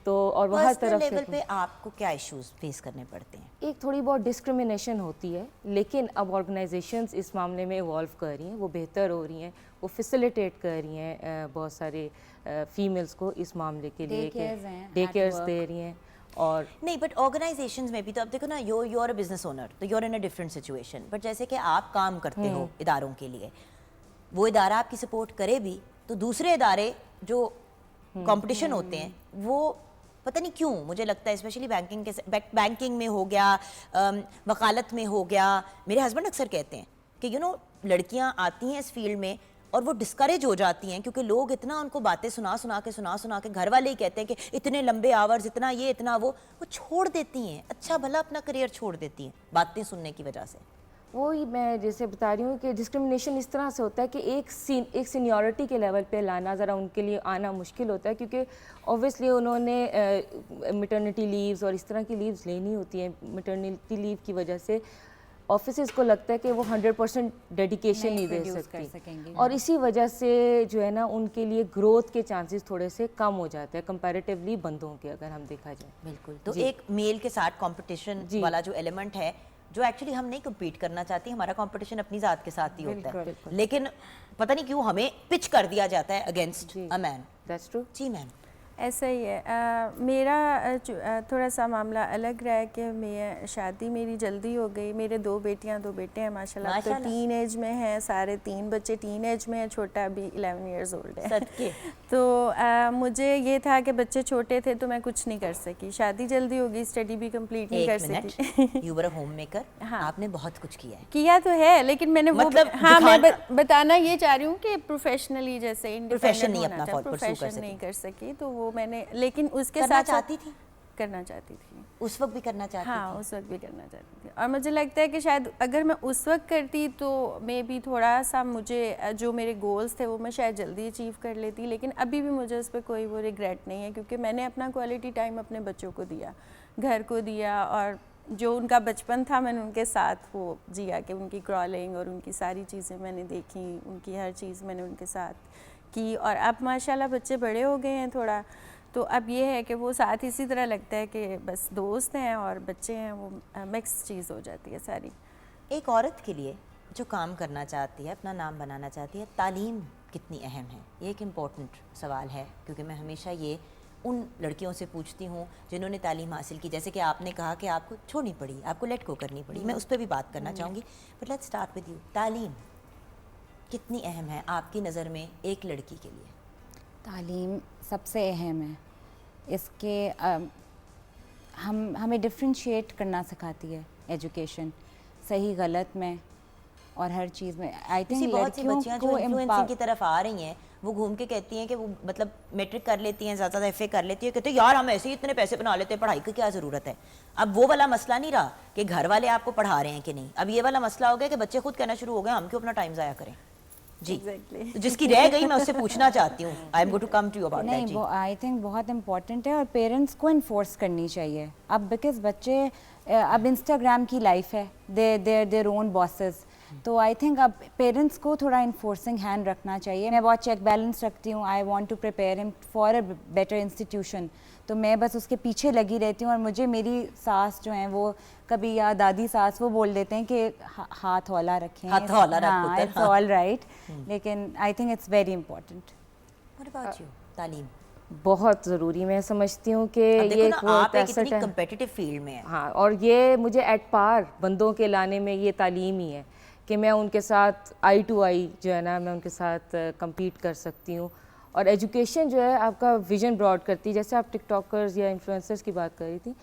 तो और वह हर तरफ लेवल से पे आपको क्या इश्यूज फेस करने पड़ते हैं? एक थोड़ी बहुत डिस्क्रिमिनेशन होती है, लेकिन अब ऑर्गेनाइजेशंस इस मामले में इवॉल्व कर रही हैं, वो बेहतर हो रही हैं, वो फैसिलिटेट कर रही हैं बहुत सारे फीमेल्स को इस मामले के लिए डे केयर्स दे रही हैं। और नहीं, बट ऑर्गेनाइजेशंस में भी तो अब देखो ना, you are a business owner तो you are in a different situation, but जैसे कि आप काम करते हो इदारों के लिए, वो इदारा आपकी सपोर्ट करे भी तो दूसरे इदारे जो कंपटीशन होते हैं वो पता नहीं क्यों, मुझे लगता है स्पेशली बैंकिंग में हो गया, वकालत में हो गया। मेरे हस्बैंड अक्सर कहते हैं कि यू नो लड़कियां आती हैं इस फील्ड में और वो डिस्करेज हो जाती हैं क्योंकि लोग इतना उनको बातें सुना सुना के घर वाले ही कहते हैं कि इतने लंबे आवर्स, इतना ये इतना वो छोड़ देती हैं, अच्छा भला अपना करियर छोड़ देती हैं बातें सुनने की वजह से। वो ही मैं जैसे बता रही हूँ कि डिस्क्रिमिनेशन इस तरह से होता है कि एक सीनियरिटी के लेवल पे लाना ज़रा उनके लिए आना मुश्किल होता है, क्योंकि ऑब्वियसली उन्होंने मैटरनिटी लीव्स और इस तरह की लीव्स लेनी होती हैं। मैटरनिटी लीव की वजह से ऑफिसेस को लगता है कि वो 100% डेडिकेशन नहीं दे सकती, और इसी वजह से जो है ना उनके लिए ग्रोथ के चांसेस थोड़े से कम हो जाते हैं कंपैरेटिवली बंदों के, अगर हम देखा जाए। बिल्कुल। तो एक मेल के साथ कंपटीशन वाला जो एलिमेंट है जो एक्चुअली हम नहीं कम्पीट करना चाहते, हमारा कंपटीशन अपनी ज़ात के साथ ही होता है, लेकिन पता नहीं क्यों हमें पिच कर दिया जाता है against a man. That's true. जी मैम। ऐसा ही है। मेरा थोड़ा सा मामला अलग रहा है कि मैं शादी मेरी जल्दी हो गई। मेरे 2 बेटियां 2 बेटे हैं माशाल्लाह। तो टीन एज में हैं, सारे 3 बच्चे टीन एज में हैं, छोटा अभी 11 इयर्स ओल्ड है। सदके। तो मुझे ये था कि बच्चे छोटे थे तो मैं कुछ नहीं कर सकी, शादी जल्दी हो गई, स्टडी भी कंप्लीट नहीं कर सकी। You were a home maker. हाँ। आपने बहुत कुछ किया है। किया तो है, लेकिन मैंने मतलब वो हाँ मैं बताना ये चाह रही हूँ कि प्रोफेशनली जैसे Profession नहीं इंडिपेंडेंट अपना pursue कर प्रोफेशन सकी। नहीं कर सकी, तो वो मैंने लेकिन उसके करना साथ चाहती थी, करना चाहती थी। उस वक्त भी करना चाहती हाँ थी। उस वक्त भी करना चाहती थी, और मुझे लगता है कि शायद अगर मैं उस वक्त करती तो मे भी थोड़ा सा मुझे जो मेरे गोल्स थे वो मैं शायद जल्दी अचीव कर लेती। लेकिन अभी भी मुझे उस पर कोई वो रिग्रेट नहीं है, क्योंकि मैंने अपना क्वालिटी टाइम अपने बच्चों को दिया, घर को दिया, और जो उनका बचपन था मैंने उनके साथ वो जिया कि उनकी क्रॉलिंग और उनकी सारी चीज़ें मैंने देखी, उनकी हर चीज़ मैंने उनके साथ की। और अब माशाल्लाह बच्चे बड़े हो गए हैं थोड़ा, तो अब ये है कि वो साथ इसी तरह लगता है कि बस दोस्त हैं और बच्चे हैं, वो मिक्स चीज़ हो जाती है सारी। एक औरत के लिए जो काम करना चाहती है, अपना नाम बनाना चाहती है, तालीम कितनी अहम है? ये एक इम्पॉर्टेंट सवाल है, क्योंकि मैं हमेशा ये उन लड़कियों से पूछती हूँ जिन्होंने तालीम हासिल की, जैसे कि आपने कहा कि आपको छोड़नी पड़ी, आपको लेट गो करनी पड़ी, मैं उस पर भी बात करना चाहूँगी, but let's start with you. तालीम कितनी अहम है आपकी नज़र में एक लड़की के लिए? तालीम सबसे अहम है। इसके हमें डिफ्रेंशिएट करना सिखाती है एजुकेशन, सही गलत में और हर चीज़ में। आई थिंक बहुत सी लड़कियों बच्चियां जो को इन्फ्लुएंसिंग की तरफ आ रही हैं, वो घूम के कहती हैं कि वो मतलब मैट्रिक कर लेती हैं, ज़्यादा FA कर लेती है, कहते हैं यार हम ऐसे ही इतने पैसे बना लेते हैं, पढ़ाई की क्या ज़रूरत है। अब वो वाला मसला नहीं रहा कि घर वाले आपको पढ़ा रहे हैं कि नहीं, अब ये वाला मसला हो गया कि बच्चे खुद कहना शुरू हो गए हम क्यों अपना टाइम ज़ाया करें। जी Exactly. तो जिसकी रह गई मैं उससे पूछना चाहती हूँ, I am going to come to you about that. नहीं, वो आई थिंक बहुत इम्पॉर्टेंट है और पेरेंट्स को इन्फोर्स करनी चाहिए। अब बिकॉज बच्चे अब इंस्टाग्राम की लाइफ है, देयर ओन बॉसेस, तो आई थिंक अब पेरेंट्स को थोड़ा इन्फोर्सिंग हैंड रखना चाहिए। मैं बहुत चेक बैलेंस रखती हूँ, I want to prepare him for a better institution, तो मैं बस उसके पीछे लगी रहती हूँ। और मुझे मेरी सास जो हैं वो कभी, या दादी सास, वो बोल देते हैं कि हाथ हौला रखें, हाथ हौला रख पुत्र, इट्स ऑल राइट, लेकिन I think it's very important. What about you? तालीम बहुत ज़रूरी, मैं समझती हूँ कि अब देखो ये ना, आप एक इतनी कंपेटिटिव फील्ड में हैं। हाँ, और ये मुझे एट पार बंदों के लाने में ये तालीम ही है कि मैं उनके साथ आई टू आई जो है ना, मैं उनके साथ compete कर सकती हूँ। और एजुकेशन जो है आपका विजन ब्रॉड करती है। जैसे आप टिकटॉकर्स या इन्फ्लुएंसर्स की बात कर रही थी,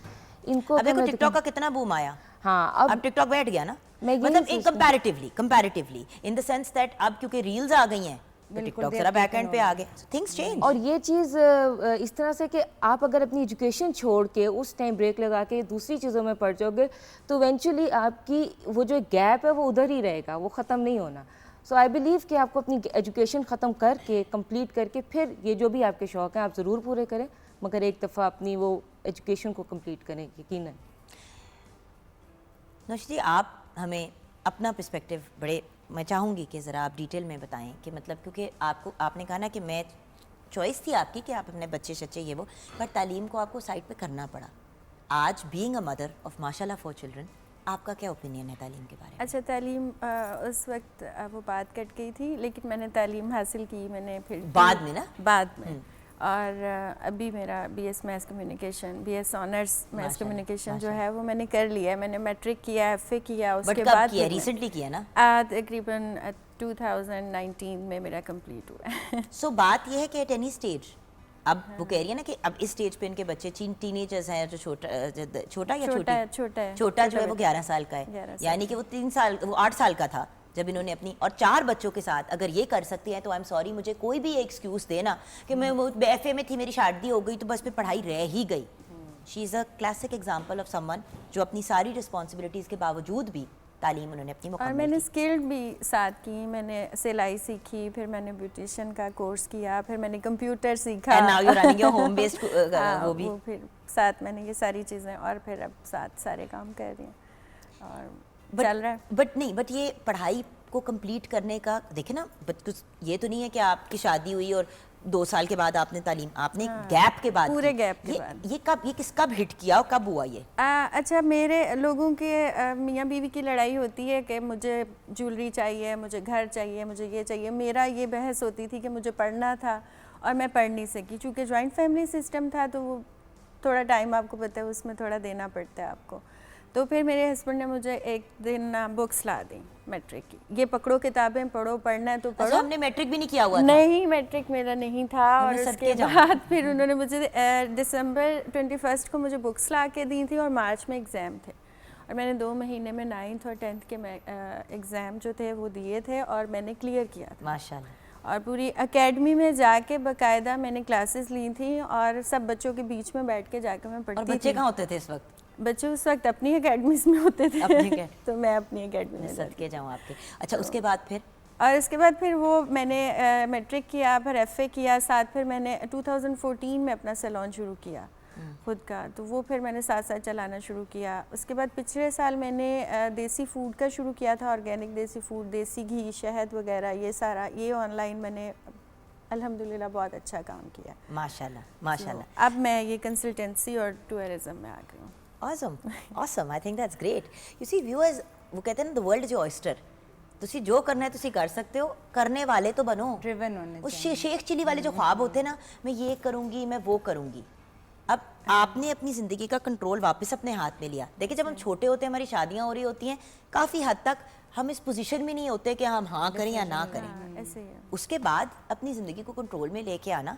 इनको अब देखो टिकटॉक का कितना बूम आया। हाँ, अब टिकटॉक बैठ गया ना, मैं यही मतलब सोचती हूँ। Comparatively in the sense that अब क्योंकि रील्स आ गई हैं तो टिकटॉक जरा बैक एंड पे आ गए, थिंग्स चेंज। और ये चीज़ इस तरह से कि आप अगर अपनी एजुकेशन छोड़ के उस टाइम ब्रेक लगा के दूसरी चीज़ों में पड़ जाओगे तो इवेंचुअली आपकी वो जो गैप है वो उधर ही रहेगा, वो ख़त्म नहीं होना। सो आई बिलीव कि आपको अपनी एजुकेशन ख़त्म करके, कंप्लीट करके, फिर ये जो भी आपके शौक़ हैं आप ज़रूर पूरे करें, मगर एक दफ़ा अपनी वो एजुकेशन को कंप्लीट करें यकीनन। नौशी जी, आप हमें अपना पर्सपेक्टिव बड़े, मैं चाहूँगी कि ज़रा आप डिटेल में बताएं कि मतलब, क्योंकि आपने कहा ना कि मैं चॉइस थी आपकी कि आप अपने बच्चे शच्चे ये वो, पर तालीम को आपको साइड पे करना पड़ा। आज बीइंग अ मदर ऑफ माशाल्लाह 4 चिल्ड्रन, आपका क्या ओपिनियन है तालीम के बारे में? अच्छा, तालीम उस वक्त वो बात कट गई थी, लेकिन मैंने तालीम हासिल की, मैंने फिर बाद में ना? बाद में। और अभी मेरा BS maths communication, BS honours maths communication जो है वो मैंने कर लिया है। मैंने मैट्रिक किया, FA किया, उसके बट बाद कब किया? रिसेंटली किया ना? तकरीबन 2019 में मेरा कंप्लीट हुआ है। सो बात यह है कि एट एनी स्टेज, अब वो कह रही है ना कि अब इस स्टेज पे इनके बच्चे टीनेजर्स हैं, जो छोटा या छोटा जो है वो 11 साल का है, 11 साल यानी कि वो 8 साल का था जब इन्होंने अपनी, और 4 बच्चों के साथ अगर ये कर सकती हैं तो आई एम सॉरी, मुझे कोई भी एक्सक्यूज़ देना कि मैं वो FA में थी, मेरी शादी हो गई तो बस फिर पढ़ाई रह ही गई। She is a classic example of someone जो अपनी सारी रिस्पॉन्सिबिलिटीज़ के बावजूद भी तालीम उन्होंने अपनी और मुकम्मल मैंने की। स्किल्ड भी साथ की, मैंने सिलाई सीखी, फिर मैंने ब्यूटिशियन का कोर्स किया, फिर मैंने कंप्यूटर सीखा। And now you're running your home based वो भी। वो फिर साथ मैंने ये सारी चीज़ें, और फिर अब साथ सारे काम कर रही हैं और चल रहा है। बट ये पढ़ाई को कंप्लीट करने का देखे ना, बट कुछ ये तो नहीं है कि आपकी शादी हुई और 2 साल के बाद आपने तालीम, आपने गैप के बाद पूरे की। गैप के बाद। ये कब हिट किया और कब हुआ ये? अच्छा, मेरे लोगों के मियाँ बीवी की लड़ाई होती है कि मुझे ज्वेलरी चाहिए, मुझे घर चाहिए, मुझे ये चाहिए। मेरा ये बहस होती थी कि मुझे पढ़ना था और मैं पढ़ नहीं सकी, क्योंकि जॉइंट फैमिली सिस्टम था, तो वो थोड़ा टाइम आपको पता है उसमें थोड़ा देना पड़ता है आपको। तो फिर मेरे हस्बैंड ने मुझे एक दिन बुक्स ला दी मैट्रिक की, ये पकड़ो किताबें पढ़ो, पढ़ना है तो पढ़ो। अच्छा, हमने मैट्रिक भी नहीं किया हुआ था? नहीं, मैट्रिक मेरा नहीं था। और हमने उसके सदके बाद फिर उन्होंने मुझे दिसंबर 21 को मुझे बुक्स ला के दी थी और मार्च में एग्ज़ाम थे, और मैंने 2 महीने में 9th और 10th के एग्ज़ाम जो थे वो दिए थे और मैंने क्लियर किया था माशाल्लाह। और पूरी एकेडमी में जाके बाकायदा मैंने क्लासेस ली थी और सब बच्चों के बीच में बैठ के जाके मैं और पढ़ती बच्चे थी। कहाँ होते थे इस वक्त? बच्चे उस वक्त अपनी एकेडमीज में होते थे। अपनी academy। तो मैं अपनी एकेडमी में जाती। सदके जाऊँ आपके। अच्छा, उसके बाद फिर? और इसके बाद फिर वो मैंने मैट्रिक किया, फिर FA किया, साथ फिर मैंने 2014 में अपना सैलून शुरू किया खुद का, तो वो फिर मैंने साथ साथ चलाना शुरू किया। उसके बाद पिछले साल मैंने देसी फूड का शुरू किया था, ऑर्गेनिक देसी फूड, देसी घी, शहद वगैरह, ये सारा ये ऑनलाइन मैंने अल्हम्दुलिल्लाह बहुत अच्छा काम किया। माशाल्लाह माशाल्लाह। तो अब मैं ये कंसल्टेंसी और टूरिज्म में आ गई हूँ। Awesome, awesome. I think that's great. You see, viewers, वो कहते हैं ना, the world is your oyster. ਤੁਸੀਂ ਜੋ करना है ਤੁਸੀਂ कर सकते हो, करने वाले तो बनो। ड्रिवन होने उस शेख चिली वाले जो ख्वाब होते हैं ना, मैं ये करूँगी, मैं वो करूँगी। अब आपने अपनी ज़िंदगी का कंट्रोल वापस अपने हाथ में लिया। देखिए, जब हम छोटे होते हैं, हमारी शादियाँ हो रही होती हैं, काफ़ी हद तक हम इस पोजीशन में नहीं होते कि हम हाँ करें या ना करें। ऐसे ही है। उसके बाद अपनी ज़िंदगी को कंट्रोल में लेके आना,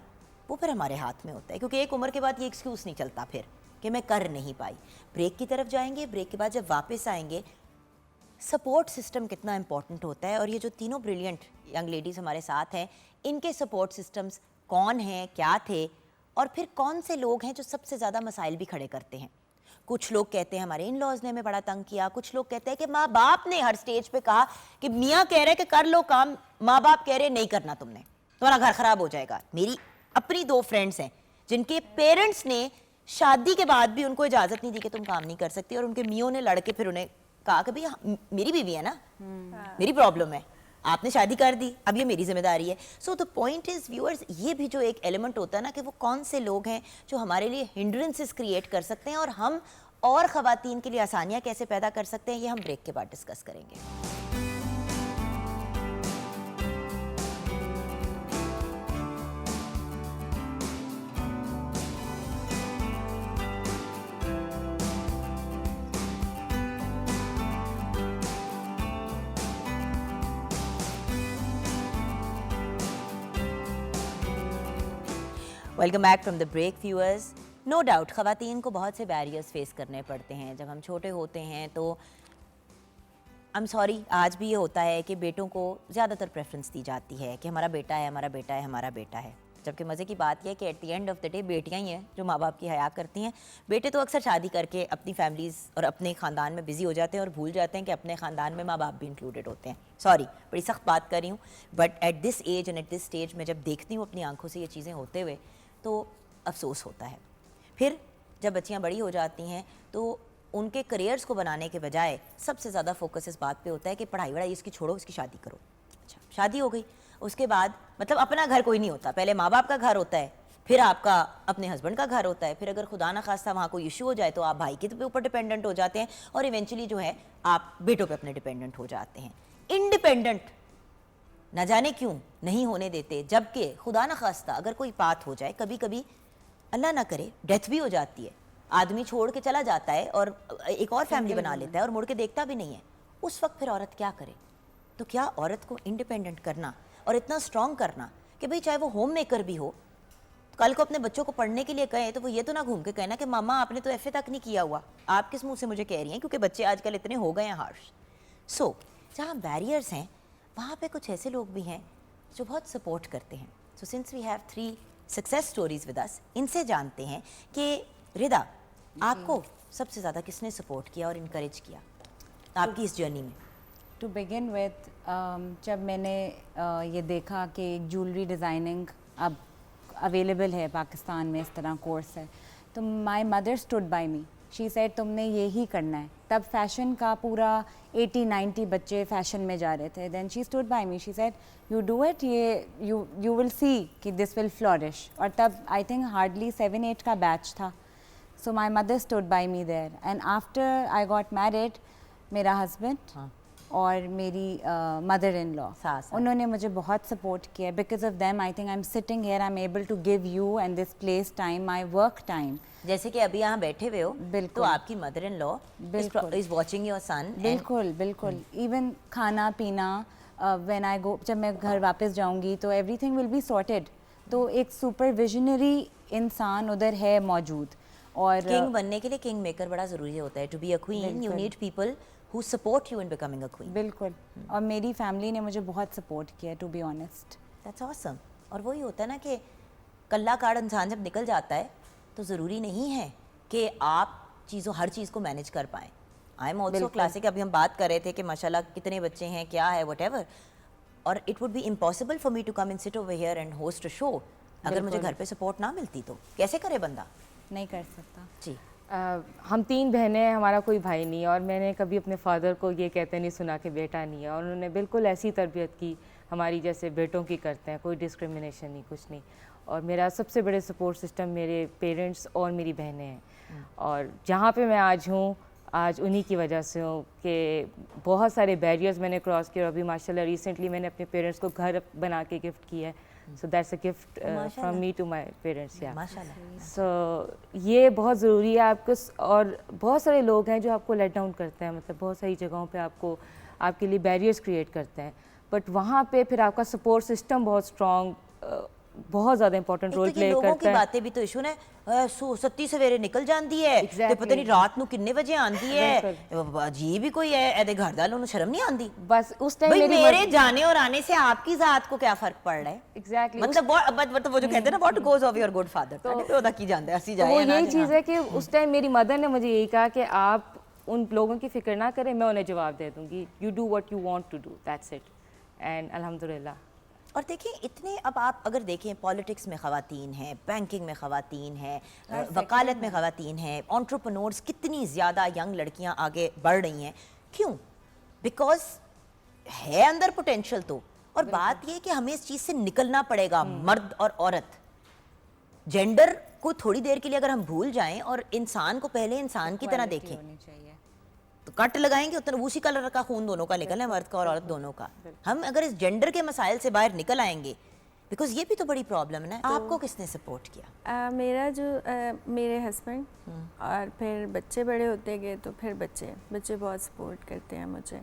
वो फिर हमारे हाथ में होता है, क्योंकि एक उम्र के बाद ये एक्सक्यूज़ नहीं चलता फिर कि मैं कर नहीं पाई। ब्रेक की तरफ जाएंगे, ब्रेक के बाद जब वापस आएंगे, सपोर्ट सिस्टम कितना इंपॉर्टेंट होता है, और ये जो तीनों ब्रिलियंट यंग लेडीज़ हमारे साथ हैं, इनके सपोर्ट सिस्टम्स कौन हैं, क्या थे, और फिर कौन से लोग हैं जो सबसे ज़्यादा मसाइल भी खड़े करते हैं। कुछ लोग कहते हैं हमारे इन लॉज ने हमें बड़ा तंग किया, कुछ लोग कहते हैं कि माँ बाप ने हर स्टेज पे कहा कि मियाँ कह रहे कि कर लो काम, माँ बाप कह रहे नहीं करना तुमने, तुम्हारा घर खराब हो जाएगा। मेरी अपनी 2 फ्रेंड्स हैं जिनके पेरेंट्स ने शादी के बाद भी उनको इजाज़त नहीं दी कि तुम काम नहीं कर सकती, और उनके मियों ने लड़के फिर उन्हें कहा कि भैया मेरी बीवी है ना, मेरी प्रॉब्लम है, आपने शादी कर दी, अब ये मेरी जिम्मेदारी है। So the point is viewers, ये भी जो एक एलिमेंट होता है ना कि वो कौन से लोग हैं जो हमारे लिए हिंड्रेंसेस क्रिएट कर सकते हैं, और हम और ख़वातीन के लिए आसानियाँ कैसे पैदा कर सकते हैं, ये हम ब्रेक के बाद डिस्कस करेंगे। Welcome back from the break viewers. No doubt ख़वातीन को बहुत से बैरियर्स फेस करने पड़ते हैं जब हम छोटे होते हैं। तो आई एम सॉरी, आज भी ये होता है कि बेटों को ज़्यादातर प्रेफरेंस दी जाती है कि हमारा बेटा है, हमारा बेटा है, हमारा बेटा है। जबकि मज़े की बात यह है कि eight the end of the day बेटियाँ ही हैं जो माँ बाप की हया करती हैं। बेटे तो अक्सर शादी करके अपनी फैमिलीज़ और अपने ख़ानदान में बिज़ी हो जाते हैं और भूल जाते हैं कि अपने ख़ानदान में माँ बाप भी इंक्लूडेड होते हैं। सॉरी, बड़ी सख्त बात कर रही हूँ, but at this age and at this stage में जब देखती हूँ अपनी आंखों से ये चीज़ें होते हुए तो अफसोस होता है। फिर जब बच्चियाँ बड़ी हो जाती हैं तो उनके करियर्स को बनाने के बजाय सबसे ज़्यादा फोकस इस बात पे होता है कि पढ़ाई वढ़ाई इसकी छोड़ो, इसकी शादी करो। अच्छा, शादी हो गई, उसके बाद मतलब अपना घर कोई नहीं होता, पहले माँ बाप का घर होता है, फिर आपका अपने हस्बैंड का घर होता है, फिर अगर खुदा ना खास्ता वहाँ कोई इशू हो जाए तो आप भाई के ऊपर डिपेंडेंट हो जाते हैं, और इवेंचुअली जो है आप बेटों पे अपने डिपेंडेंट हो जाते हैं। इंडिपेंडेंट न जाने क्यों नहीं होने देते, जबकि खुदा न खास्ता अगर कोई बात हो जाए, कभी कभी अल्लाह ना करे डेथ भी हो जाती है, आदमी छोड़ के चला जाता है और एक और फैमिली बना लेता है और मुड़ के देखता भी नहीं है, उस वक्त फिर औरत क्या करे? तो क्या औरत को इंडिपेंडेंट करना और इतना स्ट्रॉन्ग करना कि भाई चाहे वो होम मेकर भी हो, कल को अपने बच्चों को पढ़ने के लिए कहें तो वो ये तो ना घूम के कहना कि मामा आपने तो FA तक नहीं किया हुआ, आप किस मुँह से मुझे कह रही हैं, क्योंकि बच्चे आजकल इतने हो गए हैं हार्श। सो जहाँ बैरियर्स हैं वहाँ पे कुछ ऐसे लोग भी हैं जो बहुत सपोर्ट करते हैं। So since we have 3 success stories with us, इनसे जानते हैं कि रिदा, आपको सबसे ज़्यादा किसने सपोर्ट किया और इनकरेज किया आपकी इस जर्नी में? टू बिगिन विथ, जब मैंने ये देखा कि ज्वेलरी डिज़ाइनिंग अब अवेलेबल है पाकिस्तान में, इस तरह कोर्स है, तो माई mother stood by me, she said तुमने ये ही करना है, तब फैशन का पूरा 80-90 बच्चे फैशन में जा रहे थे. Then she stood by me, she said you do it, yeah you will see कि दिस विल फ्लॉरिश. और तब आई थिंक हार्डली 7-8 का बैच था. So my mother stood by me there. And after I got married, मेरा husband और मेरी mother in law, सास, उन्होंने मुझे बहुत सपोर्ट किया. Because of them I think I am sitting here, I am able to give you and this place time, my work time. जैसे कि अभी यहाँ बैठे हुए हो, बिल्कुल. तो आपकी मदर इन लॉ बिल्कुल. Is watching your son. बिल्कुल बिल्कुल. इवन खाना पीना, व्हेन आई गो, जब मैं घर वापस जाऊंगी तो एवरीथिंग विल बी सॉर्टेड. तो एक सुपरविजनरी इंसान उधर है मौजूद. और किंग बनने के लिए किंग मेकर बड़ा जरूरी होता है. To be a queen you need people who support you in becoming a queen. बिल्कुल. और मेरी फैमिली ने मुझे बहुत सपोर्ट किया, to be honest. That's awesome. और वही होता है ना कि कल्ला काड़ इंसान जब निकल जाता है तो ज़रूरी नहीं है कि आप हर चीज़ को मैनेज कर पाएँ. I am also classic. अभी हम बात कर रहे थे कि माशाल्लाह कितने बच्चे हैं, क्या है, whatever. और it would be impossible for me to come and sit over here and host a show अगर मुझे घर पे सपोर्ट ना मिलती. तो कैसे करे बंदा? नहीं कर सकता. जी. हम 3 बहनें हैं, हमारा कोई भाई नहीं है, और मैंने कभी अपने फादर को ये कहते नहीं सुना कि बेटा नहीं है, और उन्होंने बिल्कुल ऐसी तरबियत की हमारी जैसे बेटों की करते हैं, कोई डिस्क्रिमिनेशन नहीं, कुछ नहीं. और मेरा सबसे बड़े सपोर्ट सिस्टम मेरे पेरेंट्स और मेरी बहनें हैं. और जहाँ पे मैं आज हूँ, आज उन्हीं की वजह से हूँ कि बहुत सारे बैरियर्स मैंने क्रॉस किए. और अभी माशाल्लाह रिसेंटली मैंने अपने पेरेंट्स को घर बना के गिफ्ट किया है. So that's a gift from me to my parents. या माशाल्लाह. सो ये बहुत ज़रूरी है आपको. और बहुत सारे लोग हैं जो आपको लेट डाउन करते हैं, मतलब बहुत सारी जगहों पे आपको आपके लिए बैरियर्स क्रिएट करते हैं, बट वहाँ पे फिर आपका सपोर्ट सिस्टम बहुत स्ट्रॉन्ग, बहुत ज़्यादा इंपॉर्टेंट रोल प्ले लोगों की करता है. बातें भी तो इशू ने सत्ती सवेरे निकल जाती है ते पता नहीं रात ਨੂੰ किन्ने बजे आंदी है. अजीब ही कोई है. एदे घर दा लोगों शर्म नहीं आंदी. बस उस टाइम भाई मेरे जाने और आने से आपकी जात को क्या फर्क पड़ रहा है? एग्जैक्टली मतलब वो जो कहते हैं ना what goes off your good father, तो ओदा की जानदा है, ਅਸੀਂ तो वो जाए यही चीज़ है कि उस टाइम मेरी मदर ने मुझे यही कहा कि आप उन लोगों की फिक्र ना करें, मैं उन्हें जवाब दे दूंगी. You do what you want to do, that's it. And अल्हम्दुलिल्लाह. और देखिए इतने, अब आप अगर देखें पॉलिटिक्स में ख़वातीन हैं, बैंकिंग में ख़वातीन हैं, वकालत में ख़वातीन हैं, एंटरप्रेन्योर्स, कितनी ज़्यादा यंग लड़कियां आगे बढ़ रही हैं. क्यों? बिकॉज है अंदर पोटेंशियल. तो और बात ये कि हमें इस चीज़ से निकलना पड़ेगा. मर्द और औरत, जेंडर को थोड़ी देर के लिए अगर हम भूल जाएं और इंसान को पहले इंसान की तरह देखें, होनी चाहिए. तो कट लगाएंगे उतना उसी कलर का खून दोनों का निकलना है, मर्द का और औरत दोनों का. हम अगर इस जेंडर के मसाइल से बाहर निकल आएंगे, बिकॉज ये भी तो बड़ी प्रॉब्लम है ना. आपको किसने सपोर्ट किया? मेरा जो मेरे हस्बैंड, और फिर बच्चे बड़े होते गए तो फिर बच्चे बहुत सपोर्ट करते हैं मुझे.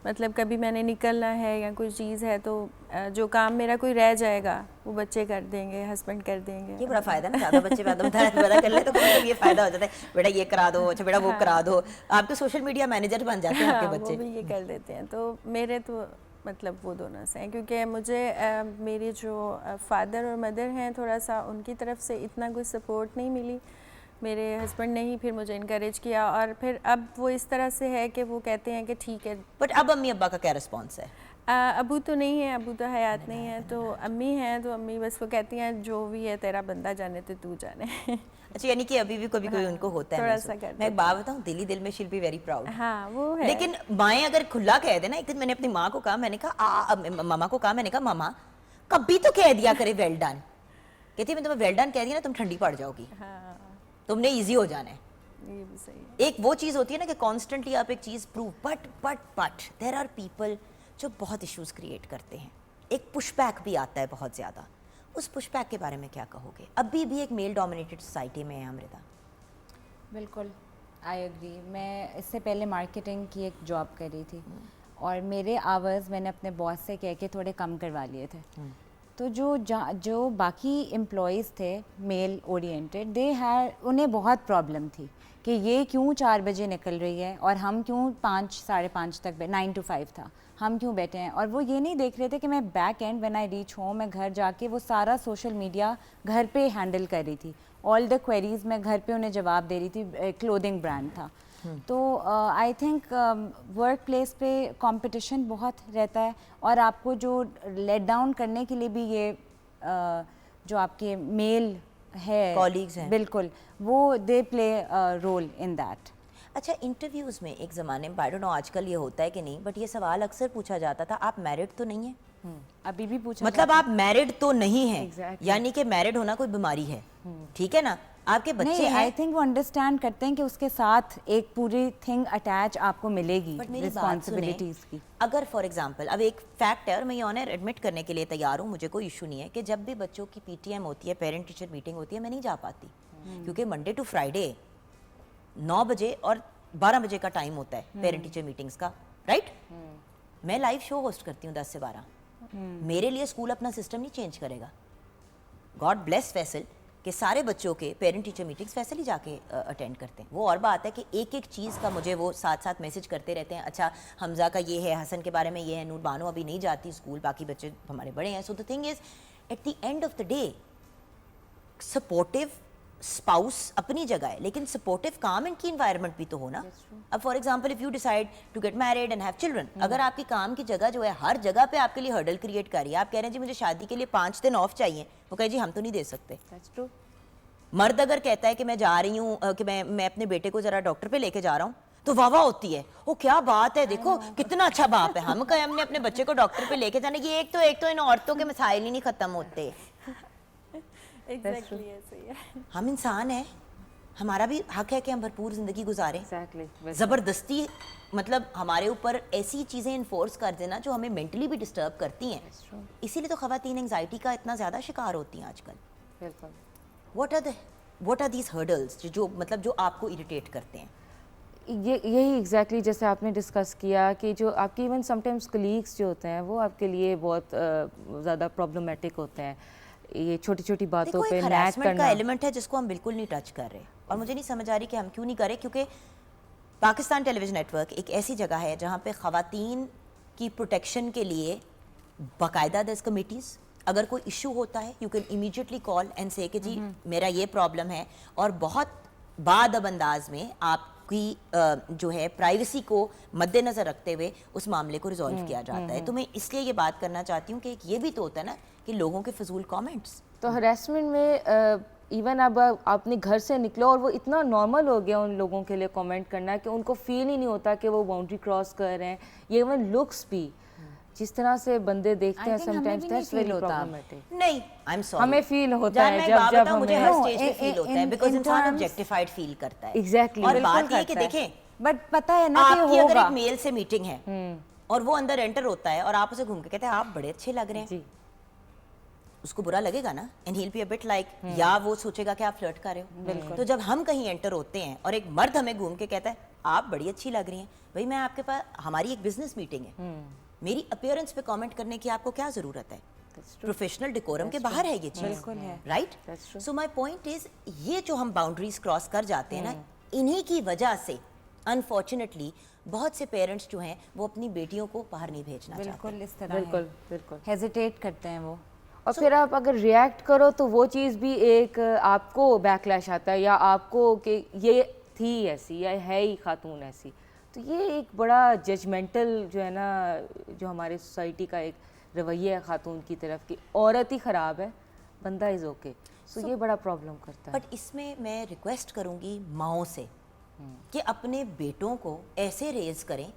मतलब कभी मैंने निकलना है या कोई चीज़ है तो जो काम मेरा कोई रह जाएगा वो बच्चे कर देंगे, हस्बैंड कर देंगे. ये बड़ा फायदा ना, ज़्यादा बच्चे पैदा कर ले तो ये फायदा हो जाता है. बेटा ये करा दो, अच्छा बेटा वो करा दो. आपके सोशल मीडिया मैनेजर बन जाते हैं आपके बच्चे. वो भी ये कर देते हैं. तो मेरे तो मतलब वो दोनों से हैं, क्योंकि मुझे मेरे जो फादर और मदर हैं, थोड़ा सा उनकी तरफ से इतना कोई सपोर्ट नहीं मिली. मेरे हस्बैंड ने ही फिर मुझे इनकरेज किया. और फिर अब वो इस तरह से है कि वो कहते हैं कि ठीक है. बट अब अम्मी अब्बा का क्या रिस्पॉन्स है? अबू तो नहीं है, अबू तो हयात नहीं है, तो अम्मी हैं. तो अम्मी बस वो कहती हैं जो भी है तेरा बंदा जाने तो तू जाने. अच्छा, यानी कि अभी भी कभी कोई उनको होता है थोड़ा महसूस. सा करते मैं एक बात बताऊं, दिल में शील बी वेरी प्राउड. हाँ वो है. लेकिन माएँ अगर खुला कह देना, एक दिन मैंने अपनी माँ को कहा, मैंने कहा मामा को कहा, मैंने कहा मामा कभी तो कह दिया करे वेल डन. कहती मैं तुम्हें वेल डन कह दिया ना तुम ठंडी पड़ जाओगी, तुमने इजी हो जाना है. ये भी सही है. एक वो चीज़ होती है ना कि कॉन्स्टेंटली आप एक चीज़ prove, but there are people जो बहुत इश्यूज क्रिएट करते हैं. एक पुशबैक भी आता है बहुत ज़्यादा. उस पुशबैक के बारे में क्या कहोगे? अभी भी एक मेल डोमिनेटेड सोसाइटी में है अमृता. बिल्कुल, आई एग्री. मैं इससे पहले मार्केटिंग की एक जॉब कर रही थी और मेरे आवर्स मैंने अपने बॉस से कह के थोड़े कम करवा लिए थे. तो जो बाकी एम्प्लॉयज़ थे मेल ओरिएंटेड, उन्हें बहुत प्रॉब्लम थी कि ये क्यों 4 बजे निकल रही है और हम क्यों 5 साढ़े 5 तक 9 to 5 था, हम क्यों बैठे हैं. और वो ये नहीं देख रहे थे कि मैं back and when I reach home, मैं घर जाके वो सारा सोशल मीडिया घर पे हैंडल कर रही थी. ऑल द क्वेरीज मैं घर पे उन्हें जवाब दे रही थी. क्लोथिंग ब्रांड था. तो आई थिंक वर्क प्लेस पे कंपटीशन बहुत रहता है और आपको जो लेट डाउन करने के लिए भी ये जो आपके मेल है Colleagues हैं. बिल्कुल, वो they play role in that. अच्छा, इंटरव्यूज़ में एक ज़माने में, आई डोंट नो आजकल ये होता है कि नहीं, बट ये सवाल अक्सर पूछा जाता था, आप मैरिड तो नहीं है? अभी भी पूछा मतलब आप मैरिड तो नहीं है, Exactly. यानी कि मैरिड होना कोई बीमारी है, ठीक है ना? आपके बच्चे नहीं, हैं, आई थिंक वो अंडरस्टैंड करते हैं कि उसके साथ एक पूरी थिंग अटैच आपको मिलेगी बट मेरी बात रिस्पॉन्सिबिलिटीज सुने, की। अगर फॉर एग्जांपल, अब एक फैक्ट है और मैं ये ऑनर एडमिट करने के लिए तैयार हूँ, मुझे कोई इशू नहीं है कि जब भी बच्चों की पीटीएम होती है, पेरेंट टीचर मीटिंग होती है, मैं नहीं जा पाती, क्योंकि मंडे टू फ्राइडे 9 बजे और 12 बजे का टाइम होता है पेरेंट टीचर मीटिंग्स का, राइट? मैं लाइव शो होस्ट करती हूँ 10 से 12, मेरे लिए स्कूल अपना सिस्टम नहीं चेंज करेगा। गॉड ब्लेस फैसल कि सारे बच्चों के पेरेंट टीचर मीटिंग्स फैसल ही जाके अटेंड करते हैं। वो और बात है कि एक एक चीज़ का मुझे वो साथ साथ मैसेज करते रहते हैं, अच्छा हमजा का ये है, हसन के बारे में ये है, नूर बानो अभी नहीं जाती स्कूल, बाकी बच्चे हमारे बड़े हैं। So the thing is eight the end of the day supportive spouse अपनी जगह है, लेकिन सपोर्टिव काम एंड की इन्वायरमेंट भी तो हो ना। अब for example if you decide to get married and have children, अगर आपकी काम की जगह जो है हर जगह पे आपके लिए हर्डल क्रिएट कर रही है, आप कह रहे हैं जी मुझे शादी के लिए 5 दिन ऑफ चाहिए, वो कहे जी हम तो नहीं दे सकते। That's true. मर्द अगर कहता है कि मैं जा रही हूँ कि मैं अपने बेटे को जरा डॉक्टर पे लेके जा रहा हूँ, तो वाह वाह होती है, वो क्या बात है, देखो कितना अच्छा बाप है, हम कहे हमने अपने बच्चे को डॉक्टर पे लेके जाना। ये एक तो इन औरतों के मसाइल ही नहीं खत्म होते। एग्जैक्टली ऐसे ही है। हम इंसान हैं, हमारा भी हक है कि हम भरपूर जिंदगी गुजारें। Exactly. ज़बरदस्ती मतलब हमारे ऊपर ऐसी चीज़ें इन्फोर्स कर देना जो हमें मेंटली भी डिस्टर्ब करती हैं, इसीलिए तो ख़वातीन एंग्जाइटी का इतना ज़्यादा शिकार होती हैं आजकल। बिल्कुल। व्हाट आर दीज हर्डल्स जो मतलब जो आपको इरिटेट करते हैं? यही एग्जैक्टली जैसे आपने डिस्कस किया कि जो आपकी इवन समटाइम्स कलीग्स जो होते हैं वो आपके लिए बहुत ज़्यादा प्रॉब्लमेटिक होते हैं। ये छोटी छोटी बातों देखो, पे एक नैग हरासमेंट का करना। एलिमेंट है जिसको हम बिल्कुल नहीं टच कर रहे, और मुझे नहीं समझ आ रही कि हम क्यों नहीं कर रहे, क्योंकि पाकिस्तान टेलीविज़न नेटवर्क एक ऐसी जगह है जहाँ पे ख़वातीन की प्रोटेक्शन के लिए बाकायदा दस कमिटीज़, अगर कोई इशू होता है you can immediately call and से कि जी मेरा ये प्रॉब्लम है, और बहुत बादअब अंदाज में आपकी जो है प्राइवेसी को मद्देनज़र रखते हुए उस मामले को रिजॉल्व किया जाता है। तो मैं इसलिए ये बात करना चाहती हूँ कि एक ये भी तो होता है ना कि लोगों के फजूल कमेंट्स। तो हरेसमेंट में इवन अब अपने घर से निकलो और वो इतना नॉर्मल हो गया उन लोगों के लिए कमेंट करना कि उनको फील ही नहीं होता कि वो बाउंड्री क्रॉस कर रहे हैं। ये इवन लुक्स भी जिस तरह से बंदे देखते हैं समटाइम्स दैट्स वेरी प्रॉब्लमेटिक। नहीं, आई एम सॉरी, हमें फील होता है जब मुझे हमें हर स्टेज पे फील होता है, बिकॉज़ इंसान ऑब्जेक्टिफाइड फील करता है। Exactly. और बिल्कुल बात ये कि करता है। देखें, बट पता है ना कि आपकी अगर होगा। एक मेल से मीटिंग है और वो अंदर एंटर होता है और आप उसे घूम के कहते हैं आप बड़े अच्छे लग रहे हैं, जी उसको बुरा लगेगा ना, and he will be a bit like, या वो सोचेगा कि आप फ्लर्ट कर रहे हो। तो जब हम कहीं एंटर होते हैं और एक मर्द हमें घूम के कहता है आप बड़ी अच्छी लग रही हैं, भाई मैं आपके पास, हमारी एक बिजनेस मीटिंग है, मेरी अपीयरेंस पे कमेंट करने की आपको क्या जरूरत है? प्रोफेशनल डिकोरम के बाहर है ये चीज, बिल्कुल है। Right? So my point is, ये जो हम बाउंड्रीज क्रॉस कर जाते हैं ना, इन्हीं की वजह से अनफॉर्चुनेटली बहुत से पेरेंट्स जो हैं वो अपनी बेटियों को बाहर नहीं भेजना चाहते। बिल्कुल इस तरह बिल्कुल बिल्कुल। हेजिटेट करते हैं वो। और फिर आप अगर रिएक्ट करो तो वो चीज़ भी एक आपको बैकलैश आता है, या आपको कि ये थी ऐसी या है ही खातून ऐसी। तो ये एक बड़ा जजमेंटल जो है ना, जो हमारे सोसाइटी का एक रवैया है खातून की तरफ की, औरत ही ख़राब है, बंदा इज़ ओके। सो ये बड़ा प्रॉब्लम करता है। बट इसमें मैं रिक्वेस्ट करूंगी माओं से कि अपने बेटों को ऐसे रेज करें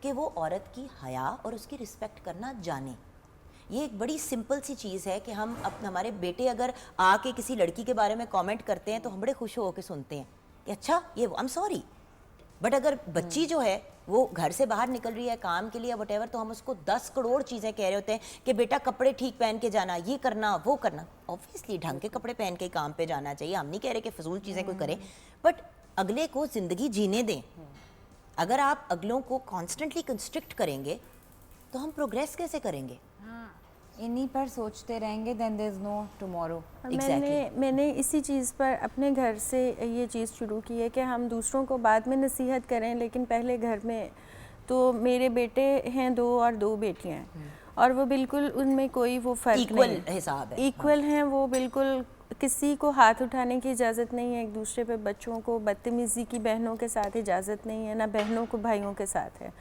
कि वो औरत की हया और उसकी रिस्पेक्ट करना जाने। ये एक बड़ी सिंपल सी चीज़ है कि हम हमारे बेटे अगर आके किसी लड़की के बारे में कमेंट करते हैं तो हम बड़े खुश होकर सुनते हैं कि अच्छा ये, आई एम सॉरी, बट अगर बच्ची जो है वो घर से बाहर निकल रही है काम के लिए वटेवर, तो हम उसको 10 करोड़ चीज़ें कह रहे होते हैं कि बेटा कपड़े ठीक पहन के जाना, ये करना वो करना। ऑब्वियसली ढंग के कपड़े पहन के काम पे जाना चाहिए, हम नहीं कह रहे कि फजूल चीज़ें कोई करे, बट अगले को ज़िंदगी जीने दें। अगर आप अगलों को कॉन्स्टेंटली कंस्ट्रिक्ट करेंगे तो हम प्रोग्रेस कैसे करेंगे? इन्हीं पर सोचते रहेंगे, then there is no tomorrow. मैंने इसी चीज़ पर अपने घर से ये चीज़ शुरू की है कि हम दूसरों को बाद में नसीहत करें, लेकिन पहले घर में। तो मेरे बेटे हैं 2 और 2 बेटियां हैं, और वो बिल्कुल उनमें कोई वो फ़र्क इक्वल नहीं, हिसाब है, इक्वल हैं वो बिल्कुल। किसी को हाथ उठाने की इजाज़त नहीं है एक दूसरे पे, बच्चों को बदतमीज़ी की बहनों के साथ इजाज़त नहीं है, ना बहनों को भाइयों के साथ है।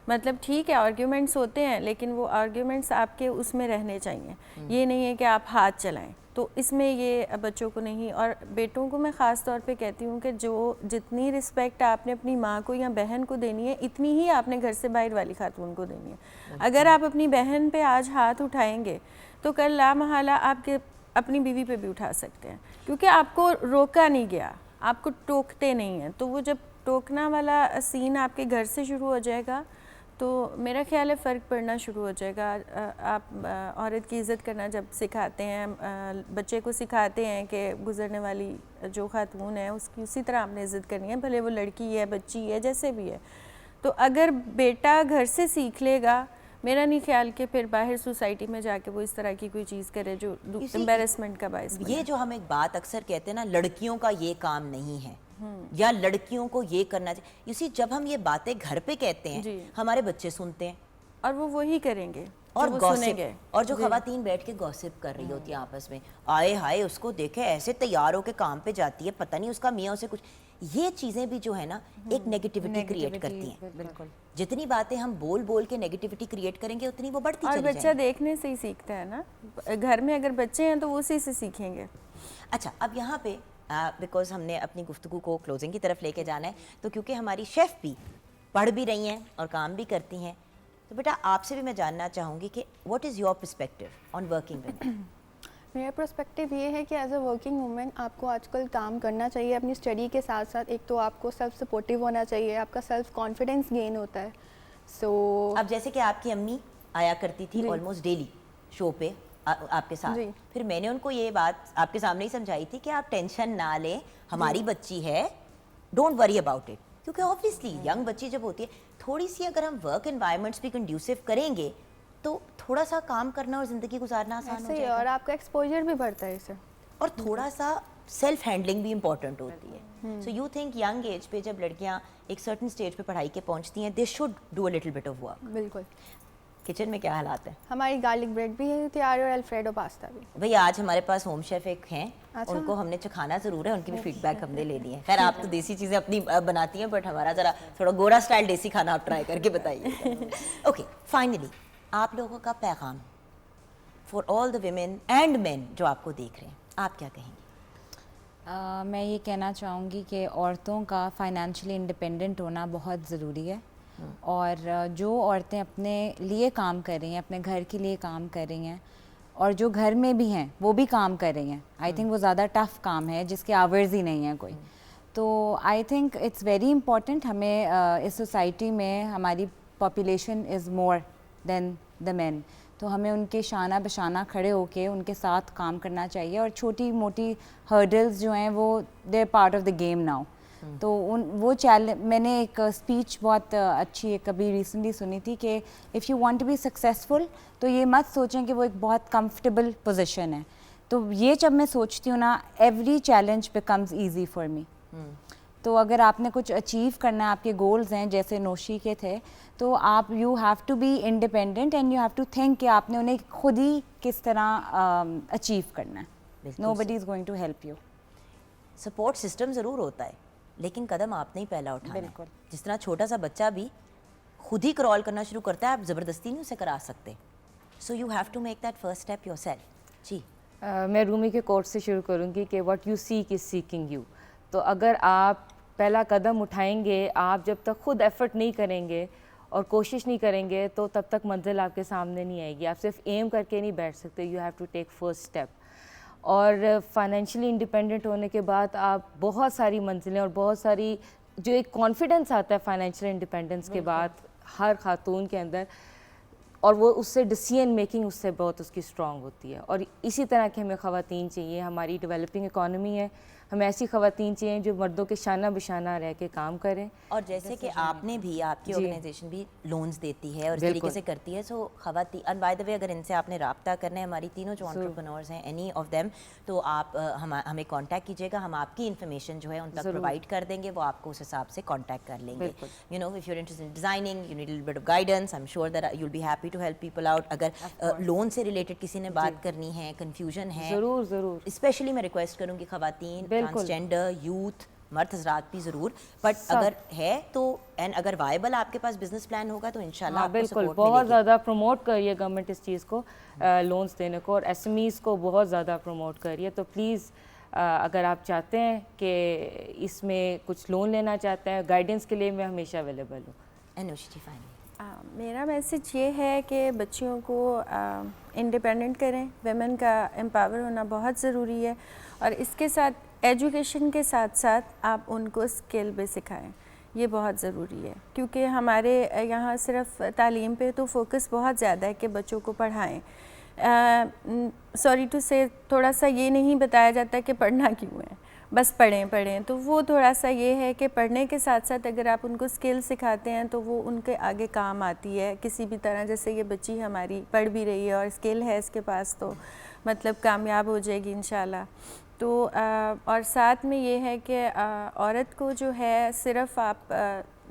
मतलब ठीक है आर्ग्यूमेंट्स होते हैं, लेकिन वो आर्ग्यूमेंट्स आपके उसमें रहने चाहिए। ये नहीं है कि आप हाथ चलाएं, तो इसमें ये बच्चों को नहीं, और बेटों को मैं ख़ास तौर पे कहती हूँ कि जो जितनी रिस्पेक्ट आपने अपनी माँ को या बहन को देनी है, इतनी ही आपने घर से बाहर वाली खातून को देनी है। अगर आप अपनी बहन पे आज हाथ उठाएंगे तो कल ला महला आपके अपनी बीवी पे भी उठा सकते हैं, क्योंकि आपको रोका नहीं गया, आपको टोकते नहीं हैं। तो वो जब टोकना वाला सीन आपके घर से शुरू हो जाएगा तो मेरा ख्याल है फ़र्क पड़ना शुरू हो जाएगा। आप औरत की इज़्ज़त करना जब सिखाते हैं, बच्चे को सिखाते हैं कि गुज़रने वाली जो खातून है उसकी उसी तरह आपने इज़्ज़त करनी है, भले वो लड़की है, बच्ची है, जैसे भी है। तो अगर बेटा घर से सीख लेगा, मेरा नहीं ख्याल कि फिर बाहर सोसाइटी में जाके वो इस तरह की कोई चीज़ करे जो एम्बेरसमेंट का बायस बने। ये जो हम एक बात अक्सर कहते हैं ना, लड़कियों का ये काम नहीं है या लड़कियों को ये करना चाहिए, you see, जब हम ये बातें घर पे कहते हैं हमारे बच्चे सुनते हैं और वो वही करेंगे और जो वो गॉसिप, सुनेंगे। और जो खवातीन बैठ के गॉसिप कर रही होती है आपस में, आए हाय उसको देखे ऐसे तैयार होके काम पे जाती है, पता नहीं उसका मियाँ उसे कुछ, ये चीज़ें भी जो है ना एक नेगेटिविटी क्रिएट करती हैं। बिल्कुल। जितनी बातें हम बोल बोल के नेगेटिविटी क्रिएट करेंगे उतनी वो बढ़ती और चली बच्चा जाएगी। देखने से ही सीखता है ना, घर में अगर बच्चे हैं तो वो उसी से सीखेंगे। अच्छा, अब यहाँ पे बिकॉज हमने अपनी गुफ्तगू को क्लोजिंग की तरफ लेके जाना है, तो क्योंकि हमारी शेफ़ भी पढ़ भी रही हैं और काम भी करती हैं, तो बेटा आपसे भी मैं जानना चाहूँगी कि what is your perspective on working women? मेरा पर्सपेक्टिव ये है कि एज अ वर्किंग वूमेन आपको आजकल काम करना चाहिए अपनी स्टडी के साथ साथ। एक तो आपको सेल्फ सपोर्टिव होना चाहिए, आपका सेल्फ कॉन्फिडेंस गेन होता है। अब जैसे कि आपकी अम्मी आया करती थी ऑलमोस्ट डेली शो पे आपके साथ, फिर मैंने उनको ये बात आपके सामने ही समझाई थी कि आप टेंशन ना लें, हमारी बच्ची है, डोंट वरी अबाउट इट, क्योंकि ऑब्वियसली यंग बच्ची जब होती है, थोड़ी सी अगर हम वर्क एनवायरनमेंट्स भी कंड्यूसिव करेंगे तो थोड़ा सा काम करना और ज़िंदगी गुजारना आसान हो जाएगा, और आपका एक्सपोजर भी बढ़ता है इससे, और थोड़ा सा सेल्फ हैंडलिंग भी इम्पोर्टेंट होती है। So you think young age पे जब लड़कियां एक सर्टेन स्टेज पे पढ़ाई के पहुंचती हैं, they should do a little bit of work. बिल्कुल। किचन में क्या हालात है? हमारी गार्लिक ब्रेड भी है तैयार और अल्फ्रेडो पास्ता भी। भाई आज हमारे पास होम शेफ एक हैं, उनको हमने चखाना ज़रूर है, उनकी भी फीडबैक हमने ले ली है। खैर आप तो देसी चीज़ें अपनी बनाती हैं, बट हमारा ज़रा थोड़ा गोरा स्टाइल देसी खाना आप ट्राई करके बताइए। ओके, फाइनली आप लोगों का पैगाम for all the women and main जो आपको देख रहे हैं, आप क्या कहेंगे? मैं ये कहना चाहूँगी कि औरतों का फाइनेंशियली इंडिपेंडेंट होना बहुत ज़रूरी है, और जो औरतें अपने लिए काम कर रही हैं, अपने घर के लिए काम कर रही हैं, और जो घर में भी हैं वो भी काम कर रही हैं, आई थिंक वो ज़्यादा टफ़ काम है जिसके आवर्स ही नहीं है कोई। तो I think it's very important, हमें इस सोसाइटी में हमारी population is more than the main, तो हमें उनके शाना बशाना खड़े होके उनके साथ काम करना चाहिए, और छोटी मोटी हर्डल्स जो हैं वो they are part of the game now. तो वो चैलेंज, मैंने एक स्पीच बहुत अच्छी कभी रिसेंटली सुनी थी कि if you want to be successful तो ये मत सोचें कि वो एक बहुत कंफर्टेबल पोजीशन है। तो ये जब मैं सोचती हूँ ना, every challenge becomes easy for me. तो अगर आपने कुछ अचीव करना है, आपके गोल्स हैं जैसे नौशी के थे, तो आप you have to be independent and you have to think कि आपने उन्हें खुद ही किस तरह अचीव करना है। Nobody is going to help you. Support system ज़रूर होता है, लेकिन कदम आपने ही पहला उठाना है। जिस तरह छोटा सा बच्चा भी खुद ही क्रॉल करना शुरू करता है, आप ज़बरदस्ती नहीं उसे करा सकते। So you have to make that first step yourself. जी, मैं रूमी के कोट से शुरू करूँगी कि what you seek is seeking you. तो अगर आप पहला कदम उठाएंगे, आप जब तक खुद एफर्ट नहीं करेंगे और कोशिश नहीं करेंगे तो तब तक मंजिल आपके सामने नहीं आएगी। आप सिर्फ एम करके नहीं बैठ सकते, you have to take first step. और फाइनेंशियली इंडिपेंडेंट होने के बाद आप बहुत सारी मंजिलें और बहुत सारी जो एक कॉन्फिडेंस आता है फाइनेंशियल इंडिपेंडेंस के बाद हर खातून के अंदर, और वो उससे डिसीजन मेकिंग उससे बहुत उसकी स्ट्रॉन्ग होती है। और इसी तरह की हमें ख़वातीन चाहिए। हमारी डेवलपिंग इकॉनमी है, हमें ऐसी ख़वातीन चाहिए जो मर्दों के शाना बिशाना रह के काम करें। और जैसे कि आपने भी, आपकी ऑर्गेनाइजेशन भी लोन्स देती है और इस तरीके से करती है, सो ख़वातीन, एंड बाय द वे अगर इनसे आपने रब्ता करना है, हमारी तीनों जो एंटरप्रेन्योर्स हैं, एनी ऑफ देम, तो आप हमें कांटेक्ट कीजिएगा, हम आपकी इन्फॉर्मेशन जो है उन तक प्रोवाइड कर देंगे, वो आपको उस हिसाब से कांटेक्ट कर लेंगे। You know, if you are interested in designing, you need little bit of guidance, I am sure that you will be happy to help people out. अगर लोन से रिलेटेड किसी ने बात करनी है, कन्फ्यूजन है, ज़रूर ज़रूर, स्पेशली मैं रिक्वेस्ट करूँगी ख़वातीन, ट्रांसजेंडर, यूथ, मर्द हजरात भी ज़रूर, बट अगर है तो एंड अगर वायबल आपके पास बिजनेस प्लान होगा तो इंशाल्लाह हाँ आपको बिल्कुल, support बहुत मिलेगी। ज़्यादा प्रमोट करिए गवर्नमेंट इस चीज़ को, लोन्स देने को, और एसएमईज़ को बहुत ज़्यादा प्रमोट करिए। तो प्लीज़ अगर आप चाहते हैं कि इसमें कुछ लोन लेना चाहते हैं, गाइडेंस के लिए मैं हमेशा अवेलेबल हूँ। अनुषी जी फाइनली मेरा मैसेज ये है कि बच्चियों को इंडिपेंडेंट करें, वेमेन का एम्पावर होना बहुत ज़रूरी है, और इसके साथ एजुकेशन के साथ साथ आप उनको स्किल भी सिखाएं, ये बहुत ज़रूरी है। क्योंकि हमारे यहाँ सिर्फ तालीम पे तो फोकस बहुत ज़्यादा है कि बच्चों को पढ़ाएं, सॉरी टू से थोड़ा सा ये नहीं बताया जाता कि पढ़ना क्यों है, बस पढ़ें। तो वो थोड़ा सा ये है कि पढ़ने के साथ साथ अगर आप उनको स्किल सिखाते हैं तो वो उनके आगे काम आती है किसी भी तरह। जैसे ये बच्ची हमारी पढ़ भी रही है और स्किल है इसके पास, तो मतलब कामयाब हो जाएगी इंशाल्लाह। तो और साथ में ये है कि औरत को जो है सिर्फ आप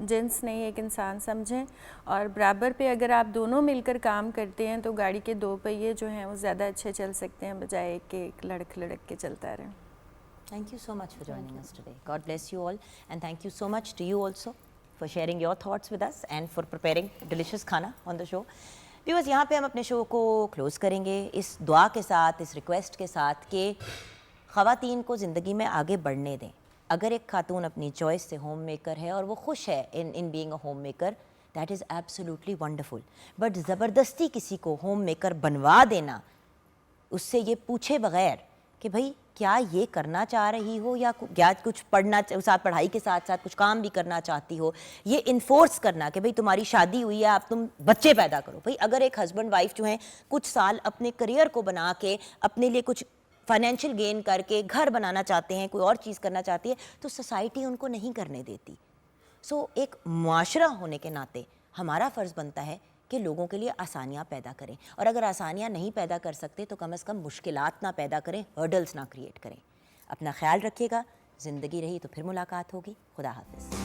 जिन्स नहीं, एक इंसान समझें, और बराबर पे अगर आप दोनों मिलकर काम करते हैं तो गाड़ी के दो पहिए जो हैं वो ज़्यादा अच्छे चल सकते हैं, बजाय एक लड़क के चलता रहे। Thank you so much for joining us today. God bless you all, and thank you so much to you also for sharing your thoughts with us and for preparing delicious खाना on the show. Viewers, यहाँ पे हम अपने show को close करेंगे इस दुआ के साथ, इस रिक्वेस्ट के साथ कि ख़वातीन को ज़िंदगी में आगे बढ़ने दें। अगर एक खातून अपनी चॉइस से होम मेकर है और वो खुश है in being a home maker, that is absolutely wonderful. But ज़बरदस्ती किसी को होम मेकर बनवा देना, उससे ये पूछे बगैर कि भाई क्या ये करना चाह रही हो या क्या कुछ पढ़ना, साथ पढ़ाई के साथ साथ कुछ काम भी करना चाहती हो, ये इन्फोर्स करना कि भाई तुम्हारी शादी हुई है, आप तुम बच्चे पैदा करो। भाई अगर एक हस्बैंड वाइफ जो हैं कुछ साल अपने करियर को बना के अपने लिए कुछ फाइनेंशियल गेन करके घर बनाना चाहते हैं, कोई और चीज़ करना चाहती है, तो सोसाइटी उनको नहीं करने देती। सो एक मुआशरा होने के नाते हमारा फ़र्ज़ बनता है कि लोगों के लिए आसानियाँ पैदा करें, और अगर आसानियाँ नहीं पैदा कर सकते तो कम से कम मुश्किलात ना पैदा करें, हर्डल्स ना क्रिएट करें। अपना ख्याल रखिएगा। ज़िंदगी रही तो फिर मुलाकात होगी। खुदा हाफिज़।